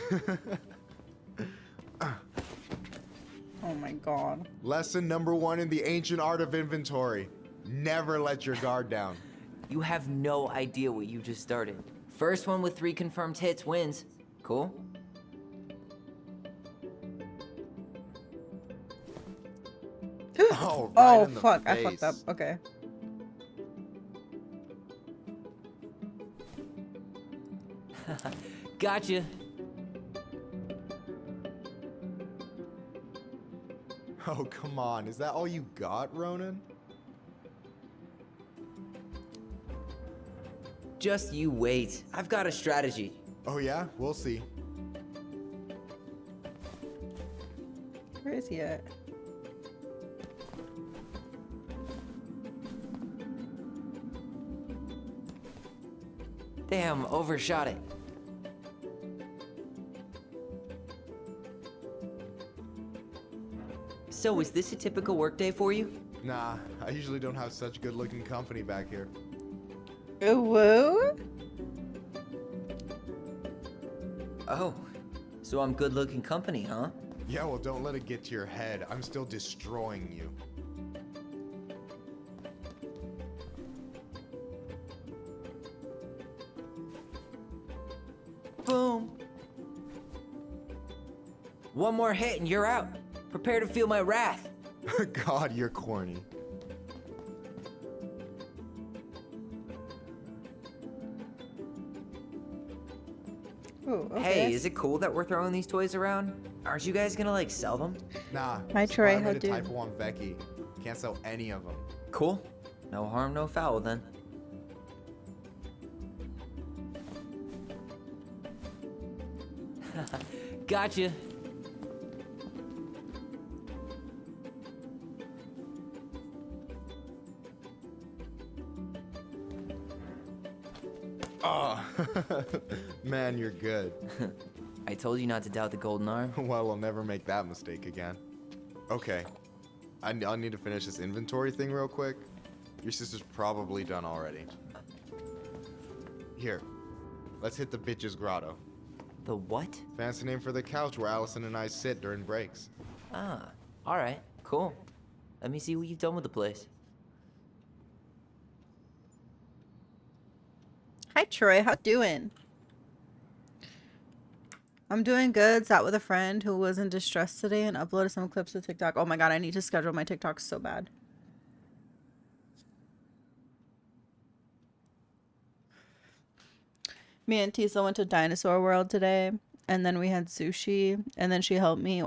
Oh my god. Lesson number 1 in the ancient art of inventory. Never let your guard down. You have no idea what you just started. First one with 3 confirmed hits wins. Cool? Oh, right oh in the fuck, face. I fucked up. Okay. Gotcha. Oh, come on. Is that all you got, Ronan? Just you wait. I've got a strategy. Oh, yeah? We'll see. Where is he at? Damn, overshot it. So, is this a typical workday for you? Nah, I usually don't have such good-looking company back here. Whoa? Oh, so I'm good-looking company, huh? Yeah, well, don't let it get to your head. I'm still destroying you. Boom. One more hit and you're out. Prepare to feel my wrath. God, you're corny. Ooh, okay. Hey, is it cool that we're throwing these toys around? Aren't you guys gonna, like, sell them? Nah. Hi, Troy, I how made a do? typo on Becky. Can't sell any of them. Cool. No harm, no foul, then. Gotcha. Oh, man, you're good. I told you not to doubt the golden arm. Well, I'll never make that mistake again. Okay, I'll need to finish this inventory thing real quick. Your sister's probably done already. Here, let's hit the bitch's grotto. The what? Fancy name for the couch where Allison and I sit during breaks. Ah, alright, cool. Let me see what you've done with the place. Hi, Troy. How doing? I'm doing good. Sat with a friend who was in distress today and uploaded some clips to TikTok. Oh my god, I need to schedule my TikToks so bad. Me and Tisa went to Dinosaur World today, and then we had sushi, and then she helped me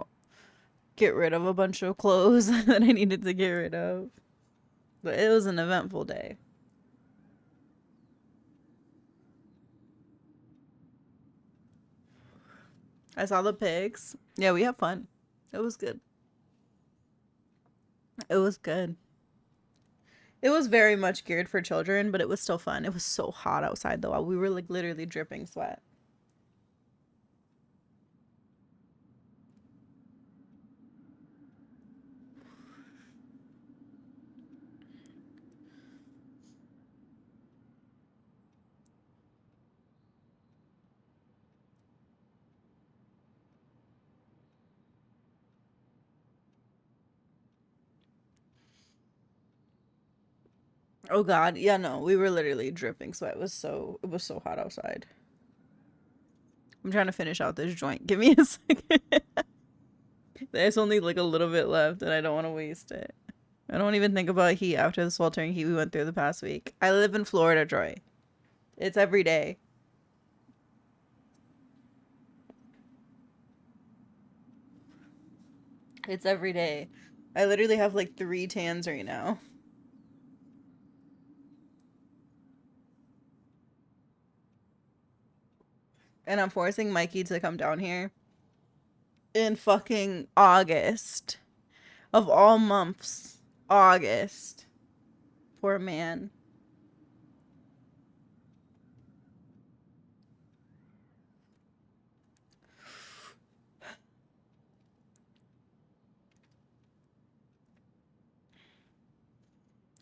get rid of a bunch of clothes that I needed to get rid of. But it was an eventful day. I saw the pigs. Yeah, we had fun. It was good. It was good. It was very much geared for children, but it was still fun. It was so hot outside, though. We were like literally dripping sweat. Oh God, yeah, no, we were literally dripping sweat. It was so hot outside. I'm trying to finish out this joint. Give me a second. There's only like a little bit left, and I don't want to waste it. I don't even think about heat after the sweltering heat we went through the past week. I live in Florida, Troy. It's every day. It's every day. I literally have like 3 tans right now. And I'm forcing Mikey to come down here in fucking August. Of all months. August. Poor man.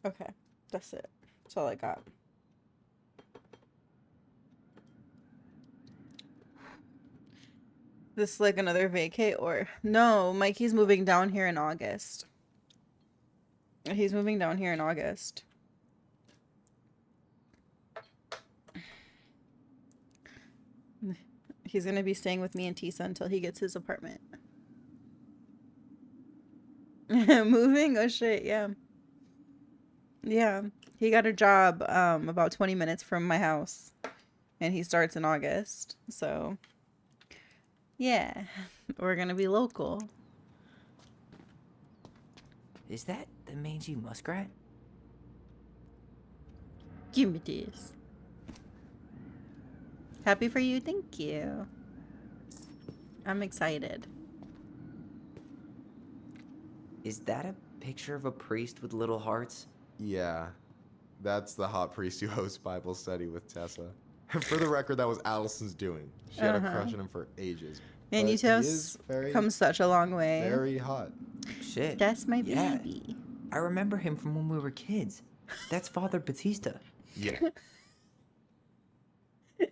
Okay, that's it. That's all I got. This like another vacate or no, Mikey's moving down here in August. He's moving down here in August. He's gonna be staying with me and Tisa until he gets his apartment. Moving? Oh shit, yeah. Yeah, he got a job about 20 minutes from my house, and he starts in August. So, yeah, we're gonna be local. Is that the mangy muskrat? Give me this. Happy for you, thank you. I'm excited. Is that a picture of a priest with little hearts? Yeah, that's the hot priest who hosts Bible study with Tessa. For the record, that was Allison's doing. She had a crush on him for ages. Man, but you he is two come such a long way. very hot. Shit. That's my yeah. baby. I remember him from when we were kids. That's Father Batista. Yeah.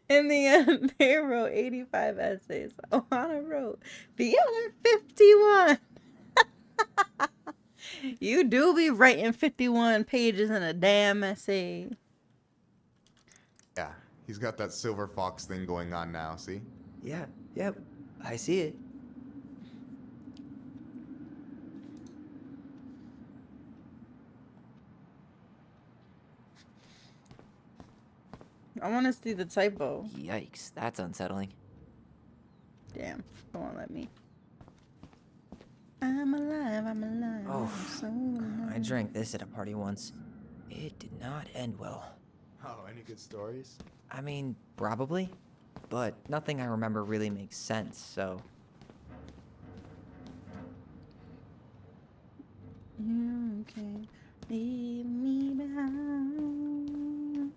In the end, they wrote 85 essays. Ohana wrote the other 51. You do be writing 51 pages in a damn essay. Yeah, he's got that silver fox thing going on now, see? Yeah, yep, I see it. I want to see the typo. Yikes, that's unsettling. Damn, it won't let me. I'm alive, I'm alive. Oh, I'm so alive. I drank this at a party once. It did not end well. Oh, any good stories? I mean, probably. But nothing I remember really makes sense, so... You can leave me behind.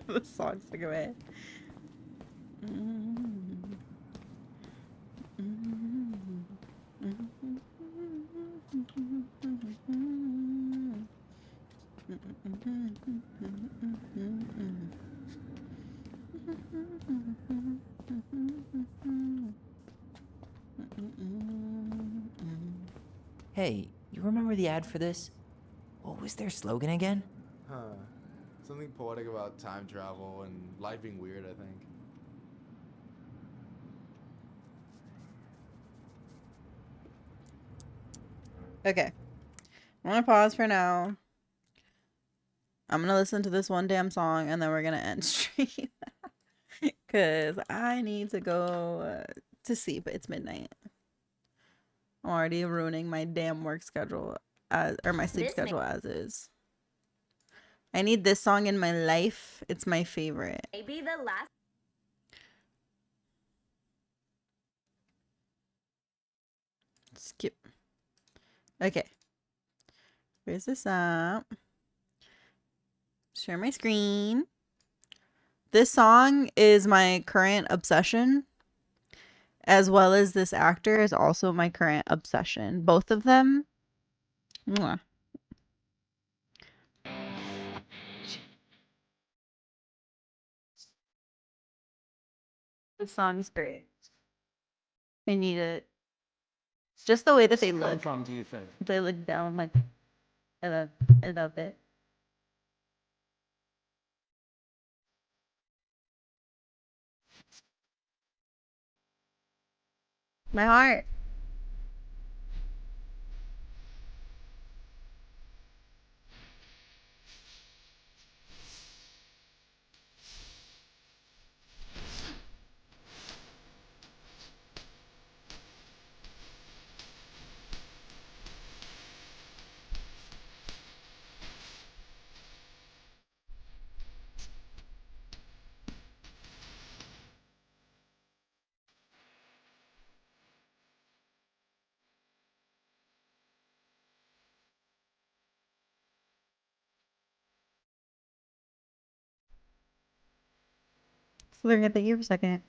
The song's stuck in my head. Hey, you remember the ad for this? What was their slogan again? Huh. Something poetic about time travel and life being weird, I think. Okay. I'm gonna pause for now. I'm gonna listen to this one damn song and then we're gonna end stream. Cause I need to go to sleep. It's midnight. I'm already ruining my damn work schedule or my sleep schedule as is. I need this song in my life. It's my favorite. Maybe the last. Skip. Okay. Where's this up? Share my screen. This song is my current obsession, as well as this actor is also my current obsession. Both of them. Mwah. This song's great. I need it. It's just the way that they look. From do you think? They look down like. I love it. My heart. Looking at the ear for a second.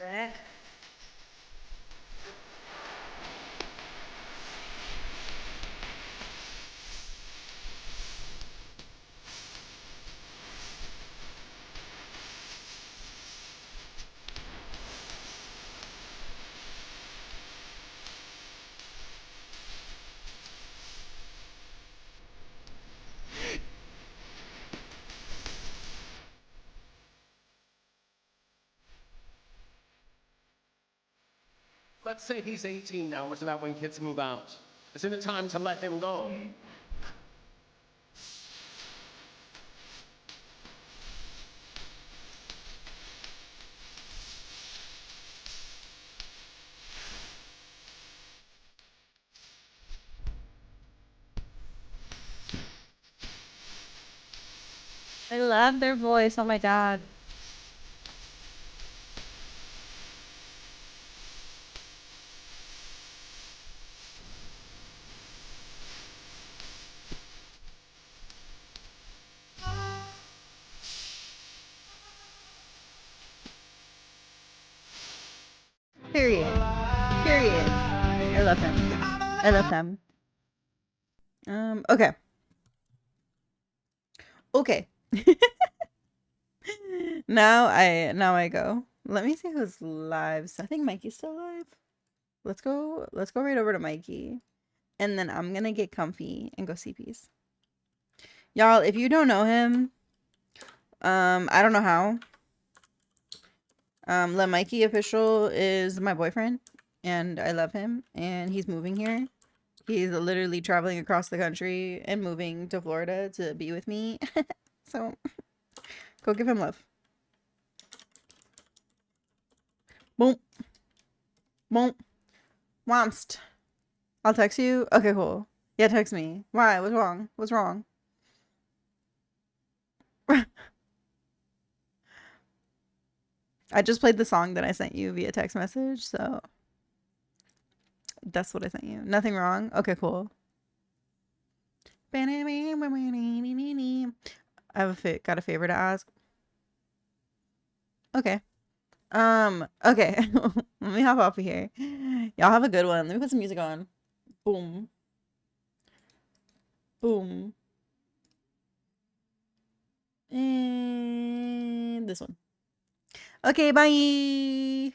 Okay. Let's say he's 18 now, so that when kids move out. Isn't it time to let him go? I love their voice. Oh my god. Period. Period. I love him. I love him. Okay. Okay. now I go. Let me see who's live. So I think Mikey's still live. Let's go right over to Mikey. And then I'm gonna get comfy and go see Peace. Y'all, if you don't know him, I don't know how. Let Mikey Official is my boyfriend, and I love him, and he's moving here. He's literally traveling across the country and moving to Florida to be with me. So, go give him love. Boom. Boom. Womst. I'll text you. Okay, cool. Yeah, text me. Why? What's wrong? What's wrong? I just played the song that I sent you via text message, so that's what I sent you. Nothing wrong? Okay, cool. I have got a favor to ask. Okay. Okay. Let me hop off of here. Y'all have a good one. Let me put some music on. Boom. Boom. And this one. Okay, bye.